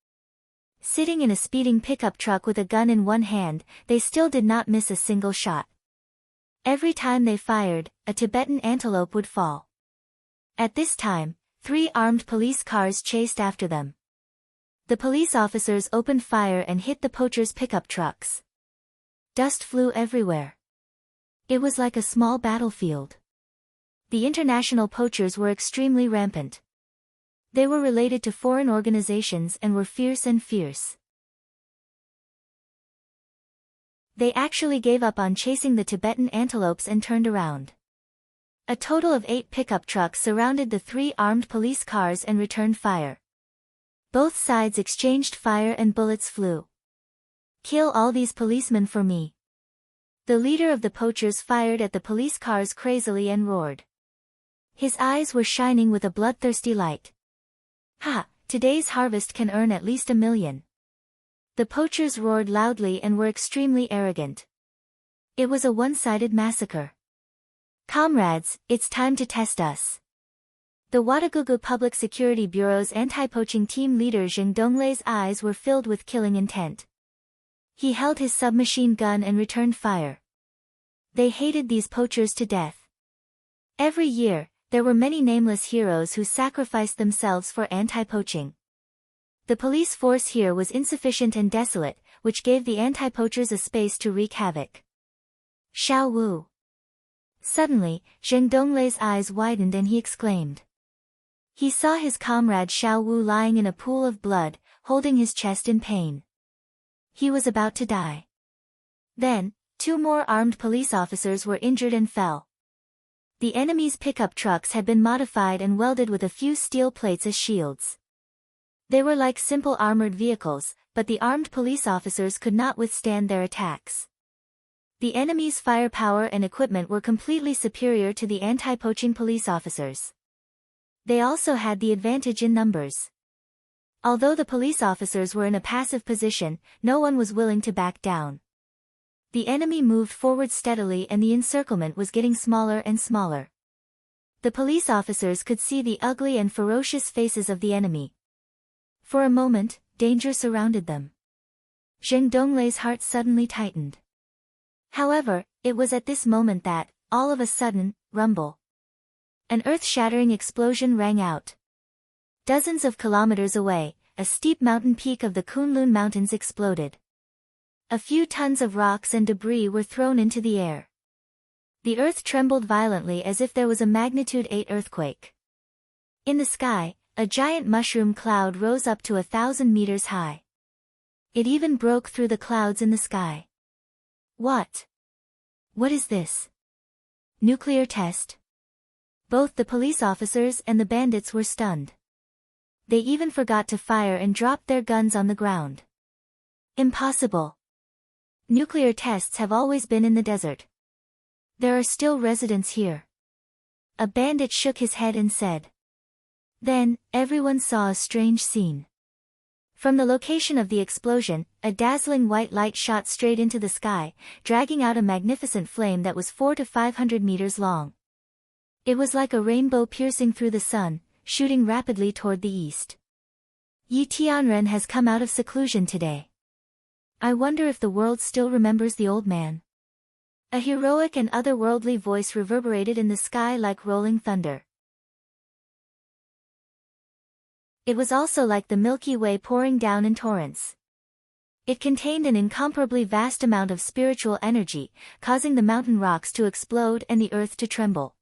Sitting in a speeding pickup truck with a gun in one hand, they still did not miss a single shot. Every time they fired, a Tibetan antelope would fall. At this time, 3 armed police cars chased after them. The police officers opened fire and hit the poachers' pickup trucks. Dust flew everywhere. It was like a small battlefield. The international poachers were extremely rampant. They were related to foreign organizations and were fierce. They actually gave up on chasing the Tibetan antelopes and turned around. A total of 8 pickup trucks surrounded the 3 armed police cars and returned fire. Both sides exchanged fire and bullets flew. "Kill all these policemen for me." The leader of the poachers fired at the police cars crazily and roared. His eyes were shining with a bloodthirsty light. "Ha! Today's harvest can earn at least $1 million." The poachers roared loudly and were extremely arrogant. It was a one-sided massacre. "Comrades, it's time to test us." The Ouagadougou Public Security Bureau's anti-poaching team leader Zheng Donglei's eyes were filled with killing intent. He held his submachine gun and returned fire. They hated these poachers to death. Every year, there were many nameless heroes who sacrificed themselves for anti-poaching. The police force here was insufficient and desolate, which gave the anti-poachers a space to wreak havoc. "Xiao Wu." Suddenly, Zheng Donglei's eyes widened and he exclaimed. He saw his comrade Xiao Wu lying in a pool of blood, holding his chest in pain. He was about to die. Then, 2 more armed police officers were injured and fell. The enemy's pickup trucks had been modified and welded with a few steel plates as shields. They were like simple armored vehicles, but the armed police officers could not withstand their attacks. The enemy's firepower and equipment were completely superior to the anti-poaching police officers. They also had the advantage in numbers. Although the police officers were in a passive position, no one was willing to back down. The enemy moved forward steadily and the encirclement was getting smaller and smaller. The police officers could see the ugly and ferocious faces of the enemy. For a moment, danger surrounded them. Zheng Donglei's heart suddenly tightened. However, it was at this moment that, all of a sudden, rumble. An earth-shattering explosion rang out. Dozens of kilometers away, a steep mountain peak of the Kunlun Mountains exploded. A few tons of rocks and debris were thrown into the air. The earth trembled violently as if there was a magnitude 8 earthquake. In the sky, a giant mushroom cloud rose up to 1,000 meters high. It even broke through the clouds in the sky. What? What is this? Nuclear test? Both the police officers and the bandits were stunned. They even forgot to fire and dropped their guns on the ground. Impossible. Nuclear tests have always been in the desert. There are still residents here. A bandit shook his head and said. Then, everyone saw a strange scene. From the location of the explosion, a dazzling white light shot straight into the sky, dragging out a magnificent flame that was 400 to 500 meters long. It was like a rainbow piercing through the sun, shooting rapidly toward the east. Yi Tianren has come out of seclusion today. I wonder if the world still remembers the old man. A heroic and otherworldly voice reverberated in the sky like rolling thunder. It was also like the Milky Way pouring down in torrents. It contained an incomparably vast amount of spiritual energy, causing the mountain rocks to explode and the earth to tremble.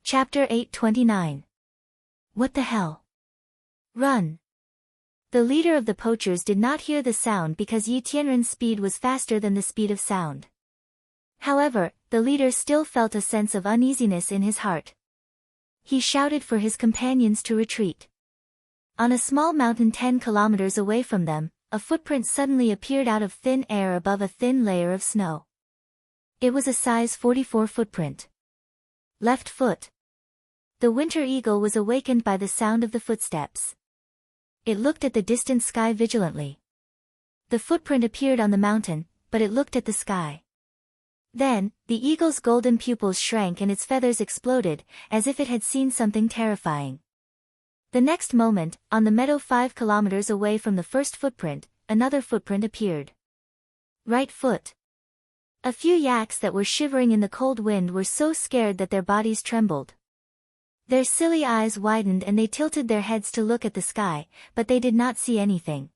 Chapter 829. What the hell? Run! The leader of the poachers did not hear the sound because Yi Tianren's speed was faster than the speed of sound. However, the leader still felt a sense of uneasiness in his heart. He shouted for his companions to retreat. On a small mountain 10 kilometers away from them, a footprint suddenly appeared out of thin air above a thin layer of snow. It was a size 44 footprint. Left foot. The winter eagle was awakened by the sound of the footsteps. It looked at the distant sky vigilantly. The footprint appeared on the mountain, but it looked at the sky. Then, the eagle's golden pupils shrank and its feathers exploded, as if it had seen something terrifying. The next moment, on the meadow 5 kilometers away from the first footprint, another footprint appeared. Right foot. A few yaks that were shivering in the cold wind were so scared that their bodies trembled. Their silly eyes widened and they tilted their heads to look at the sky, but they did not see anything.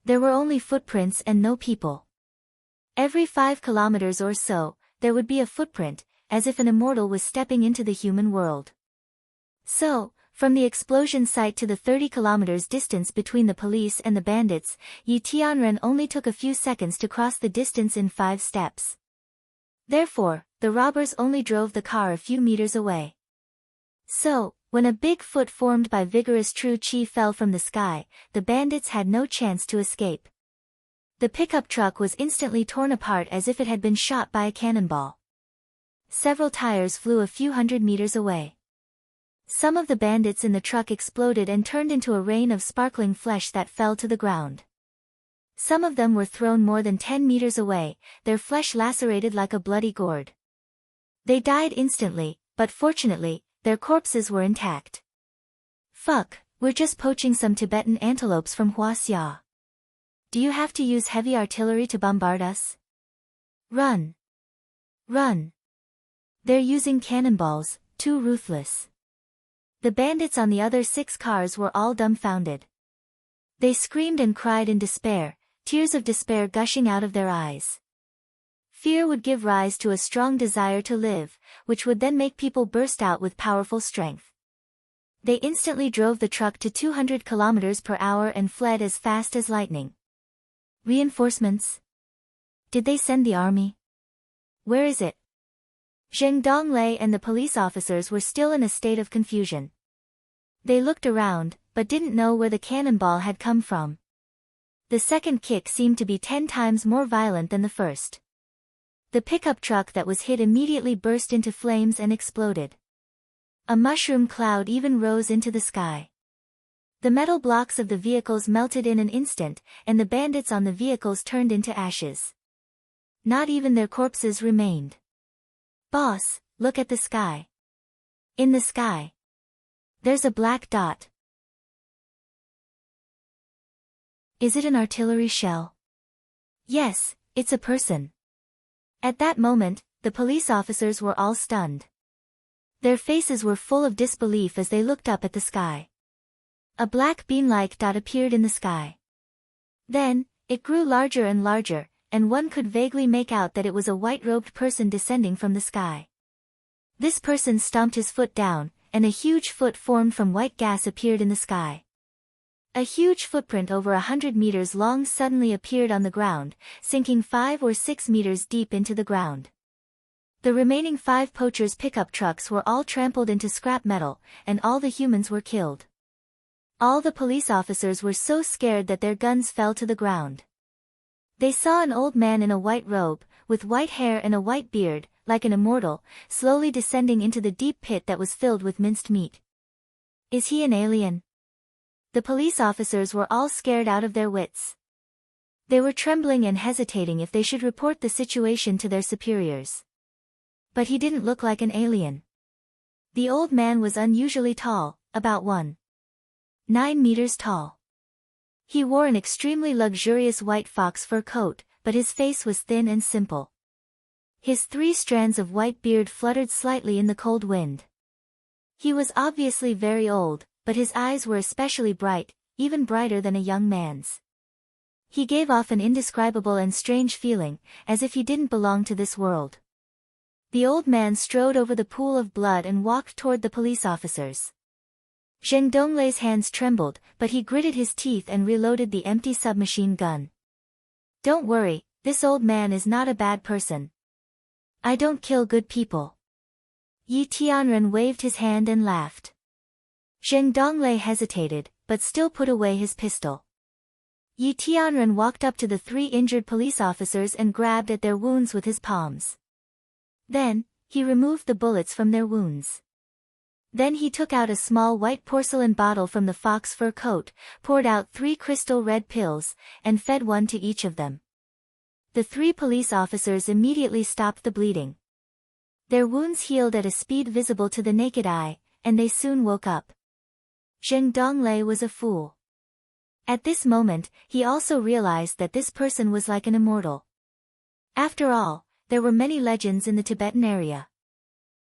There were only footprints and no people. Every 5 kilometers or so, there would be a footprint, as if an immortal was stepping into the human world. So, from the explosion site to the 30 kilometers distance between the police and the bandits, Yi Tianren only took a few seconds to cross the distance in 5 steps. Therefore, the robbers only drove the car a few meters away. So, when a big foot formed by vigorous true chi fell from the sky, the bandits had no chance to escape. The pickup truck was instantly torn apart as if it had been shot by a cannonball. Several tires flew a few hundred meters away. Some of the bandits in the truck exploded and turned into a rain of sparkling flesh that fell to the ground. Some of them were thrown more than 10 meters away, their flesh lacerated like a bloody gourd. They died instantly, but fortunately, their corpses were intact. Fuck, we're just poaching some Tibetan antelopes from Huaxia. Do you have to use heavy artillery to bombard us? Run! Run! They're using cannonballs, too ruthless. The bandits on the other 6 cars were all dumbfounded. They screamed and cried in despair, tears of despair gushing out of their eyes. Fear would give rise to a strong desire to live, which would then make people burst out with powerful strength. They instantly drove the truck to 200 kilometers per hour and fled as fast as lightning. Reinforcements? Did they send the army? Where is it? Zheng Donglei and the police officers were still in a state of confusion. They looked around, but didn't know where the cannonball had come from. The second kick seemed to be 10 times more violent than the first. The pickup truck that was hit immediately burst into flames and exploded. A mushroom cloud even rose into the sky. The metal blocks of the vehicles melted in an instant, and the bandits on the vehicles turned into ashes. Not even their corpses remained. Boss, look at the sky. In the sky. There's a black dot. Is it an artillery shell? Yes, it's a person. At that moment, the police officers were all stunned. Their faces were full of disbelief as they looked up at the sky. A black bean-like dot appeared in the sky. Then, it grew larger and larger, and one could vaguely make out that it was a white-robed person descending from the sky. This person stomped his foot down, and a huge foot formed from white gas appeared in the sky. A huge footprint over 100 meters long suddenly appeared on the ground, sinking 5 or 6 meters deep into the ground. The remaining 5 poachers' pickup trucks were all trampled into scrap metal, and all the humans were killed. All the police officers were so scared that their guns fell to the ground. They saw an old man in a white robe, with white hair and a white beard, like an immortal, slowly descending into the deep pit that was filled with minced meat. Is he an alien? The police officers were all scared out of their wits. They were trembling and hesitating if they should report the situation to their superiors. But he didn't look like an alien. The old man was unusually tall, about 1.9 meters tall. He wore an extremely luxurious white fox fur coat, but his face was thin and simple. His 3 strands of white beard fluttered slightly in the cold wind. He was obviously very old, but his eyes were especially bright, even brighter than a young man's. He gave off an indescribable and strange feeling, as if he didn't belong to this world. The old man strode over the pool of blood and walked toward the police officers. Zheng Donglei's hands trembled, but he gritted his teeth and reloaded the empty submachine gun. Don't worry, this old man is not a bad person. I don't kill good people. Yi Tianren waved his hand and laughed. Zheng Donglei hesitated, but still put away his pistol. Yi Tianren walked up to the 3 injured police officers and grabbed at their wounds with his palms. Then, he removed the bullets from their wounds. Then he took out a small white porcelain bottle from the fox fur coat, poured out 3 crystal red pills, and fed one to each of them. The 3 police officers immediately stopped the bleeding. Their wounds healed at a speed visible to the naked eye, and they soon woke up. Zheng Donglei was a fool. At this moment, he also realized that this person was like an immortal. After all, there were many legends in the Tibetan area.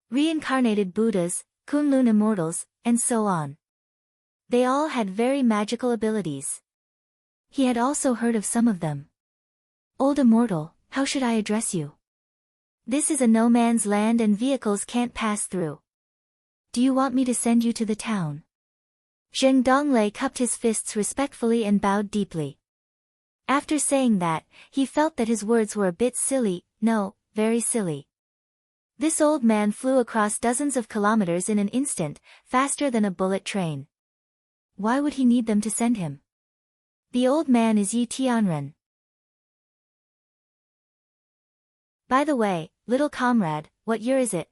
Reincarnated Buddhas, Kunlun immortals, and so on. They all had very magical abilities. He had also heard of some of them. Old immortal, how should I address you? This is a no man's land and vehicles can't pass through. Do you want me to send you to the town? Zheng Donglei cupped his fists respectfully and bowed deeply. After saying that, he felt that his words were a bit silly, no, very silly. This old man flew across dozens of kilometers in an instant, faster than a bullet train. Why would he need them to send him? The old man is Yi Tianren. By the way, little comrade, what year is it?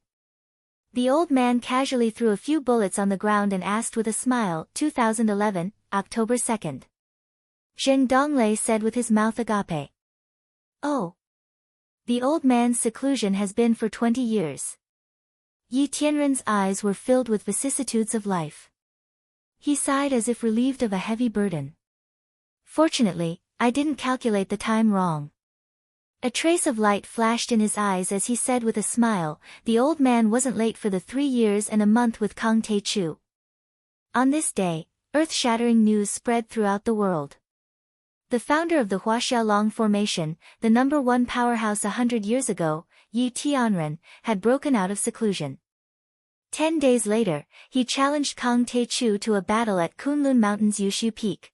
The old man casually threw a few bullets on the ground and asked with a smile, 2011, October 2nd. Zheng Donglei said with his mouth agape. Oh. The old man's seclusion has been for 20 years. Yi Tianren's eyes were filled with vicissitudes of life. He sighed as if relieved of a heavy burden. Fortunately, I didn't calculate the time wrong. A trace of light flashed in his eyes as he said with a smile, the old man wasn't late for the 3 years and a month with Kang Te-chu. On this day, earth-shattering news spread throughout the world. The founder of the Huaxiaolong Formation, the #1 powerhouse 100 years ago, Yi Tianren, had broken out of seclusion. 10 days later, he challenged Kang Te-chu to a battle at Kunlun Mountain's Yushu Peak.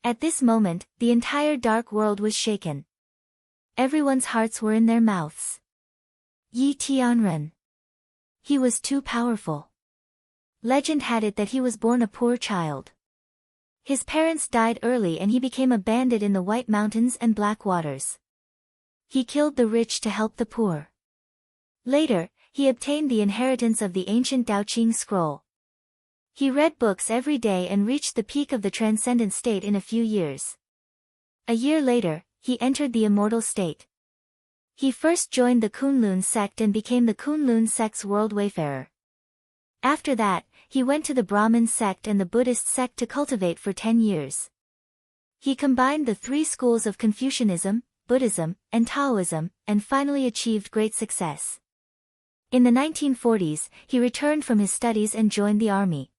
At this moment, the entire dark world was shaken. Everyone's hearts were in their mouths. Yi Tianren. He was too powerful. Legend had it that he was born a poor child. His parents died early and he became a bandit in the White Mountains and Black Waters. He killed the rich to help the poor. Later, he obtained the inheritance of the ancient Daoqing scroll. He read books every day and reached the peak of the transcendent state in a few years. A year later, he entered the immortal state. He first joined the Kunlun sect and became the Kunlun sect's world wayfarer. After that, he went to the Brahmin sect and the Buddhist sect to cultivate for 10 years. He combined the 3 schools of Confucianism, Buddhism, and Taoism, and finally achieved great success. In the 1940s, he returned from his studies and joined the army.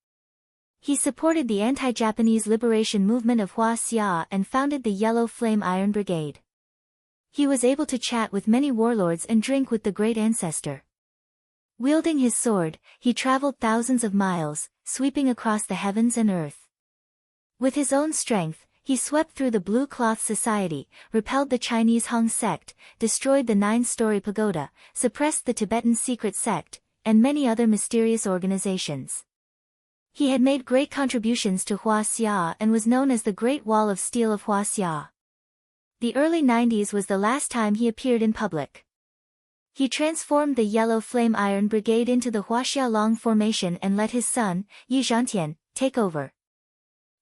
He supported the anti-Japanese liberation movement of Huaxia and founded the Yellow Flame Iron Brigade. He was able to chat with many warlords and drink with the great ancestor. Wielding his sword, he traveled thousands of miles, sweeping across the heavens and earth. With his own strength, he swept through the Blue Cloth Society, repelled the Chinese Hong sect, destroyed the 9-story pagoda, suppressed the Tibetan secret sect, and many other mysterious organizations. He had made great contributions to Huaxia and was known as the Great Wall of Steel of Huaxia. The early 90s was the last time he appeared in public. He transformed the Yellow Flame Iron Brigade into the Huaxiaolong Formation and let his son, Yi Zhantian, take over.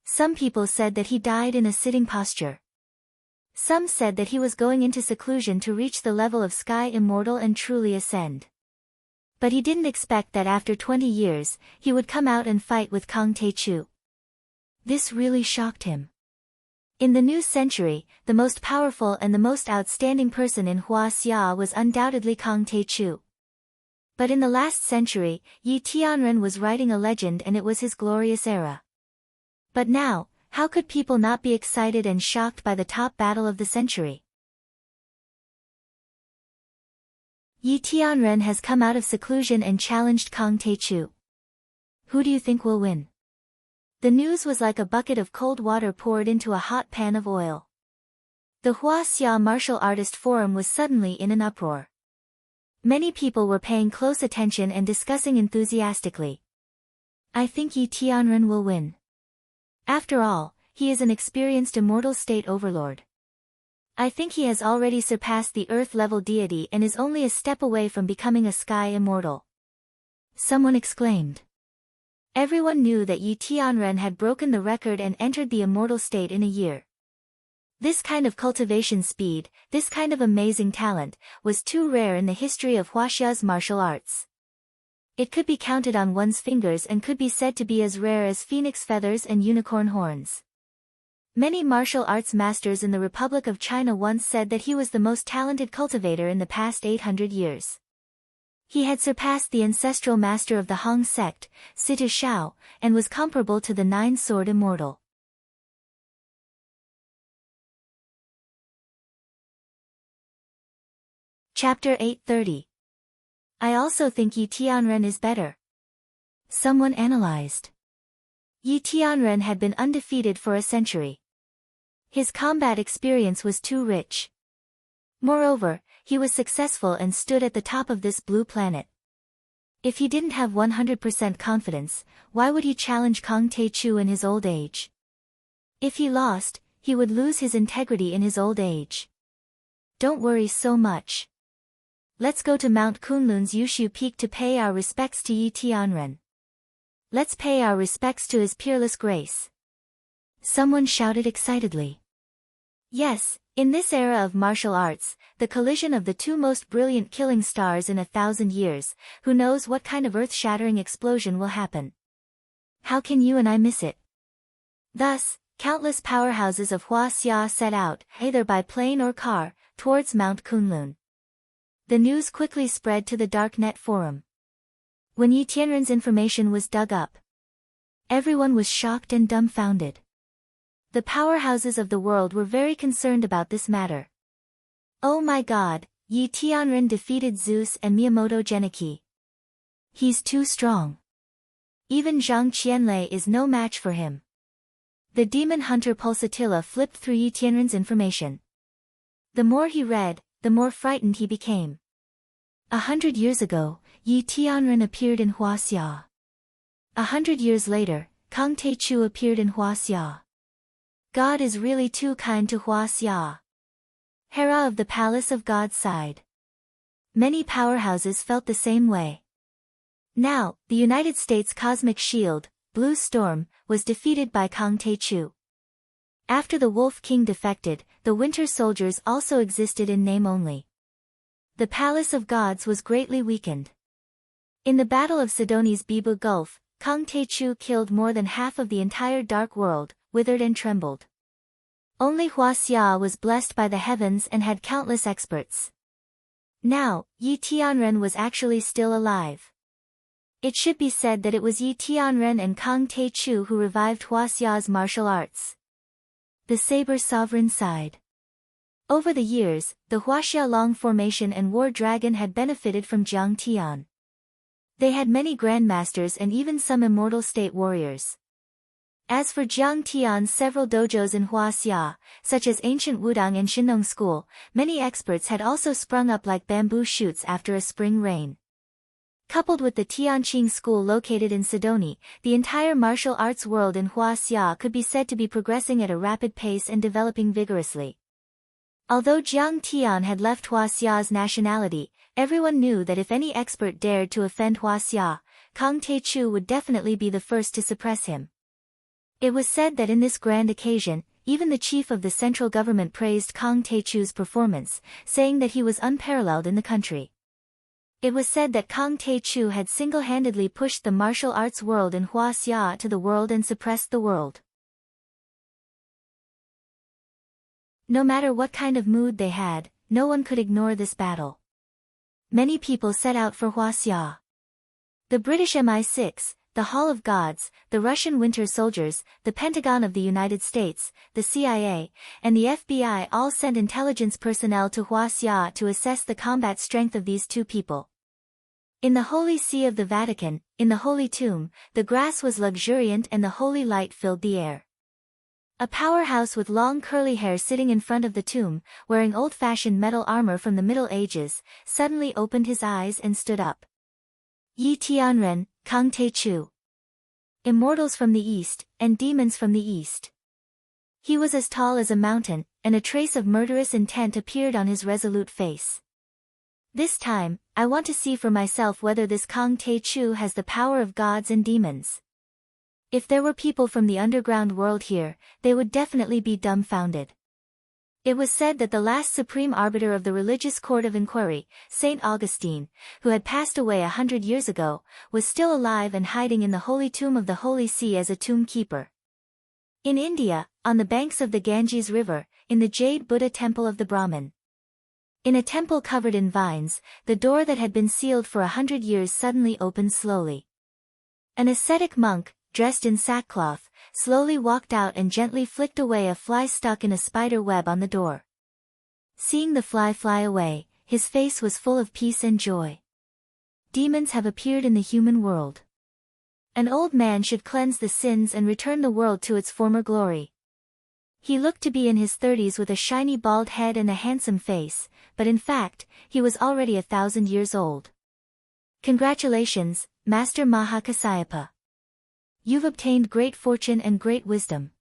Some people said that he died in a sitting posture. Some said that he was going into seclusion to reach the level of sky immortal and truly ascend. But he didn't expect that after 20 years, he would come out and fight with Kang Te-chu. This really shocked him. In the new century, the most powerful and the most outstanding person in Huaxia was undoubtedly Kang Te-chu. But in the last century, Yi Tianren was writing a legend and it was his glorious era. But now, how could people not be excited and shocked by the top battle of the century? Yi Tianren has come out of seclusion and challenged Kang Te-chu. Who do you think will win? The news was like a bucket of cold water poured into a hot pan of oil. The Huaxia Martial Artist Forum was suddenly in an uproar. Many people were paying close attention and discussing enthusiastically. I think Yi Tianren will win. After all, he is an experienced immortal state overlord. I think he has already surpassed the earth-level deity and is only a step away from becoming a sky immortal. Someone exclaimed. Everyone knew that Yi Tianren had broken the record and entered the immortal state in a year. This kind of cultivation speed, this kind of amazing talent, was too rare in the history of Huaxia's martial arts. It could be counted on one's fingers and could be said to be as rare as phoenix feathers and unicorn horns. Many martial arts masters in the Republic of China once said that he was the most talented cultivator in the past 800 years. He had surpassed the ancestral master of the Hong sect, Situ Shao, and was comparable to the Nine-Sword Immortal. Chapter 830. I also think Yi Tianren is better. Someone analyzed. Yi Tianren had been undefeated for a century. His combat experience was too rich. Moreover, he was successful and stood at the top of this blue planet. If he didn't have 100% confidence, why would he challenge Kang Tae-chu in his old age? If he lost, he would lose his integrity in his old age. Don't worry so much. Let's go to Mount Kunlun's Yushu Peak to pay our respects to Yi Tianren. Let's pay our respects to his peerless grace. Someone shouted excitedly. Yes, in this era of martial arts, the collision of the two most brilliant killing stars in 1,000 years, who knows what kind of earth-shattering explosion will happen? How can you and I miss it? Thus, countless powerhouses of Huaxia set out, either by plane or car, towards Mount Kunlun. The news quickly spread to the Darknet forum. When Yi Tianren's information was dug up, everyone was shocked and dumbfounded. The powerhouses of the world were very concerned about this matter. Oh my god, Yi Tianren defeated Zeus and Miyamoto Genichi. He's too strong. Even Zhang Qianlei is no match for him. The demon hunter Pulsatilla flipped through Yi Tianren's information. The more he read, the more frightened he became. 100 years ago, Yi Tianren appeared in Huaxia. 100 years later, Kang Tae-chu appeared in Huaxia. God is really too kind to Huaxia. Hera of the Palace of God sighed. Many powerhouses felt the same way. Now, the United States Cosmic Shield, Blue Storm, was defeated by Kang Tae-chu. After the Wolf King defected, the Winter Soldiers also existed in name only. The Palace of Gods was greatly weakened. In the Battle of Sidoni's Bibu Gulf, Kang Tae-chu killed more than half of the entire Dark World, withered and trembled. Only Huaxia was blessed by the heavens and had countless experts. Now, Yi Tianren was actually still alive. It should be said that it was Yi Tianren and Kang Tae-chu who revived Huaxia's martial arts. The Saber Sovereign sighed. Over the years, the Huaxia Long Formation and War Dragon had benefited from Jiang Tian. They had many grandmasters and even some immortal state warriors. As for Jiang Tian's several dojos in Huaxia, such as ancient Wudang and Shinong School, many experts had also sprung up like bamboo shoots after a spring rain. Coupled with the Tianqing School located in Sidoni, the entire martial arts world in Huaxia could be said to be progressing at a rapid pace and developing vigorously. Although Jiang Tian had left Huaxia's nationality, everyone knew that if any expert dared to offend Huaxia, Kang Tae-chu would definitely be the first to suppress him. It was said that in this grand occasion, even the chief of the central government praised Kang Tae-chu's performance, saying that he was unparalleled in the country. It was said that Kang Tae-chu had single-handedly pushed the martial arts world in Huaxia to the world and suppressed the world. No matter what kind of mood they had, no one could ignore this battle. Many people set out for Huaxia. The British MI6, the Hall of Gods, the Russian Winter Soldiers, the Pentagon of the United States, the CIA, and the FBI all sent intelligence personnel to Huaxia to assess the combat strength of these two people. In the Holy See of the Vatican, in the Holy Tomb, the grass was luxuriant and the holy light filled the air. A powerhouse with long curly hair sitting in front of the tomb, wearing old-fashioned metal armor from the Middle Ages, suddenly opened his eyes and stood up. Yi Tianren, Kang Tae-chu. Immortals from the east, and demons from the east. He was as tall as a mountain, and a trace of murderous intent appeared on his resolute face. This time, I want to see for myself whether this Kang Tae-chu has the power of gods and demons. If there were people from the underground world here, they would definitely be dumbfounded. It was said that the last supreme arbiter of the religious court of inquiry, Saint Augustine, who had passed away 100 years ago, was still alive and hiding in the holy tomb of the Holy See as a tomb keeper. In India, on the banks of the Ganges River, in the Jade Buddha temple of the Brahmin. In a temple covered in vines, the door that had been sealed for 100 years suddenly opened slowly. An ascetic monk, dressed in sackcloth, slowly walked out and gently flicked away a fly stuck in a spider web on the door. Seeing the fly fly away, his face was full of peace and joy. Demons have appeared in the human world. An old man should cleanse the sins and return the world to its former glory. He looked to be in his 30s with a shiny bald head and a handsome face, but in fact, he was already 1,000 years old. Congratulations, Master Mahakasyapa. You've obtained great fortune and great wisdom.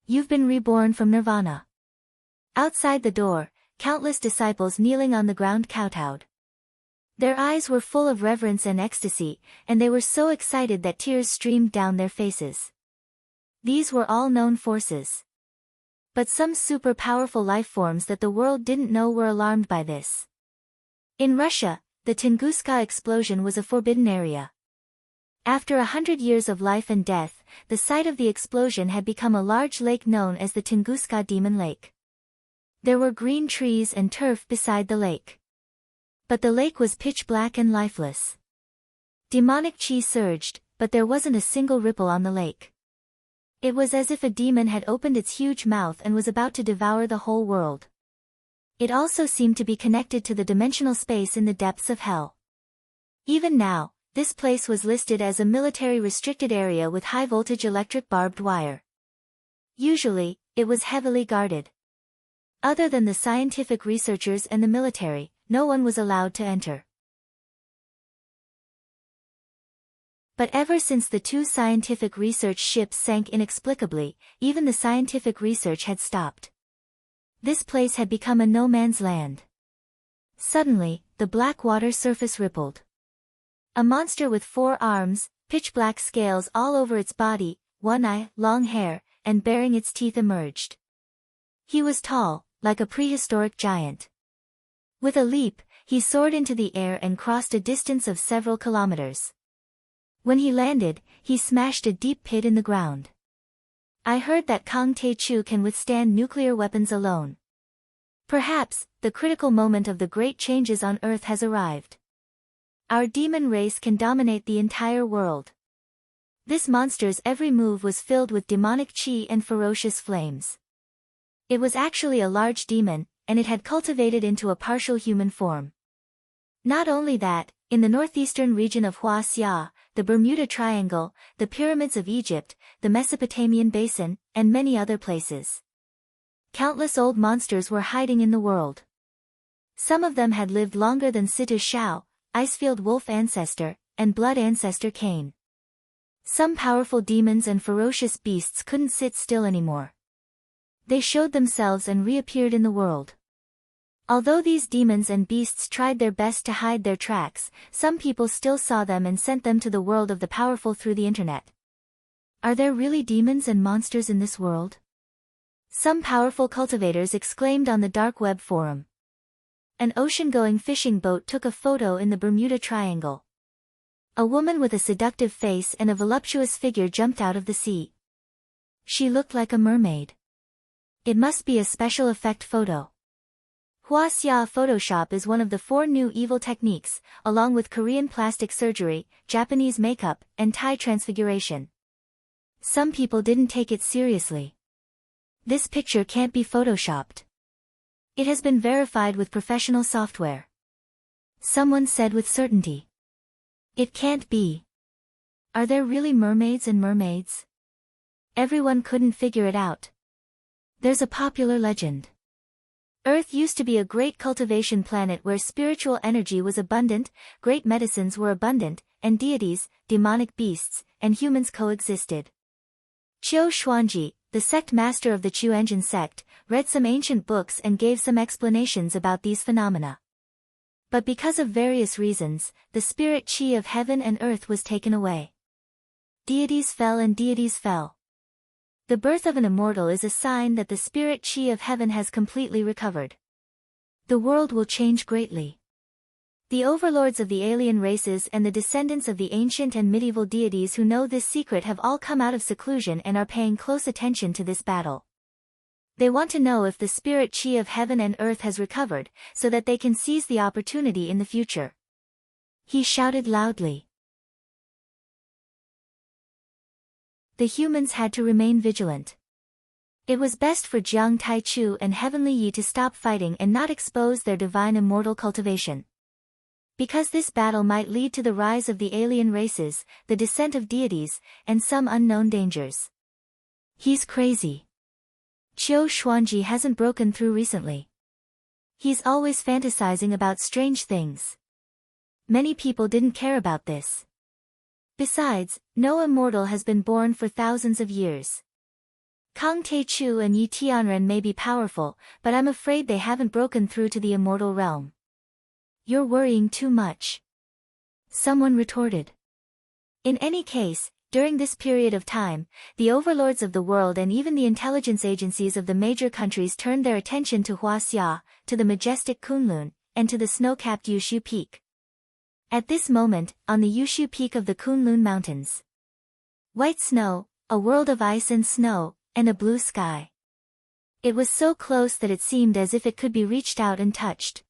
You've been reborn from nirvana. Outside the door, countless disciples kneeling on the ground kowtowed. Their eyes were full of reverence and ecstasy, and they were so excited that tears streamed down their faces. These were all known forces. But some super-powerful life forms that the world didn't know were alarmed by this. In Russia, the Tunguska explosion was a forbidden area. After 100 years of life and death, the site of the explosion had become a large lake known as the Tunguska Demon Lake. There were green trees and turf beside the lake. But the lake was pitch black and lifeless. Demonic chi surged, but there wasn't a single ripple on the lake. It was as if a demon had opened its huge mouth and was about to devour the whole world. It also seemed to be connected to the dimensional space in the depths of hell. Even now, this place was listed as a military restricted area with high-voltage electric barbed wire. Usually, it was heavily guarded. Other than the scientific researchers and the military, no one was allowed to enter. But ever since the 2 scientific research ships sank inexplicably, even the scientific research had stopped. This place had become a no-man's land. Suddenly, the black water surface rippled. A monster with 4 arms, pitch-black scales all over its body, 1 eye, long hair, and baring its teeth emerged. He was tall, like a prehistoric giant. With a leap, he soared into the air and crossed a distance of several kilometers. When he landed, he smashed a deep pit in the ground. I heard that Kang Tae-chu can withstand nuclear weapons alone. Perhaps, the critical moment of the great changes on Earth has arrived. Our demon race can dominate the entire world. This monster's every move was filled with demonic chi and ferocious flames. It was actually a large demon, and it had cultivated into a partial human form. Not only that, in the northeastern region of Huaxia, the Bermuda Triangle, the pyramids of Egypt, the Mesopotamian basin, and many other places, countless old monsters were hiding in the world. Some of them had lived longer than Situ Shao, Icefield Wolf ancestor, and Blood ancestor Cain. Some powerful demons and ferocious beasts couldn't sit still anymore. They showed themselves and reappeared in the world. Although these demons and beasts tried their best to hide their tracks, some people still saw them and sent them to the world of the powerful through the internet. Are there really demons and monsters in this world? Some powerful cultivators exclaimed on the dark web forum. An ocean-going fishing boat took a photo in the Bermuda Triangle. A woman with a seductive face and a voluptuous figure jumped out of the sea. She looked like a mermaid. It must be a special effect photo. Huaxia Photoshop is one of the 4 new evil techniques, along with Korean plastic surgery, Japanese makeup, and Thai transfiguration. Some people didn't take it seriously. This picture can't be photoshopped. It has been verified with professional software. Someone said with certainty. It can't be. Are there really mermaids and mermaids? Everyone couldn't figure it out. There's a popular legend. Earth used to be a great cultivation planet where spiritual energy was abundant, great medicines were abundant, and deities, demonic beasts, and humans coexisted. Qiu Xuanji, the sect master of the Chuanjin sect, read some ancient books and gave some explanations about these phenomena. But because of various reasons, the spirit chi of heaven and earth was taken away. Deities fell and deities fell. The birth of an immortal is a sign that the spirit chi of heaven has completely recovered. The world will change greatly. The overlords of the alien races and the descendants of the ancient and medieval deities who know this secret have all come out of seclusion and are paying close attention to this battle. They want to know if the spirit chi of heaven and earth has recovered, so that they can seize the opportunity in the future. He shouted loudly. The humans had to remain vigilant. It was best for Jiang Taichu and Heavenly Yi to stop fighting and not expose their divine immortal cultivation. Because this battle might lead to the rise of the alien races, the descent of deities, and some unknown dangers. He's crazy. Qiu Xuanji hasn't broken through recently. He's always fantasizing about strange things. Many people didn't care about this. Besides, no immortal has been born for thousands of years. Kang Taichu and Yi Tianren may be powerful, but I'm afraid they haven't broken through to the immortal realm. You're worrying too much. Someone retorted. In any case, during this period of time, the overlords of the world and even the intelligence agencies of the major countries turned their attention to Huaxia, to the majestic Kunlun, and to the snow-capped Yushu Peak. At this moment, on the Yushu Peak of the Kunlun Mountains. White snow, a world of ice and snow, and a blue sky. It was so close that it seemed as if it could be reached out and touched.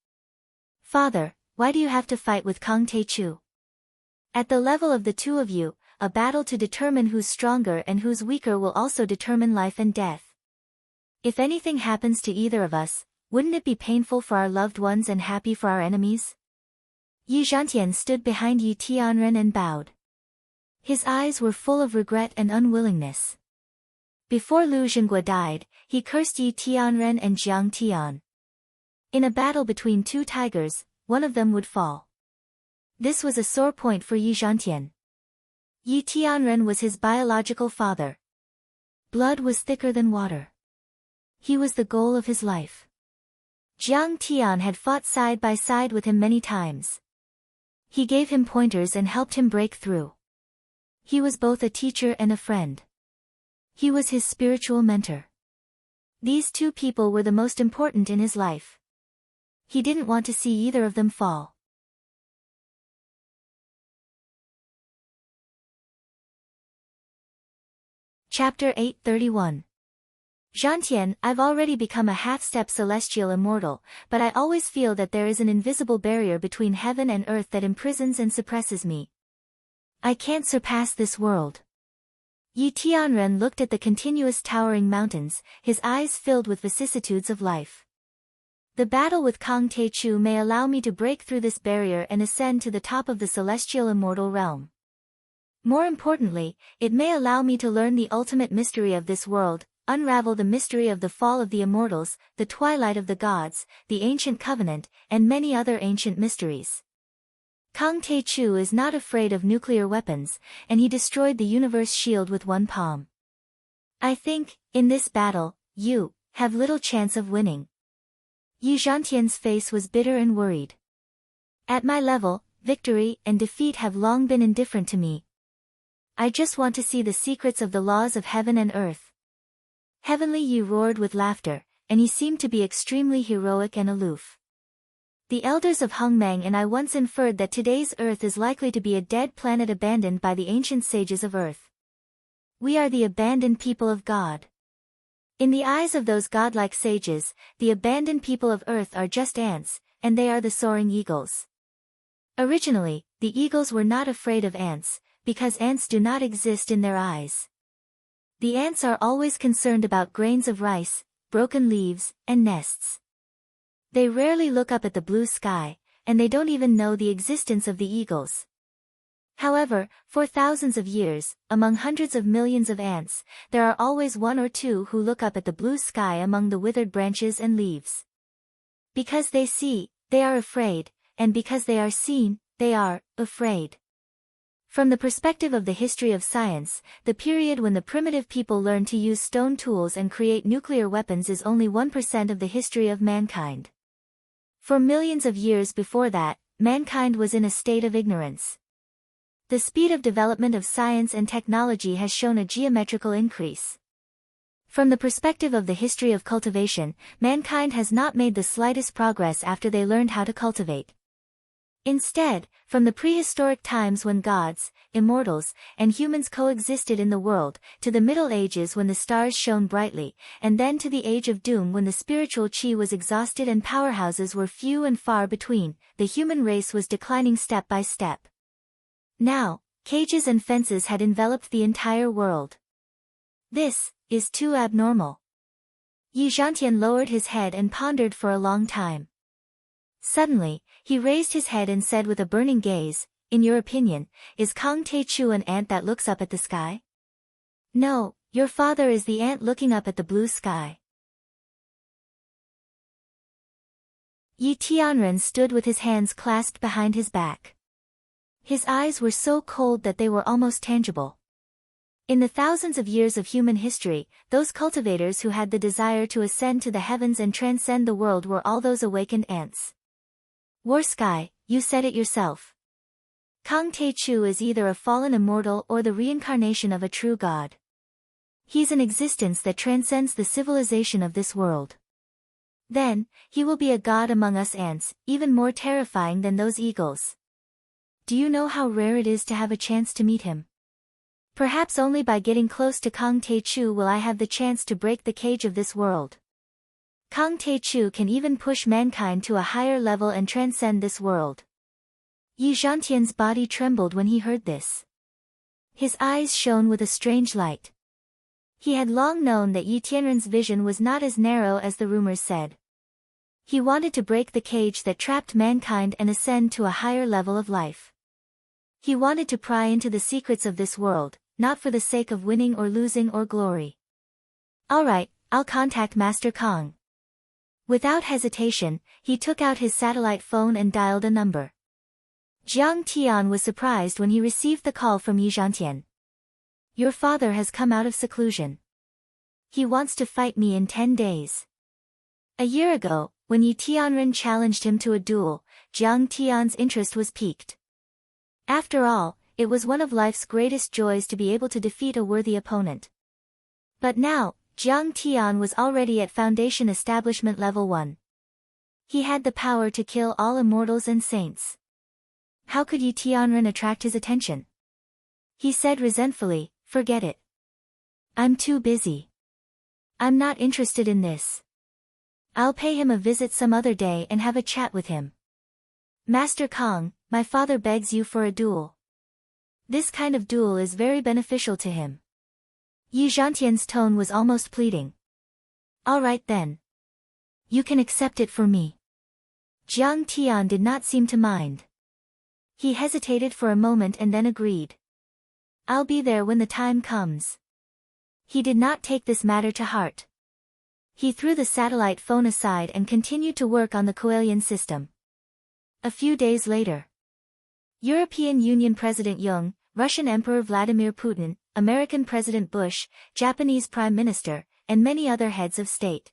Father, why do you have to fight with Kang Taichu? At the level of the two of you, a battle to determine who's stronger and who's weaker will also determine life and death. If anything happens to either of us, wouldn't it be painful for our loved ones and happy for our enemies? Yi Zhantian stood behind Yi Tianren and bowed. His eyes were full of regret and unwillingness. Before Lu Zhenghua died, he cursed Yi Tianren and Jiang Tian. In a battle between two tigers, one of them would fall. This was a sore point for Yi Zhantian. Yi Tianren was his biological father. Blood was thicker than water. He was the goal of his life. Jiang Tian had fought side by side with him many times. He gave him pointers and helped him break through. He was both a teacher and a friend. He was his spiritual mentor. These two people were the most important in his life. He didn't want to see either of them fall. Chapter 831. Zhantian, I've already become a half-step celestial immortal, but I always feel that there is an invisible barrier between heaven and earth that imprisons and suppresses me. I can't surpass this world. Yi Tianren looked at the continuous towering mountains, his eyes filled with vicissitudes of life. The battle with Kang Taichu may allow me to break through this barrier and ascend to the top of the celestial immortal realm. More importantly, it may allow me to learn the ultimate mystery of this world, unravel the mystery of the fall of the immortals, the twilight of the gods, the ancient covenant, and many other ancient mysteries. Kang Taichu is not afraid of nuclear weapons, and he destroyed the universe shield with one palm. I think, in this battle, you have little chance of winning. Yi Zhantian's face was bitter and worried. At my level, victory and defeat have long been indifferent to me. I just want to see the secrets of the laws of heaven and earth. Heavenly Yi roared with laughter, and he seemed to be extremely heroic and aloof. The elders of Hongmeng and I once inferred that today's earth is likely to be a dead planet abandoned by the ancient sages of earth. We are the abandoned people of God. In the eyes of those godlike sages, the abandoned people of earth are just ants, and they are the soaring eagles. Originally, the eagles were not afraid of ants, because ants do not exist in their eyes. The ants are always concerned about grains of rice, broken leaves, and nests. They rarely look up at the blue sky, and they don't even know the existence of the eagles. However, for thousands of years, among hundreds of millions of ants, there are always one or two who look up at the blue sky among the withered branches and leaves. Because they see, they are afraid, and because they are seen, they are afraid. From the perspective of the history of science, the period when the primitive people learned to use stone tools and create nuclear weapons is only 1% of the history of mankind. For millions of years before that, mankind was in a state of ignorance. The speed of development of science and technology has shown a geometrical increase. From the perspective of the history of cultivation, mankind has not made the slightest progress after they learned how to cultivate. Instead, from the prehistoric times when gods, immortals, and humans coexisted in the world, to the Middle Ages when the stars shone brightly, and then to the Age of Doom when the spiritual chi was exhausted and powerhouses were few and far between, the human race was declining step by step. Now, cages and fences had enveloped the entire world. This is too abnormal. Yi Zhantian lowered his head and pondered for a long time. Suddenly, he raised his head and said with a burning gaze, "In your opinion, is Kang Te-chu an ant that looks up at the sky?" "No, your father is the ant looking up at the blue sky." Yi Tianren stood with his hands clasped behind his back. His eyes were so cold that they were almost tangible. In the thousands of years of human history, those cultivators who had the desire to ascend to the heavens and transcend the world were all those awakened ants. War Sky, you said it yourself. Kang Te-chu is either a fallen immortal or the reincarnation of a true god. He's an existence that transcends the civilization of this world. Then, he will be a god among us ants, even more terrifying than those eagles. Do you know how rare it is to have a chance to meet him? Perhaps only by getting close to Kang Te-chu will I have the chance to break the cage of this world. Kang Te-chu can even push mankind to a higher level and transcend this world. Yi Zhantian's body trembled when he heard this. His eyes shone with a strange light. He had long known that Yi Tianren's vision was not as narrow as the rumors said. He wanted to break the cage that trapped mankind and ascend to a higher level of life. He wanted to pry into the secrets of this world, not for the sake of winning or losing or glory. All right, I'll contact Master Kang. Without hesitation, he took out his satellite phone and dialed a number. Jiang Tian was surprised when he received the call from Yi Zhantian. Your father has come out of seclusion. He wants to fight me in 10 days. A year ago, when Yi Tianren challenged him to a duel, Jiang Tian's interest was piqued. After all, it was one of life's greatest joys to be able to defeat a worthy opponent. But now, Jiang Tian was already at Foundation Establishment Level 1. He had the power to kill all immortals and saints. How could Yi Tianren attract his attention? He said resentfully, "Forget it. I'm too busy. I'm not interested in this. I'll pay him a visit some other day and have a chat with him." Master Kang, my father begs you for a duel. This kind of duel is very beneficial to him. Yi Zhantian's tone was almost pleading. All right then. You can accept it for me. Jiang Tian did not seem to mind. He hesitated for a moment and then agreed. I'll be there when the time comes. He did not take this matter to heart. He threw the satellite phone aside and continued to work on the Coelian system. A few days later, European Union President Jung, Russian Emperor Vladimir Putin, American President Bush, Japanese Prime Minister, and many other heads of state.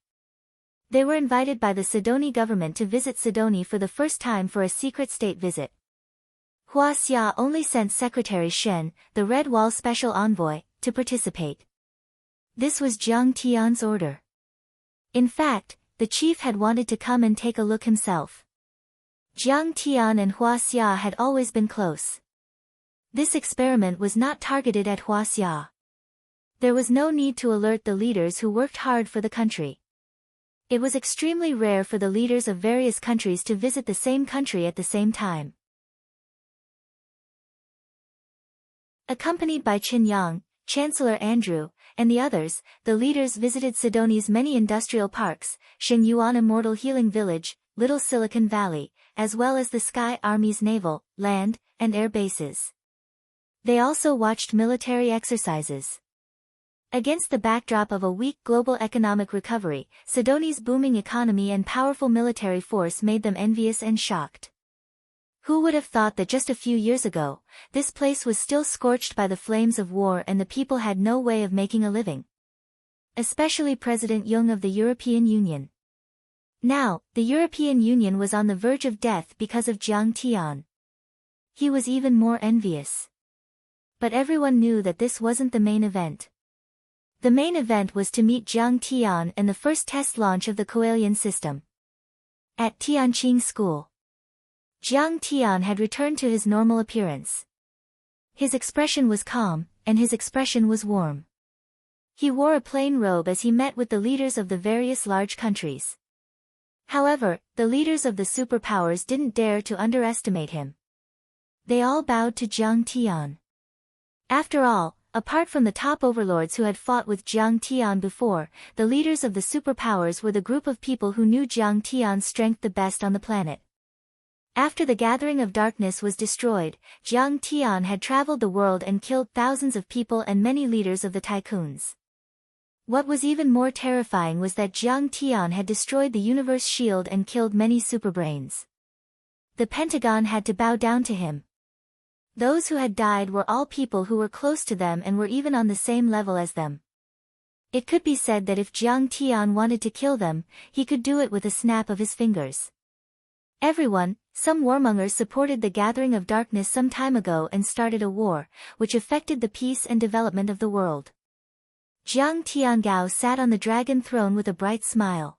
They were invited by the Sidoni government to visit Sidoni for the first time for a secret state visit. Hua Xia only sent Secretary Shen, the Red Wall Special Envoy, to participate. This was Jiang Tian's order. In fact, the chief had wanted to come and take a look himself. Jiang Tian and Hua Xia had always been close. This experiment was not targeted at Hua Xia. There was no need to alert the leaders who worked hard for the country. It was extremely rare for the leaders of various countries to visit the same country at the same time. Accompanied by Qin Yang, Chancellor Andrew, and the others, the leaders visited Sidoni's many industrial parks, Xingyuan Immortal Healing Village, Little Silicon Valley, as well as the Sky Army's naval, land, and air bases. They also watched military exercises. Against the backdrop of a weak global economic recovery, Sidoni's booming economy and powerful military force made them envious and shocked. Who would have thought that just a few years ago, this place was still scorched by the flames of war and the people had no way of making a living? Especially President Jung of the European Union. Now, the European Union was on the verge of death because of Jiang Tian. He was even more envious. But everyone knew that this wasn't the main event. The main event was to meet Jiang Tian and the first test launch of the Coelian system. At Tianqing School. Jiang Tian had returned to his normal appearance. His expression was calm, and his expression was warm. He wore a plain robe as he met with the leaders of the various large countries. However, the leaders of the superpowers didn't dare to underestimate him. They all bowed to Jiang Tian. After all, apart from the top overlords who had fought with Jiang Tian before, the leaders of the superpowers were the group of people who knew Jiang Tian's strength the best on the planet. After the Gathering of Darkness was destroyed, Jiang Tian had traveled the world and killed thousands of people and many leaders of the tycoons. What was even more terrifying was that Jiang Tian had destroyed the universe shield and killed many superbrains. The Pentagon had to bow down to him. Those who had died were all people who were close to them and were even on the same level as them. It could be said that if Jiang Tian wanted to kill them, he could do it with a snap of his fingers. Everyone, some warmongers supported the Gathering of Darkness some time ago and started a war, which affected the peace and development of the world. Jiang Tiangao sat on the dragon throne with a bright smile.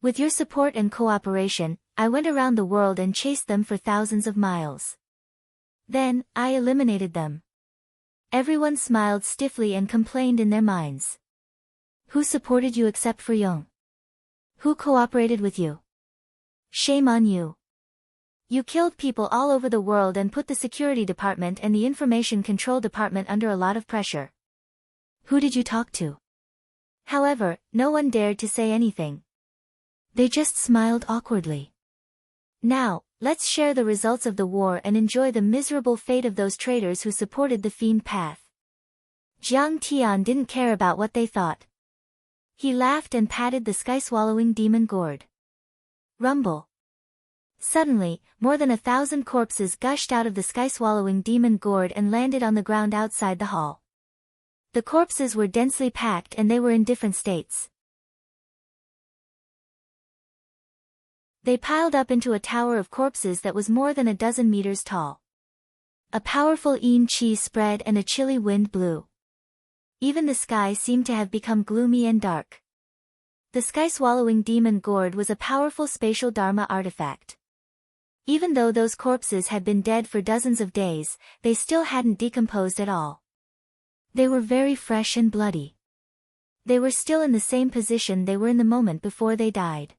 With your support and cooperation, I went around the world and chased them for thousands of miles. Then, I eliminated them. Everyone smiled stiffly and complained in their minds. Who supported you except for Yong? Who cooperated with you? Shame on you. You killed people all over the world and put the security department and the information control department under a lot of pressure. Who did you talk to? However, no one dared to say anything. They just smiled awkwardly. Now, let's share the results of the war and enjoy the miserable fate of those traitors who supported the fiend path. Jiang Tian didn't care about what they thought. He laughed and patted the sky-swallowing demon gourd. Rumble. Suddenly, more than 1,000 corpses gushed out of the sky-swallowing demon gourd and landed on the ground outside the hall. The corpses were densely packed and they were in different states. They piled up into a tower of corpses that was more than a dozen meters tall. A powerful yin qi spread and a chilly wind blew. Even the sky seemed to have become gloomy and dark. The sky-swallowing demon gourd was a powerful spatial dharma artifact. Even though those corpses had been dead for dozens of days, they still hadn't decomposed at all. They were very fresh and bloody. They were still in the same position they were in the moment before they died.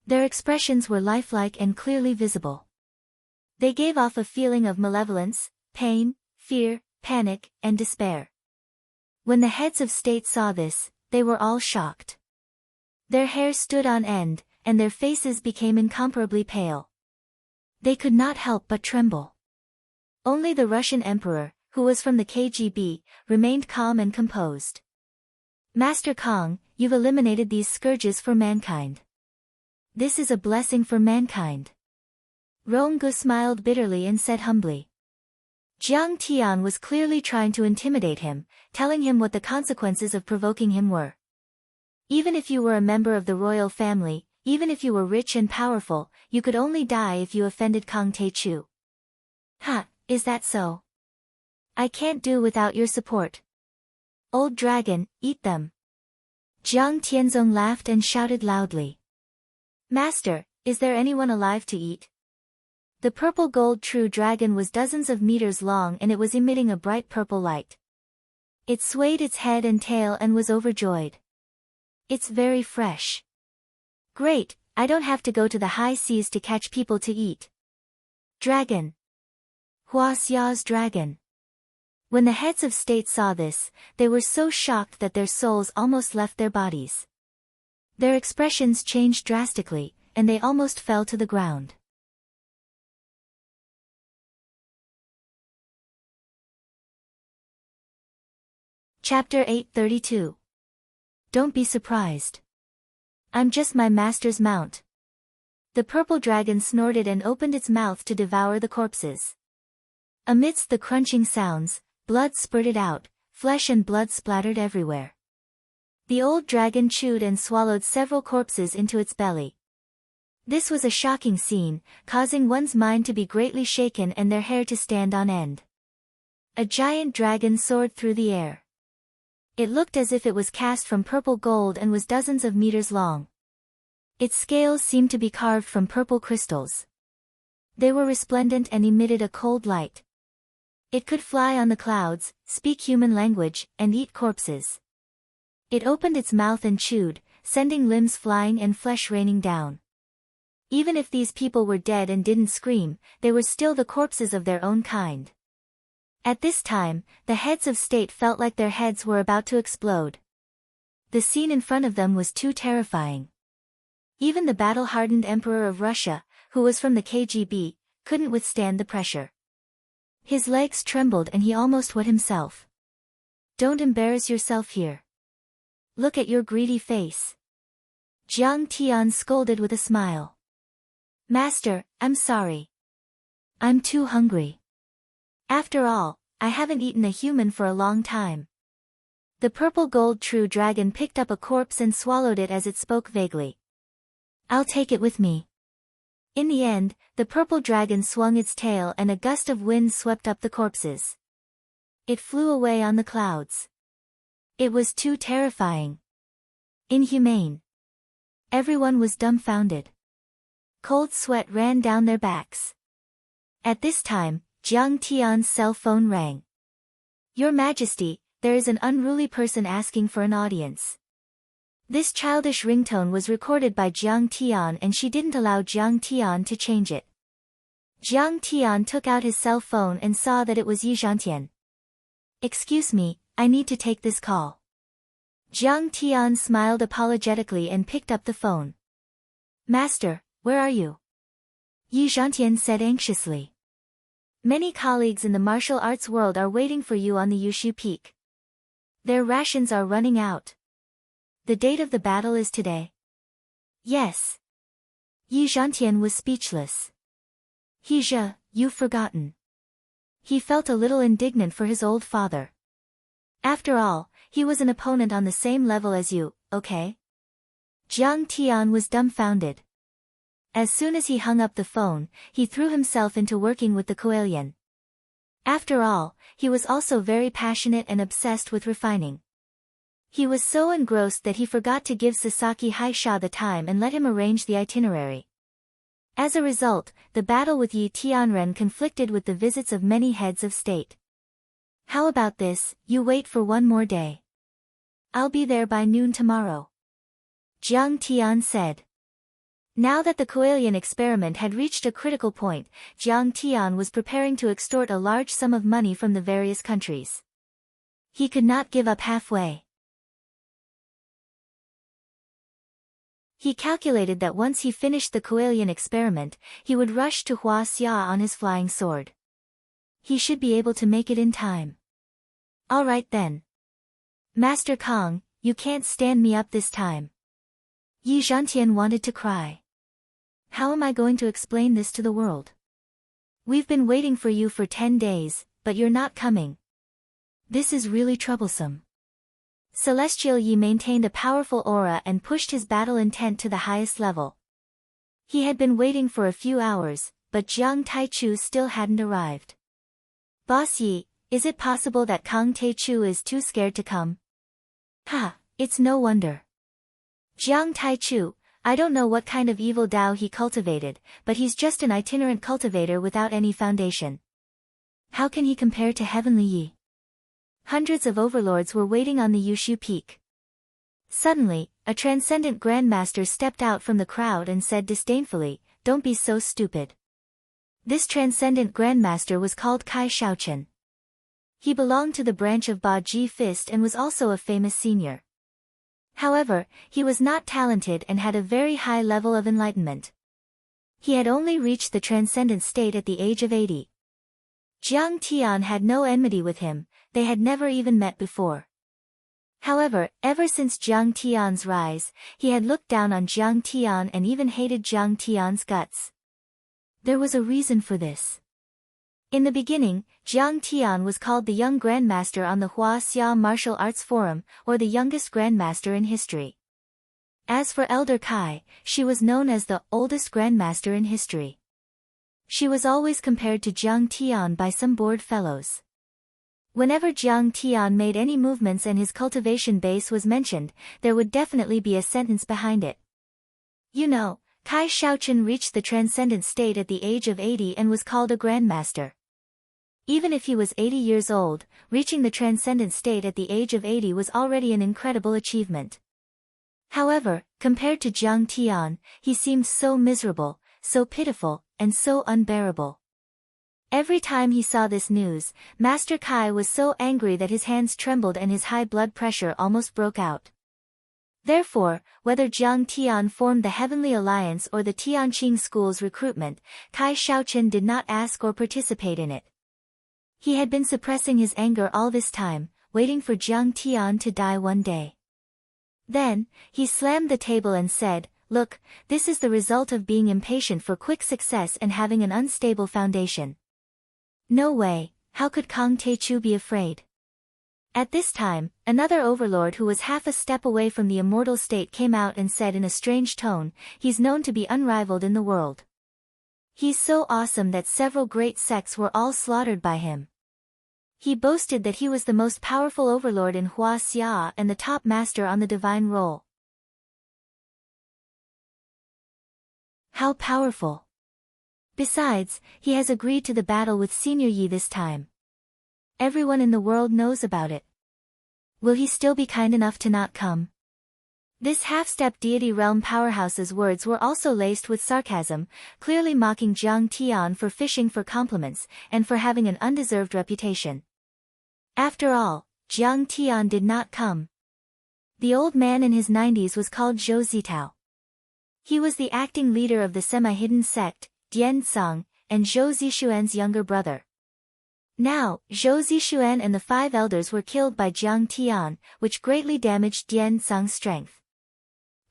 Their expressions were lifelike and clearly visible. They gave off a feeling of malevolence, pain, fear, panic, and despair. When the heads of state saw this, they were all shocked. Their hair stood on end, and their faces became incomparably pale. They could not help but tremble. Only the Russian emperor, who was from the KGB, remained calm and composed. Master Kong, you've eliminated these scourges for mankind. This is a blessing for mankind. Ronggu smiled bitterly and said humbly. Jiang Tian was clearly trying to intimidate him, telling him what the consequences of provoking him were. Even if you were a member of the royal family, even if you were rich and powerful, you could only die if you offended Kong Teichu. Ha, is that so? I can't do without your support. Old dragon, eat them. Jiang Tianzong laughed and shouted loudly. Master, is there anyone alive to eat? The purple gold true dragon was dozens of meters long and it was emitting a bright purple light. It swayed its head and tail and was overjoyed. It's very fresh. Great, I don't have to go to the high seas to catch people to eat. Dragon. Huaxia's dragon. When the heads of state saw this, they were so shocked that their souls almost left their bodies. Their expressions changed drastically, and they almost fell to the ground. Chapter 832. Don't be surprised. I'm just my master's mount. The purple dragon snorted and opened its mouth to devour the corpses. Amidst the crunching sounds, blood spurted out, flesh and blood splattered everywhere. The old dragon chewed and swallowed several corpses into its belly. This was a shocking scene, causing one's mind to be greatly shaken and their hair to stand on end. A giant dragon soared through the air. It looked as if it was cast from purple gold and was dozens of meters long. Its scales seemed to be carved from purple crystals. They were resplendent and emitted a cold light. It could fly on the clouds, speak human language, and eat corpses. It opened its mouth and chewed, sending limbs flying and flesh raining down. Even if these people were dead and didn't scream, they were still the corpses of their own kind. At this time, the heads of state felt like their heads were about to explode. The scene in front of them was too terrifying. Even the battle-hardened Emperor of Russia, who was from the KGB, couldn't withstand the pressure. His legs trembled and he almost wet himself. "Don't embarrass yourself here. Look at your greedy face." Jiang Tian scolded with a smile. "Master, I'm sorry. I'm too hungry. After all, I haven't eaten a human for a long time." The purple gold true dragon picked up a corpse and swallowed it as it spoke vaguely. "I'll take it with me." In the end, the purple dragon swung its tail and a gust of wind swept up the corpses. It flew away on the clouds. It was too terrifying. Inhumane. Everyone was dumbfounded. Cold sweat ran down their backs. At this time, Jiang Tian's cell phone rang. "Your Majesty, there is an unruly person asking for an audience." This childish ringtone was recorded by Jiang Tian and she didn't allow Jiang Tian to change it. Jiang Tian took out his cell phone and saw that it was Yi Zhantian. "Excuse me, I need to take this call." Jiang Tian smiled apologetically and picked up the phone. "Master, where are you?" Yi Zhantian said anxiously. "Many colleagues in the martial arts world are waiting for you on the Yushu Peak. Their rations are running out. The date of the battle is today." "Yes." Yi Zhantian was speechless. "Hezha, you've forgotten." He felt a little indignant for his old father. After all, he was an opponent on the same level as you, okay? Jiang Tian was dumbfounded. As soon as he hung up the phone, he threw himself into working with the Coelian. After all, he was also very passionate and obsessed with refining. He was so engrossed that he forgot to give Sasaki Haisha the time and let him arrange the itinerary. As a result, the battle with Yi Tianren conflicted with the visits of many heads of state. "How about this, you wait for one more day. I'll be there by noon tomorrow," Jiang Tian said. Now that the Coelian experiment had reached a critical point, Jiang Tian was preparing to extort a large sum of money from the various countries. He could not give up halfway. He calculated that once he finished the Coelian experiment, he would rush to Hua Xia on his flying sword. He should be able to make it in time. "All right then. Master Kong, you can't stand me up this time." Yi Zhantian wanted to cry. "How am I going to explain this to the world? We've been waiting for you for 10 days, but you're not coming. This is really troublesome." Celestial Yi maintained a powerful aura and pushed his battle intent to the highest level. He had been waiting for a few hours, but Jiang Taichu still hadn't arrived. "Boss Yi, is it possible that Kang Taichu is too scared to come?" "Ha, it's no wonder. Jiang Taichu, I don't know what kind of evil Tao he cultivated, but he's just an itinerant cultivator without any foundation. How can he compare to Heavenly Yi?" Hundreds of overlords were waiting on the Yushu Peak. Suddenly, a transcendent grandmaster stepped out from the crowd and said disdainfully, "Don't be so stupid." This transcendent grandmaster was called Kai Shaochen. He belonged to the branch of Ba Ji Fist and was also a famous senior. However, he was not talented and had a very high level of enlightenment. He had only reached the transcendent state at the age of 80. Jiang Tian had no enmity with him, they had never even met before. However, ever since Jiang Tian's rise, he had looked down on Jiang Tian and even hated Jiang Tian's guts. There was a reason for this. In the beginning, Jiang Tian was called the young grandmaster on the Hua Xia Martial Arts Forum, or the youngest grandmaster in history. As for Elder Kai, she was known as the oldest grandmaster in history. She was always compared to Jiang Tian by some bored fellows. Whenever Jiang Tian made any movements and his cultivation base was mentioned, there would definitely be a sentence behind it. "You know, Kai Shaochen reached the transcendent state at the age of 80 and was called a grandmaster. Even if he was 80 years old, reaching the transcendent state at the age of 80 was already an incredible achievement. However, compared to Jiang Tian, he seemed so miserable, so pitiful, and so unbearable. Every time he saw this news, Master Kai was so angry that his hands trembled and his high blood pressure almost broke out. Therefore, whether Jiang Tian formed the Heavenly Alliance or the Tianqing School's recruitment, Kai Shaochen did not ask or participate in it. He had been suppressing his anger all this time, waiting for Jiang Tian to die one day. Then, he slammed the table and said, "Look, this is the result of being impatient for quick success and having an unstable foundation. No way, how could Kang Taechu be afraid?" At this time, another overlord who was half a step away from the immortal state came out and said in a strange tone, "He's known to be unrivaled in the world. He's so awesome that several great sects were all slaughtered by him. He boasted that he was the most powerful overlord in Hua Xia and the top master on the divine roll." How powerful! Besides, he has agreed to the battle with Senior Yi this time. Everyone in the world knows about it. Will he still be kind enough to not come? This half-step deity realm powerhouse's words were also laced with sarcasm, clearly mocking Jiang Tian for fishing for compliments, and for having an undeserved reputation. After all, Jiang Tian did not come. The old man in his 90s was called Zhou Zitao. He was the acting leader of the semi-hidden sect, Dian Song, and Zhou Zixuan's younger brother. Now, Zhou Zixuan and the 5 elders were killed by Jiang Tian, which greatly damaged Dian Song's strength.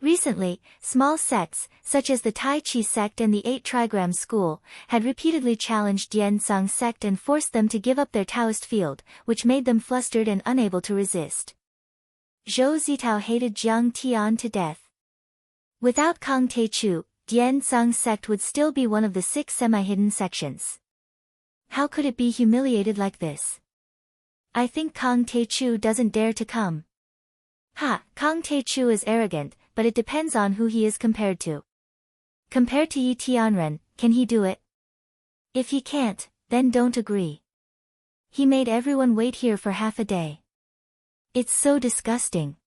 Recently, small sects, such as the Tai Chi sect and the 8 Trigram school, had repeatedly challenged Dian Song's sect and forced them to give up their Taoist field, which made them flustered and unable to resist. Zhou Zitao hated Jiang Tian to death. Without Kang Taechu, Dian Song's sect would still be one of the 6 semi-hidden sections. How could it be humiliated like this? I think Kang Taechu doesn't dare to come. Kang Taechu is arrogant, but it depends on who he is compared to. Compared to Yi Tianren, can he do it? If he can't, then don't agree. He made everyone wait here for half a day. It's so disgusting.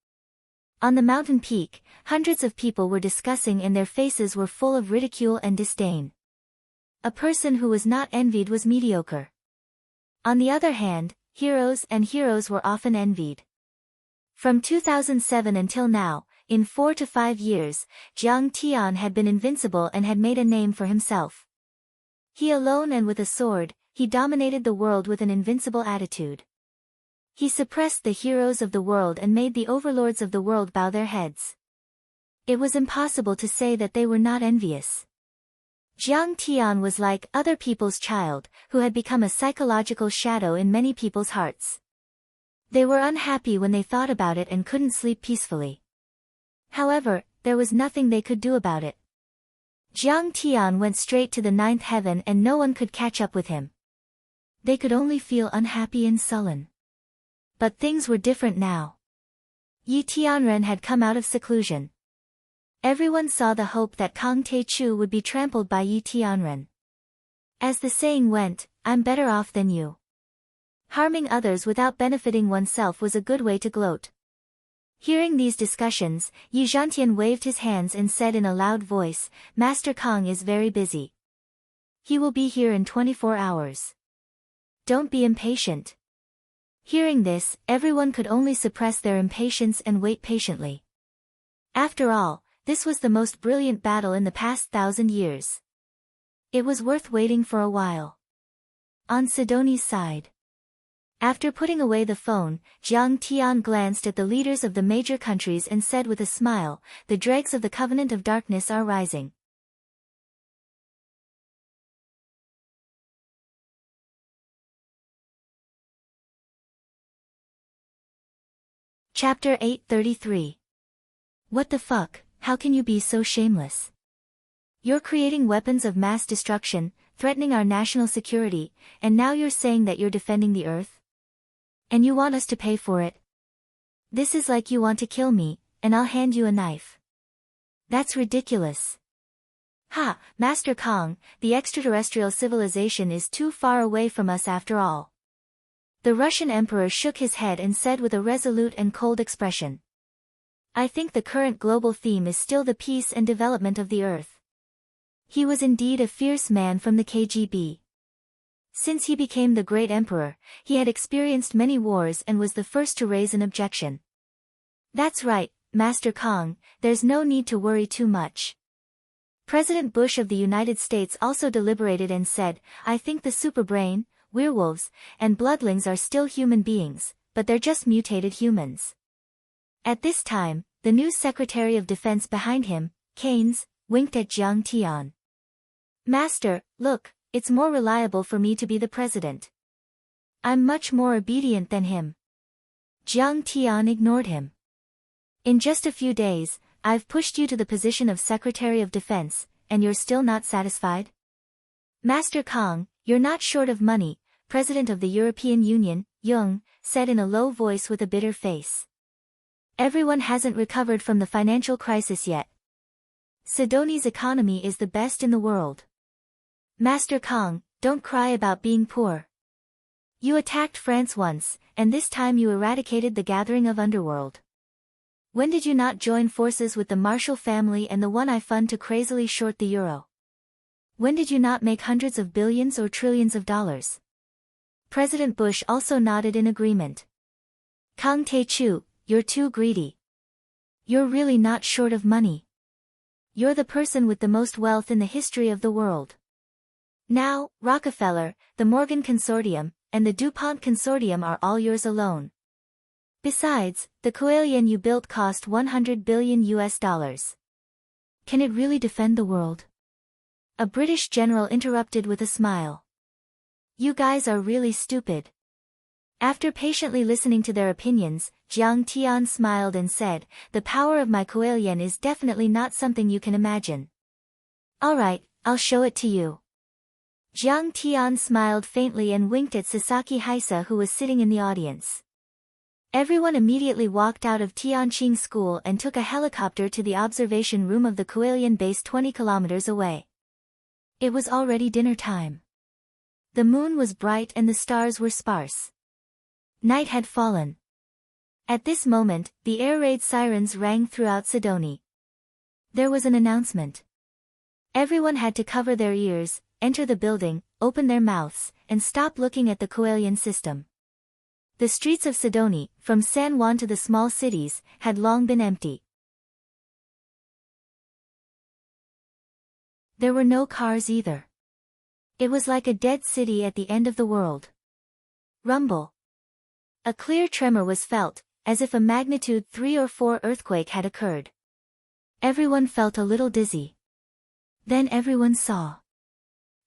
On the mountain peak, hundreds of people were discussing and their faces were full of ridicule and disdain. A person who was not envied was mediocre. On the other hand, heroes were often envied. From 2007 until now, in 4 to 5 years, Jiang Tian had been invincible and had made a name for himself. He alone and with a sword, he dominated the world with an invincible attitude. He suppressed the heroes of the world and made the overlords of the world bow their heads. It was impossible to say that they were not envious. Jiang Tian was like other people's child, who had become a psychological shadow in many people's hearts. They were unhappy when they thought about it and couldn't sleep peacefully. However, there was nothing they could do about it. Jiang Tian went straight to the 9th heaven and no one could catch up with him. They could only feel unhappy and sullen. But things were different now. Yi Tianren had come out of seclusion. Everyone saw the hope that Kang Taechu would be trampled by Yi Tianren. As the saying went, "I'm better off than you." Harming others without benefiting oneself was a good way to gloat. Hearing these discussions, Yi Zhantian waved his hands and said in a loud voice, "Master Kang is very busy. He will be here in 24 hours. Don't be impatient." Hearing this, everyone could only suppress their impatience and wait patiently. After all, this was the most brilliant battle in the past 1,000 years. It was worth waiting for a while. On Sidoni's side. After putting away the phone, Jiang Tian glanced at the leaders of the major countries and said with a smile, "The dregs of the Covenant of Darkness are rising." Chapter 833. What the fuck, how can you be so shameless? You're creating weapons of mass destruction, threatening our national security, and now you're saying that you're defending the Earth? And you want us to pay for it? This is like you want to kill me, and I'll hand you a knife. That's ridiculous. Ha, Master Kong, the extraterrestrial civilization is too far away from us after all. The Russian emperor shook his head and said with a resolute and cold expression. I think the current global theme is still the peace and development of the earth. He was indeed a fierce man from the KGB. Since he became the great emperor, he had experienced many wars and was the first to raise an objection. That's right, Master Kong, there's no need to worry too much. President Bush of the United States also deliberated and said, I think the superbrain, werewolves, and bloodlings are still human beings, but they're just mutated humans. At this time, the new Secretary of Defense behind him, Keynes, winked at Jiang Tian. Master, look, it's more reliable for me to be the president. I'm much more obedient than him. Jiang Tian ignored him. In just a few days, I've pushed you to the position of Secretary of Defense, and you're still not satisfied? Master Kong, you're not short of money, President of the European Union, Jung, said in a low voice with a bitter face. Everyone hasn't recovered from the financial crisis yet. Sidoni's economy is the best in the world. Master Kong, don't cry about being poor. You attacked France once, and this time you eradicated the gathering of underworld. When did you not join forces with the Marshall family and the one I fund to crazily short the euro? When did you not make hundreds of billions or trillions of dollars? President Bush also nodded in agreement. Kang Tae-chu, you're too greedy. You're really not short of money. You're the person with the most wealth in the history of the world. Now, Rockefeller, the Morgan Consortium, and the DuPont Consortium are all yours alone. Besides, the Coelian you built cost $100 billion. Can it really defend the world? A British general interrupted with a smile. You guys are really stupid. After patiently listening to their opinions, Jiang Tian smiled and said, the power of my Coelian is definitely not something you can imagine. Alright, I'll show it to you. Jiang Tian smiled faintly and winked at Sasaki Haisa who was sitting in the audience. Everyone immediately walked out of Tianqing School and took a helicopter to the observation room of the Coelian base 20 kilometers away. It was already dinner time. The moon was bright and the stars were sparse. Night had fallen. At this moment, the air raid sirens rang throughout Sidoni. There was an announcement. Everyone had to cover their ears, enter the building, open their mouths, and stop looking at the Coelian system. The streets of Sidoni, from San Juan to the small cities, had long been empty. There were no cars either. It was like a dead city at the end of the world. Rumble. A clear tremor was felt, as if a magnitude 3 or 4 earthquake had occurred. Everyone felt a little dizzy. Then everyone saw.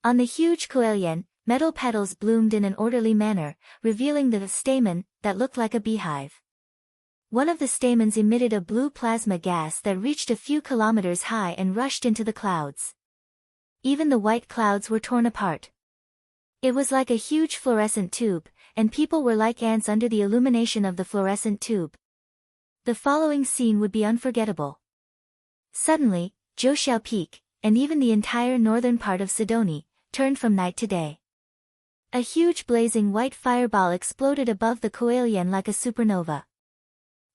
On the huge Coelian, metal petals bloomed in an orderly manner, revealing the stamen that looked like a beehive. One of the stamens emitted a blue plasma gas that reached a few kilometers high and rushed into the clouds. Even the white clouds were torn apart. It was like a huge fluorescent tube, and people were like ants under the illumination of the fluorescent tube. The following scene would be unforgettable. Suddenly, Joxiao Peak, and even the entire northern part of Sidoni, turned from night to day. A huge blazing white fireball exploded above the Coelian like a supernova.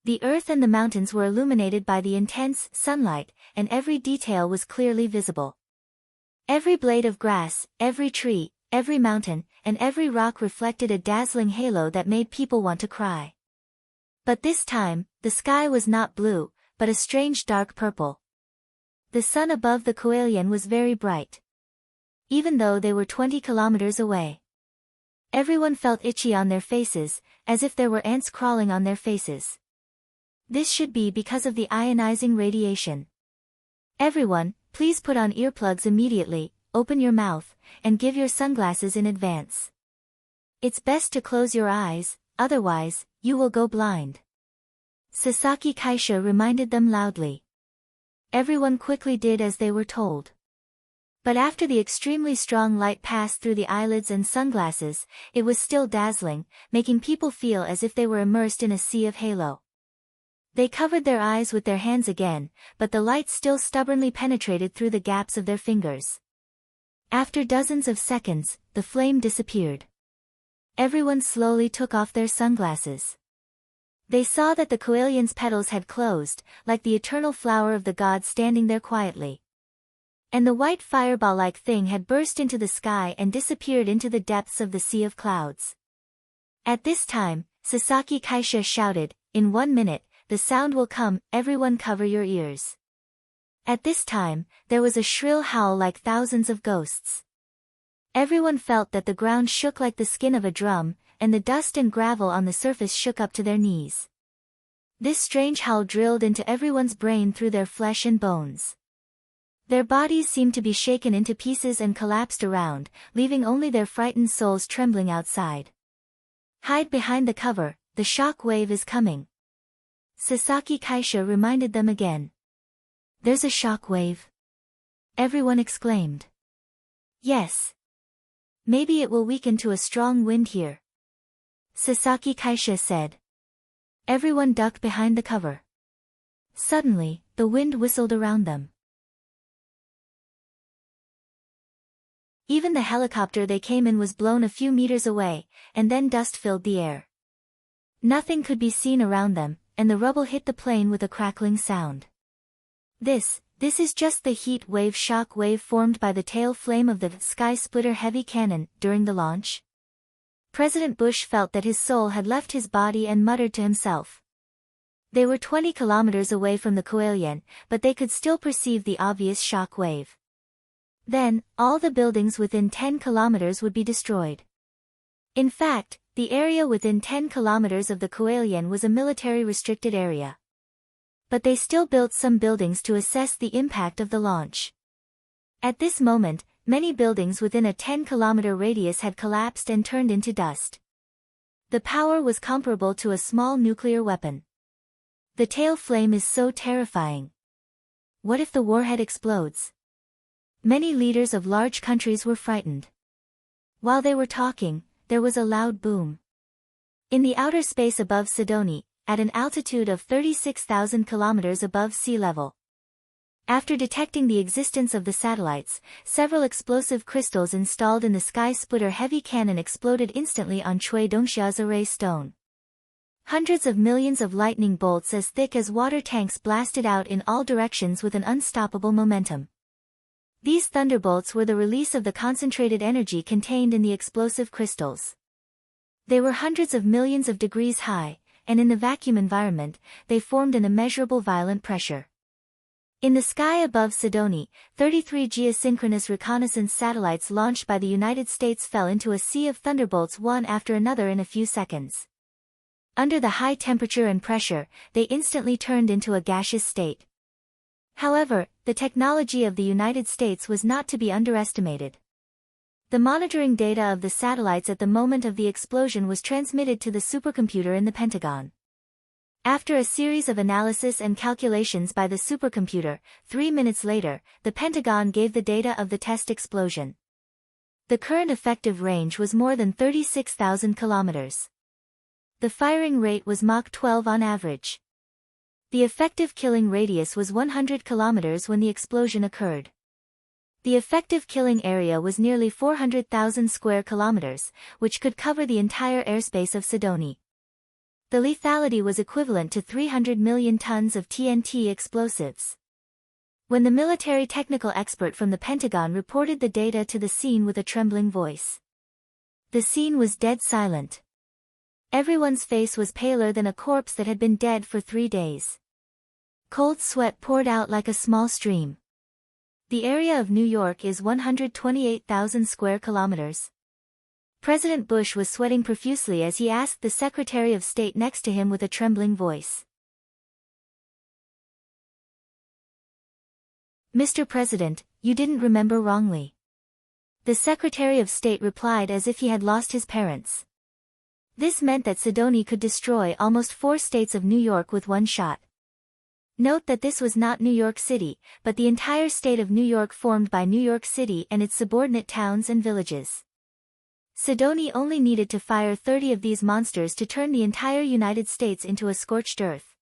The earth and the mountains were illuminated by the intense sunlight, and every detail was clearly visible. Every blade of grass, every tree, every mountain, and every rock reflected a dazzling halo that made people want to cry. But this time, the sky was not blue, but a strange dark purple. The sun above the Coelian was very bright. Even though they were 20 kilometers away. Everyone felt itchy on their faces, as if there were ants crawling on their faces. This should be because of the ionizing radiation. Everyone, please put on earplugs immediately, open your mouth, and give your sunglasses in advance. It's best to close your eyes, otherwise, you will go blind. Sasaki Kaisha reminded them loudly. Everyone quickly did as they were told. But after the extremely strong light passed through the eyelids and sunglasses, it was still dazzling, making people feel as if they were immersed in a sea of halo. They covered their eyes with their hands again, but the light still stubbornly penetrated through the gaps of their fingers. After dozens of seconds, the flame disappeared. Everyone slowly took off their sunglasses. They saw that the coelian's petals had closed, like the eternal flower of the gods standing there quietly. And the white fireball-like thing had burst into the sky and disappeared into the depths of the sea of clouds. At this time, Sasaki Kaisha shouted, "In 1 minute, the sound will come, everyone cover your ears." At this time, there was a shrill howl like thousands of ghosts. Everyone felt that the ground shook like the skin of a drum, and the dust and gravel on the surface shook up to their knees. This strange howl drilled into everyone's brain through their flesh and bones. Their bodies seemed to be shaken into pieces and collapsed around, leaving only their frightened souls trembling outside. "Hide behind the cover, the shock wave is coming." Sasaki Kaisha reminded them again. "There's a shock wave?" everyone exclaimed. "Yes. Maybe it will weaken to a strong wind here," Sasaki Kaisha said. Everyone ducked behind the cover. Suddenly, the wind whistled around them. Even the helicopter they came in was blown a few meters away, and then dust filled the air. Nothing could be seen around them, and the rubble hit the plane with a crackling sound. This is just the heat wave shock wave formed by the tail flame of the Sky Splitter heavy cannon during the launch. President Bush felt that his soul had left his body and muttered to himself. They were 20 kilometers away from the coelian, but they could still perceive the obvious shock wave. Then, all the buildings within 10 kilometers would be destroyed. In fact, the area within 10 kilometers of the coelian was a military-restricted area. But they still built some buildings to assess the impact of the launch. At this moment, many buildings within a 10-kilometer radius had collapsed and turned into dust. The power was comparable to a small nuclear weapon. The tail flame is so terrifying. What if the warhead explodes? Many leaders of large countries were frightened. While they were talking, there was a loud boom. In the outer space above Sidoni, at an altitude of 36,000 kilometers above sea level. After detecting the existence of the satellites, several explosive crystals installed in the Sky Splitter heavy cannon exploded instantly on Chui Dongxia's array stone. Hundreds of millions of lightning bolts as thick as water tanks blasted out in all directions with an unstoppable momentum. These thunderbolts were the release of the concentrated energy contained in the explosive crystals. They were hundreds of millions of degrees high, and in the vacuum environment, they formed an immeasurable violent pressure. In the sky above Sidoni, 33 geosynchronous reconnaissance satellites launched by the United States fell into a sea of thunderbolts one after another in a few seconds. Under the high temperature and pressure, they instantly turned into a gaseous state. However, the technology of the United States was not to be underestimated. The monitoring data of the satellites at the moment of the explosion was transmitted to the supercomputer in the Pentagon. After a series of analysis and calculations by the supercomputer, 3 minutes later, the Pentagon gave the data of the test explosion. The current effective range was more than 36,000 kilometers. The firing rate was Mach 12 on average. The effective killing radius was 100 kilometers when the explosion occurred. The effective killing area was nearly 400,000 square kilometers, which could cover the entire airspace of Sidoni. The lethality was equivalent to 300 million tons of TNT explosives. When the military technical expert from the Pentagon reported the data to the scene with a trembling voice, the scene was dead silent. Everyone's face was paler than a corpse that had been dead for 3 days. Cold sweat poured out like a small stream. The area of New York is 128,000 square kilometers. President Bush was sweating profusely as he asked the Secretary of State next to him with a trembling voice. "Mr. President, you didn't remember wrongly." The Secretary of State replied as if he had lost his parents. This meant that Sidoni could destroy almost 4 states of New York with one shot. Note that this was not New York City, but the entire state of New York formed by New York City and its subordinate towns and villages. Sidoni only needed to fire 30 of these monsters to turn the entire United States into a scorched earth.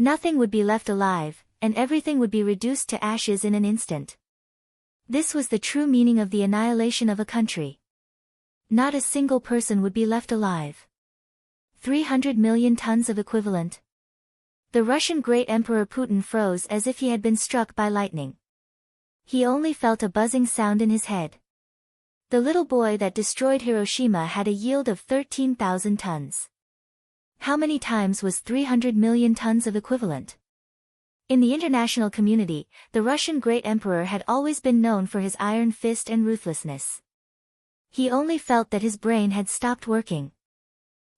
Nothing would be left alive, and everything would be reduced to ashes in an instant. This was the true meaning of the annihilation of a country. Not a single person would be left alive. 300 million tons of equivalent. The Russian great Emperor Putin froze as if he had been struck by lightning. He only felt a buzzing sound in his head. The little boy that destroyed Hiroshima had a yield of 13,000 tons. How many times was 300 million tons of equivalent? In the international community, the Russian great emperor had always been known for his iron fist and ruthlessness. He only felt that his brain had stopped working.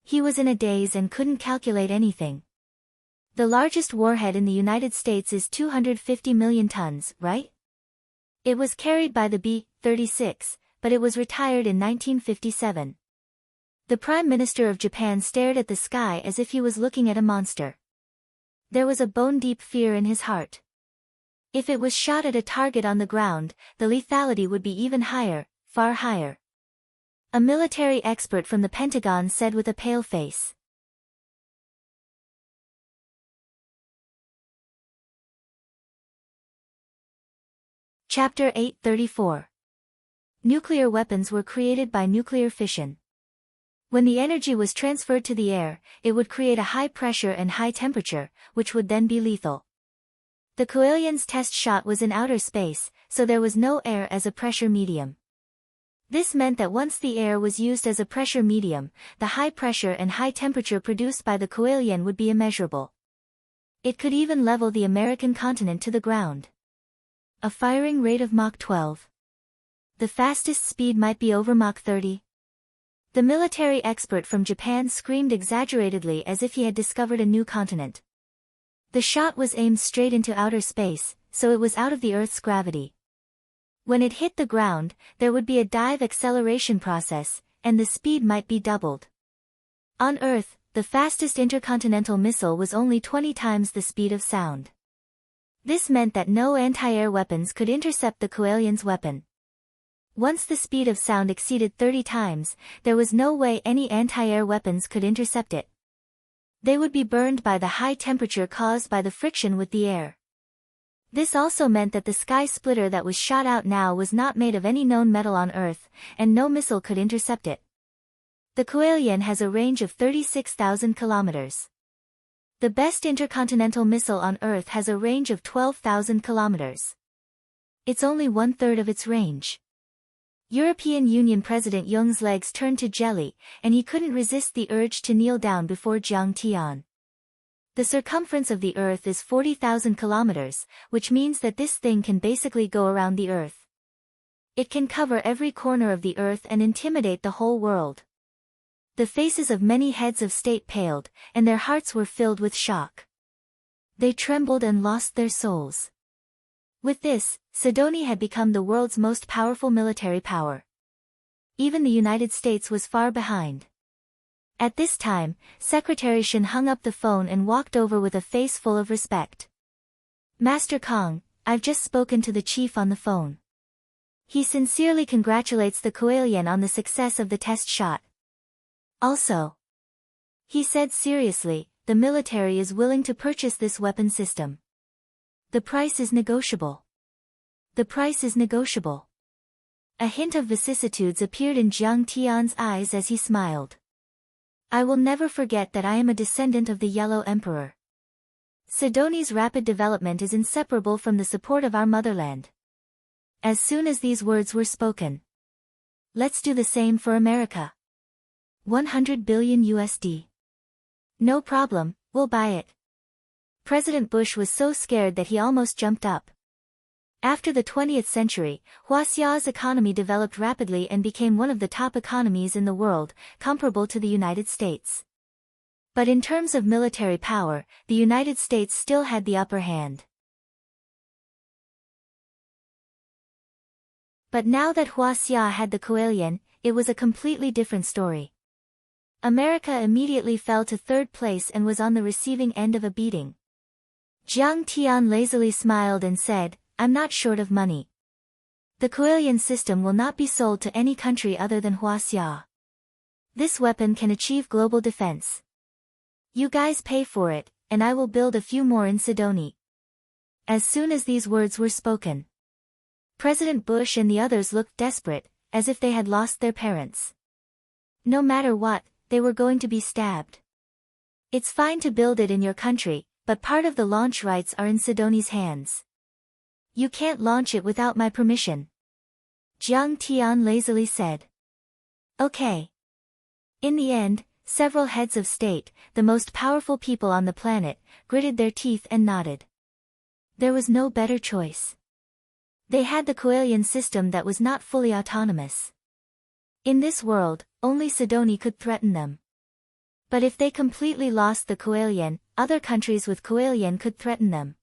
He was in a daze and couldn't calculate anything. The largest warhead in the United States is 250 million tons, right? It was carried by the B-36, but it was retired in 1957. The Prime Minister of Japan stared at the sky as if he was looking at a monster. There was a bone-deep fear in his heart. If it was shot at a target on the ground, the lethality would be even higher, far higher. A military expert from the Pentagon said with a pale face. Chapter 834. Nuclear weapons were created by nuclear fission. When the energy was transferred to the air, it would create a high pressure and high temperature, which would then be lethal. The Koalian's test shot was in outer space, so there was no air as a pressure medium. This meant that once the air was used as a pressure medium, the high pressure and high temperature produced by the Koalian would be immeasurable. It could even level the American continent to the ground. A firing rate of Mach 12. The fastest speed might be over Mach 30. The military expert from Japan screamed exaggeratedly as if he had discovered a new continent. The shot was aimed straight into outer space, so it was out of the Earth's gravity. When it hit the ground, there would be a dive acceleration process, and the speed might be doubled. On Earth, the fastest intercontinental missile was only 20 times the speed of sound. This meant that no anti-air weapons could intercept the Koalian's weapon. Once the speed of sound exceeded 30 times, there was no way any anti-air weapons could intercept it. They would be burned by the high temperature caused by the friction with the air. This also meant that the sky splitter that was shot out now was not made of any known metal on Earth, and no missile could intercept it. The Koalian has a range of 36,000 kilometers. The best intercontinental missile on Earth has a range of 12,000 kilometers. It's only one-third of its range. European Union President Jung's legs turned to jelly, and he couldn't resist the urge to kneel down before Jiang Tian. The circumference of the Earth is 40,000 kilometers, which means that this thing can basically go around the Earth. It can cover every corner of the Earth and intimidate the whole world. The faces of many heads of state paled, and their hearts were filled with shock. They trembled and lost their souls. With this, Sidonie had become the world's most powerful military power. Even the United States was far behind. At this time, Secretary Shen hung up the phone and walked over with a face full of respect. Master Kong, I've just spoken to the chief on the phone. He sincerely congratulates the Koalian on the success of the test shot. Also, he said seriously, the military is willing to purchase this weapon system. The price is negotiable. The price is negotiable. A hint of vicissitudes appeared in Jiang Tian's eyes as he smiled. I will never forget that I am a descendant of the Yellow Emperor. Sidonie's rapid development is inseparable from the support of our motherland. As soon as these words were spoken. Let's do the same for America. 100 billion USD. No problem, we'll buy it. President Bush was so scared that he almost jumped up. After the 20th century, Huaxia's economy developed rapidly and became one of the top economies in the world, comparable to the United States. But in terms of military power, the United States still had the upper hand. But now that Huaxia had the Koalian, it was a completely different story. America immediately fell to third place and was on the receiving end of a beating. Jiang Tian lazily smiled and said, I'm not short of money. The Koalian system will not be sold to any country other than Huaxia. This weapon can achieve global defense. You guys pay for it, and I will build a few more in Sidoni. As soon as these words were spoken, President Bush and the others looked desperate, as if they had lost their parents. No matter what, they were going to be stabbed. It's fine to build it in your country, but part of the launch rights are in Sidoni's hands. You can't launch it without my permission. Jiang Tian lazily said. Okay. In the end, several heads of state, the most powerful people on the planet, gritted their teeth and nodded. There was no better choice. They had the Coelian system that was not fully autonomous. In this world, only Sidoni could threaten them. But if they completely lost the Coelian, other countries with Coelian could threaten them.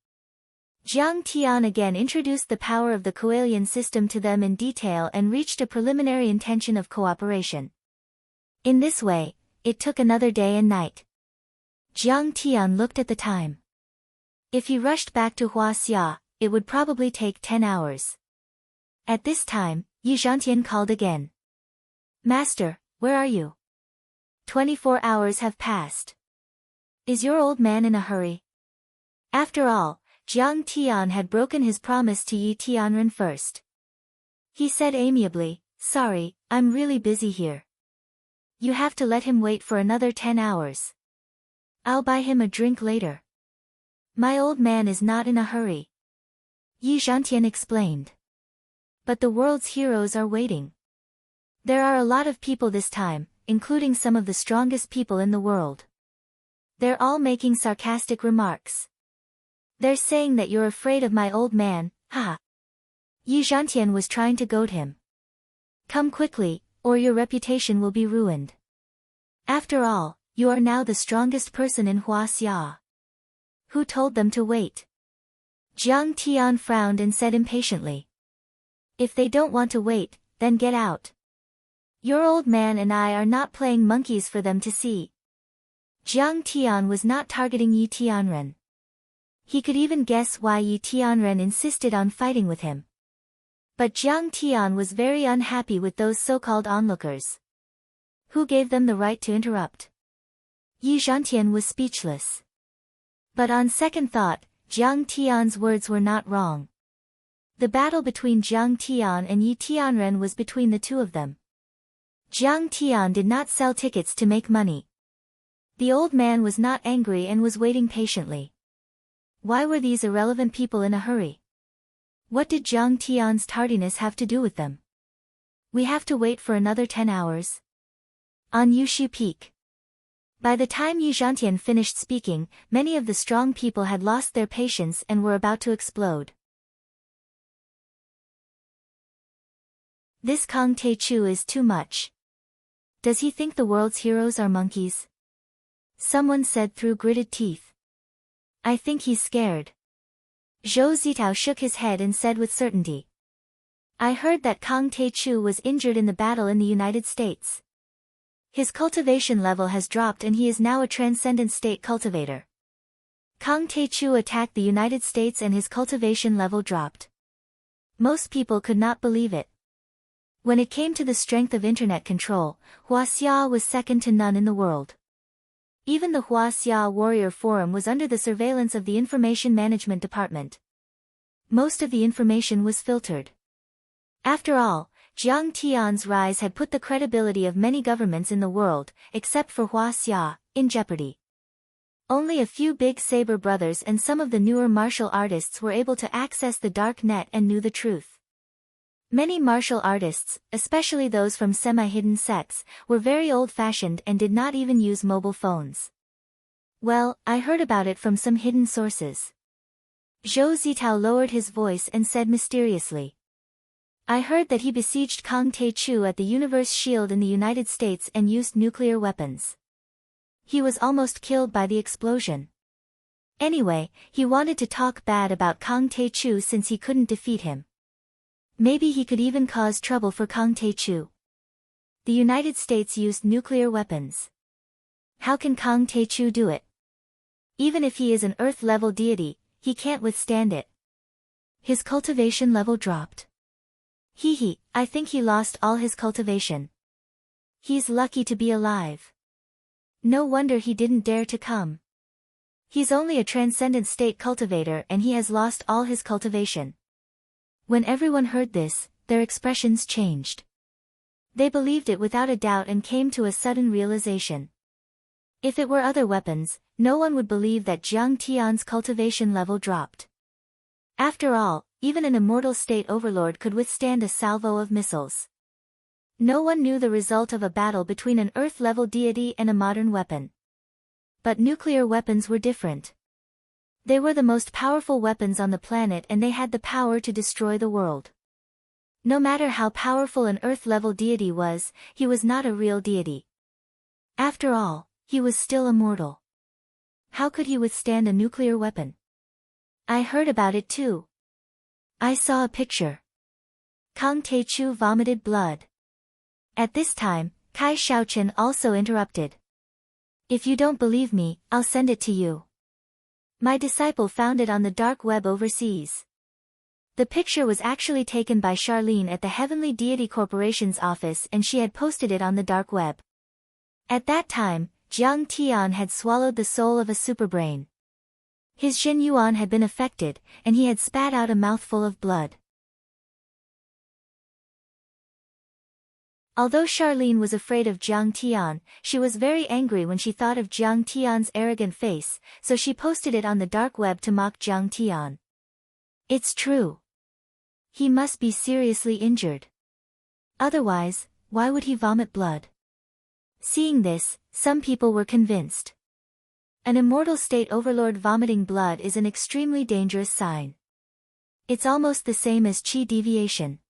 Jiang Tian again introduced the power of the Coelian system to them in detail and reached a preliminary intention of cooperation. In this way, it took another day and night. Jiang Tian looked at the time. If he rushed back to Huaxia, it would probably take 10 hours. At this time, Yi Zhantian called again. Master, where are you? 24 hours have passed. Is your old man in a hurry? After all, Jiang Tian had broken his promise to Yi Tianren first. He said amiably, sorry, I'm really busy here. You have to let him wait for another 10 hours. I'll buy him a drink later. My old man is not in a hurry. Yi Zhantian explained. But the world's heroes are waiting. There are a lot of people this time, including some of the strongest people in the world. They're all making sarcastic remarks. They're saying that you're afraid of my old man, haha. Yi Zhantian was trying to goad him. Come quickly, or your reputation will be ruined. After all, you are now the strongest person in Huaxia. Who told them to wait? Jiang Tian frowned and said impatiently. If they don't want to wait, then get out. Your old man and I are not playing monkeys for them to see. Jiang Tian was not targeting Yi Tianren. He could even guess why Yi Tianren insisted on fighting with him. But Jiang Tian was very unhappy with those so-called onlookers. Who gave them the right to interrupt? Yi Zhantian was speechless. But on second thought, Jiang Tian's words were not wrong. The battle between Jiang Tian and Yi Tianren was between the two of them. Jiang Tian did not sell tickets to make money. The old man was not angry and was waiting patiently. Why were these irrelevant people in a hurry? What did Jiang Tian's tardiness have to do with them? We have to wait for another 10 hours. On Yushi Peak. By the time Yi Zhantian finished speaking, many of the strong people had lost their patience and were about to explode. This Kang Tae-chu is too much. Does he think the world's heroes are monkeys? Someone said through gritted teeth. I think he's scared. Zhou Zitao shook his head and said with certainty. I heard that Kang Tae-chu was injured in the battle in the United States. His cultivation level has dropped and he is now a transcendent state cultivator. Kang Tae-chu attacked the United States and his cultivation level dropped. Most people could not believe it. When it came to the strength of internet control, Huaxia was second to none in the world. Even the Huaxia Warrior Forum was under the surveillance of the Information Management Department. Most of the information was filtered. After all, Jiang Tian's rise had put the credibility of many governments in the world, except for Huaxia, in jeopardy. Only a few big saber brothers and some of the newer martial artists were able to access the dark net and knew the truth. Many martial artists, especially those from semi-hidden sects, were very old-fashioned and did not even use mobile phones. Well, I heard about it from some hidden sources. Zhou Zitao lowered his voice and said mysteriously. I heard that he besieged Kang Tae-chu at the Universe Shield in the United States and used nuclear weapons. He was almost killed by the explosion. Anyway, he wanted to talk bad about Kang Tae-chu since he couldn't defeat him. Maybe he could even cause trouble for Kang Tae-chu. The United States used nuclear weapons. How can Kang Tae-chu do it? Even if he is an Earth-level deity, he can't withstand it. His cultivation level dropped. I think he lost all his cultivation. He's lucky to be alive. No wonder he didn't dare to come. He's only a transcendent state cultivator and he has lost all his cultivation. When everyone heard this, their expressions changed. They believed it without a doubt and came to a sudden realization. If it were other weapons, no one would believe that Jiang Tian's cultivation level dropped. After all, even an immortal state overlord could withstand a salvo of missiles. No one knew the result of a battle between an Earth-level deity and a modern weapon. But nuclear weapons were different. They were the most powerful weapons on the planet and they had the power to destroy the world. No matter how powerful an Earth-level deity was, he was not a real deity. After all, he was still immortal. How could he withstand a nuclear weapon? I heard about it too. I saw a picture. Kang Taechu vomited blood. At this time, Kai Shaochen also interrupted. If you don't believe me, I'll send it to you. My disciple found it on the dark web overseas. The picture was actually taken by Charlene at the Heavenly Deity Corporation's office and she had posted it on the dark web. At that time, Jiang Tian had swallowed the soul of a superbrain. His Jin Yuan had been affected, and he had spat out a mouthful of blood. Although Charlene was afraid of Jiang Tian, she was very angry when she thought of Jiang Tian's arrogant face, so she posted it on the dark web to mock Jiang Tian. It's true. He must be seriously injured. Otherwise, why would he vomit blood? Seeing this, some people were convinced. An immortal state overlord vomiting blood is an extremely dangerous sign. It's almost the same as qi deviation.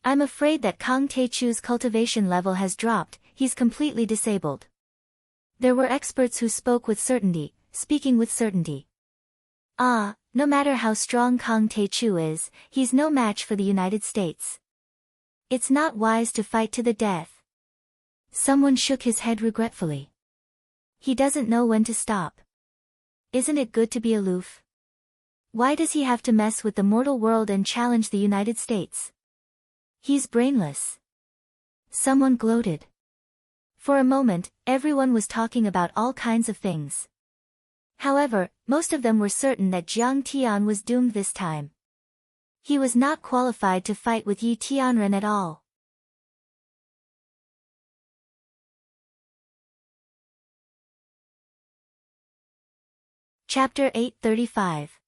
I'm afraid that Kang Taechu's cultivation level has dropped, he's completely disabled. There were experts who spoke with certainty, speaking with certainty. No matter how strong Kang Taechu is, he's no match for the United States. It's not wise to fight to the death. Someone shook his head regretfully. He doesn't know when to stop. Isn't it good to be aloof? Why does he have to mess with the mortal world and challenge the United States? He's brainless. Someone gloated. For a moment, everyone was talking about all kinds of things. However, most of them were certain that Jiang Tian was doomed this time. He was not qualified to fight with Yi Tianren at all. Chapter 835.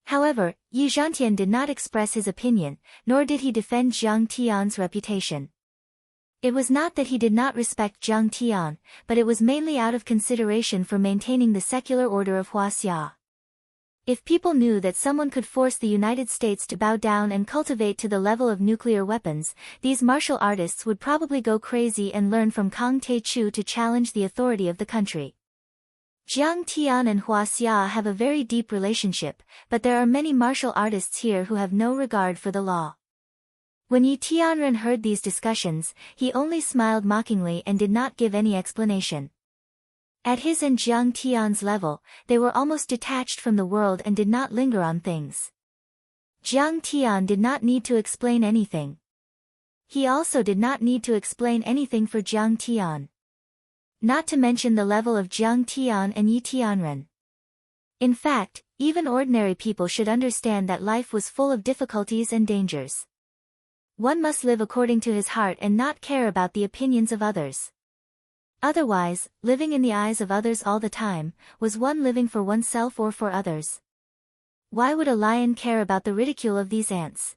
However, Yi Zhantian did not express his opinion, nor did he defend Jiang Tian's reputation. It was not that he did not respect Jiang Tian, but it was mainly out of consideration for maintaining the secular order of Huaxia. If people knew that someone could force the United States to bow down and cultivate to the level of nuclear weapons, these martial artists would probably go crazy and learn from Kang Taechu to challenge the authority of the country. Jiang Tian and Huaxia have a very deep relationship, but there are many martial artists here who have no regard for the law. When Yi Tianren heard these discussions, he only smiled mockingly and did not give any explanation. At his and Jiang Tian's level, they were almost detached from the world and did not linger on things. Jiang Tian did not need to explain anything. He also did not need to explain anything for Jiang Tian. Not to mention the level of Jiang Tian and Yi Tianren. In fact, even ordinary people should understand that life was full of difficulties and dangers. One must live according to his heart and not care about the opinions of others. Otherwise, living in the eyes of others all the time, was one living for oneself or for others. Why would a lion care about the ridicule of these ants?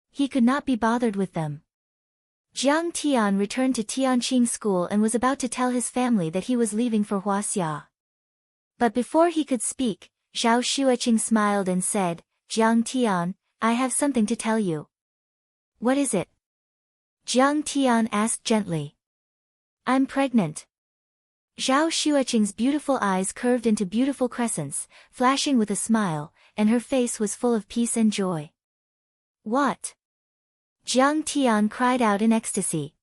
He could not be bothered with them. Jiang Tian returned to Tianqing School and was about to tell his family that he was leaving for Huaxia. But before he could speak, Zhao Xueqing smiled and said, "Jiang Tian, I have something to tell you." "What is it?" Jiang Tian asked gently. "I'm pregnant." Zhao Xueqing's beautiful eyes curved into beautiful crescents, flashing with a smile, and her face was full of peace and joy. "What?" Jiang Tian cried out in ecstasy.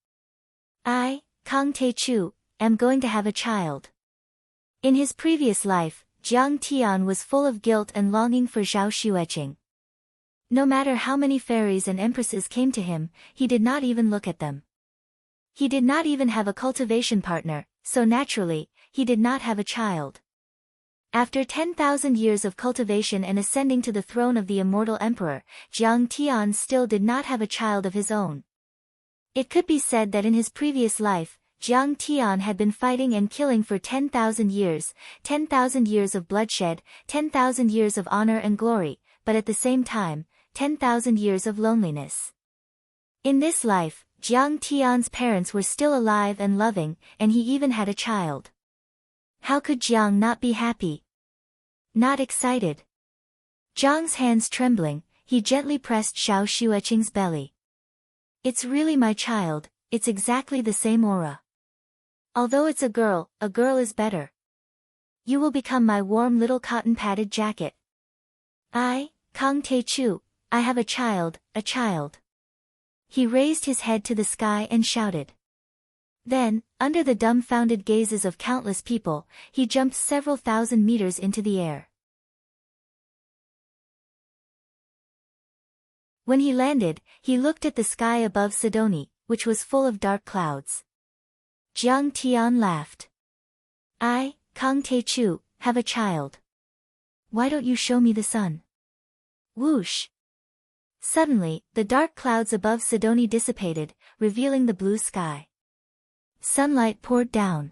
"I, Kang Taechu, am going to have a child." In his previous life, Jiang Tian was full of guilt and longing for Zhao Xueqing. No matter how many fairies and empresses came to him, he did not even look at them. He did not even have a cultivation partner, so naturally, he did not have a child. After 10,000 years of cultivation and ascending to the throne of the immortal emperor, Jiang Tian still did not have a child of his own. It could be said that in his previous life, Jiang Tian had been fighting and killing for 10,000 years, 10,000 years of bloodshed, 10,000 years of honor and glory, but at the same time, 10,000 years of loneliness. In this life, Jiang Tian's parents were still alive and loving, and he even had a child. How could Jiang not be happy? Not excited? Jiang's hands trembling, he gently pressed Xiao Xueqing's belly. It's really my child, it's exactly the same aura. Although it's a girl is better. You will become my warm little cotton-padded jacket. Kang Te-chu, I have a child, a child. He raised his head to the sky and shouted. Then, under the dumbfounded gazes of countless people, he jumped several thousand meters into the air. When he landed, he looked at the sky above Sidoni, which was full of dark clouds. Jiang Tian laughed. I, Kang Te-chu, have a child. Why don't you show me the sun? Whoosh! Suddenly, the dark clouds above Sidoni dissipated, revealing the blue sky. Sunlight poured down.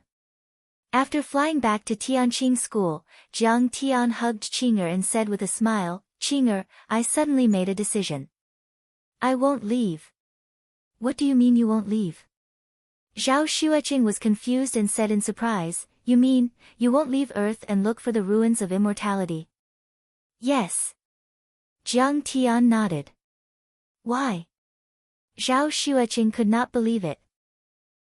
After flying back to Tianqing school, Jiang Tian hugged Qinger and said with a smile, Qinger, I suddenly made a decision. I won't leave. What do you mean you won't leave? Xiao Xueqing was confused and said in surprise, You mean, you won't leave Earth and look for the ruins of immortality? Yes. Jiang Tian nodded. Why? Xiao Xueqing could not believe it.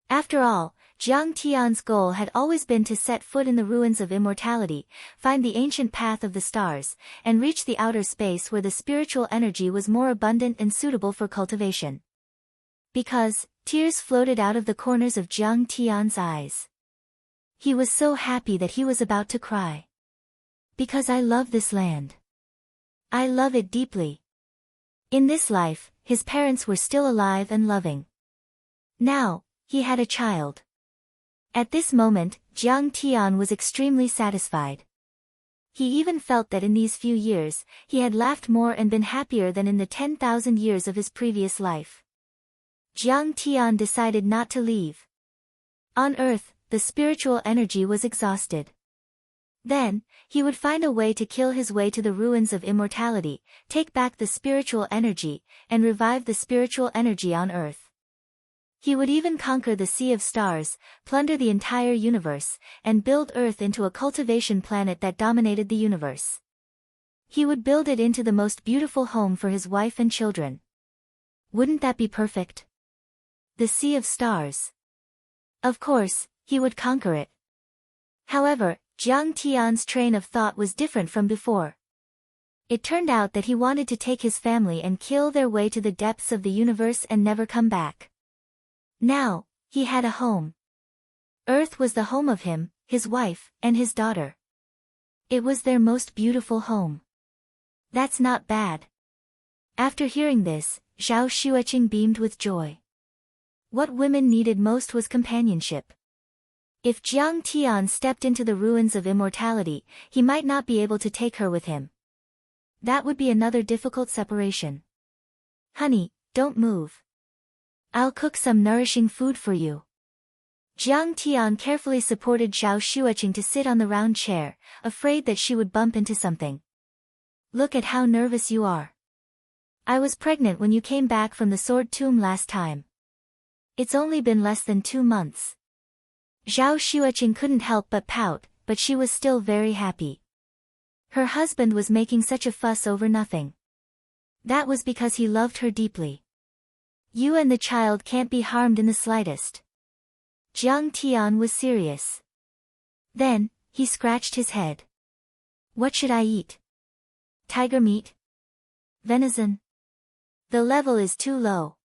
After all, Jiang Tian's goal had always been to set foot in the ruins of immortality, find the ancient path of the stars, and reach the outer space where the spiritual energy was more abundant and suitable for cultivation. Because, tears floated out of the corners of Jiang Tian's eyes. He was so happy that he was about to cry. Because I love this land. I love it deeply. In this life, his parents were still alive and loving. Now, he had a child. At this moment, Jiang Tian was extremely satisfied. He even felt that in these few years, he had laughed more and been happier than in the 10,000 years of his previous life. Jiang Tian decided not to leave. On Earth, the spiritual energy was exhausted. Then, he would find a way to kill his way to the ruins of immortality, take back the spiritual energy, and revive the spiritual energy on Earth. He would even conquer the Sea of Stars, plunder the entire universe, and build Earth into a cultivation planet that dominated the universe. He would build it into the most beautiful home for his wife and children. Wouldn't that be perfect? The Sea of Stars. Of course, he would conquer it. However, Jiang Tian's train of thought was different from before. It turned out that he wanted to take his family and kill their way to the depths of the universe and never come back. Now, he had a home. Earth was the home of him, his wife, and his daughter. It was their most beautiful home. That's not bad. After hearing this, Xiao Xueqing beamed with joy. What women needed most was companionship. If Jiang Tian stepped into the ruins of immortality, he might not be able to take her with him. That would be another difficult separation. Honey, don't move. I'll cook some nourishing food for you. Jiang Tian carefully supported Xiao Xueqing to sit on the round chair, afraid that she would bump into something. Look at how nervous you are. I was pregnant when you came back from the sword tomb last time. It's only been less than 2 months. Xiao Xueqing couldn't help but pout, but she was still very happy. Her husband was making such a fuss over nothing. That was because he loved her deeply. You and the child can't be harmed in the slightest. Jiang Tian was serious. Then, he scratched his head. What should I eat? Tiger meat? Venison? The level is too low.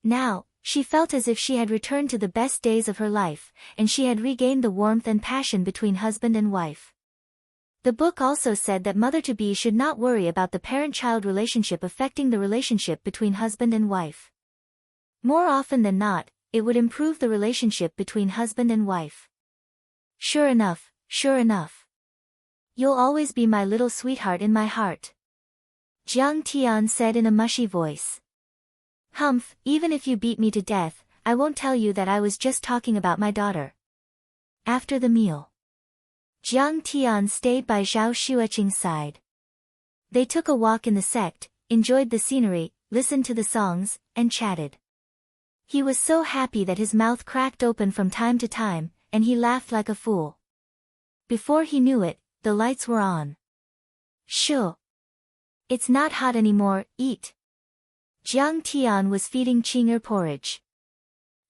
Now, she felt as if she had returned to the best days of her life, and she had regained the warmth and passion between husband and wife. The book also said that mother-to-be should not worry about the parent-child relationship affecting the relationship between husband and wife. More often than not, it would improve the relationship between husband and wife. Sure enough, sure enough. You'll always be my little sweetheart in my heart. Jiang Tian said in a mushy voice. Humph, even if you beat me to death, I won't tell you that I was just talking about my daughter. After the meal, Jiang Tian stayed by Zhao Xueqing's side. They took a walk in the sect, enjoyed the scenery, listened to the songs, and chatted. He was so happy that his mouth cracked open from time to time, and he laughed like a fool. Before he knew it, the lights were on. Shoo! It's not hot anymore, eat. Jiang Tian was feeding Qing'er porridge.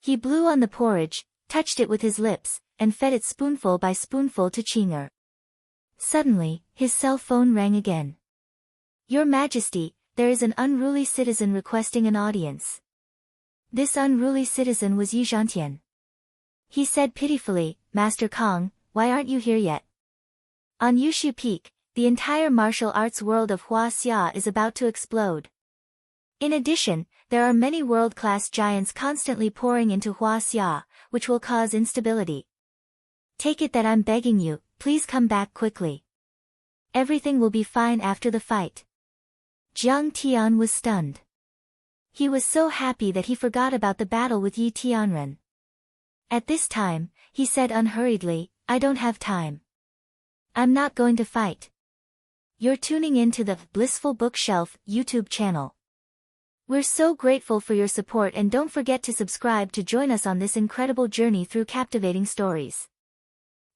He blew on the porridge, touched it with his lips, and fed it spoonful by spoonful to Qing'er. Suddenly, his cell phone rang again. Your Majesty, there is an unruly citizen requesting an audience. This unruly citizen was Yi Zhantian. He said pitifully, Master Kong, why aren't you here yet? On Yushu Peak, the entire martial arts world of Huaxia is about to explode. In addition, there are many world-class giants constantly pouring into Huaxia, which will cause instability. Take it that I'm begging you, please come back quickly. Everything will be fine after the fight. Jiang Tian was stunned. He was so happy that he forgot about the battle with Yi Tianren. At this time, he said unhurriedly, I don't have time. I'm not going to fight. You're tuning in to the Blissful Bookshelf YouTube channel. We're so grateful for your support, and don't forget to subscribe to join us on this incredible journey through captivating stories.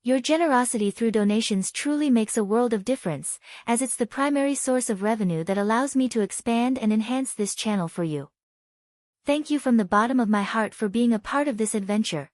Your generosity through donations truly makes a world of difference, as it's the primary source of revenue that allows me to expand and enhance this channel for you. Thank you from the bottom of my heart for being a part of this adventure.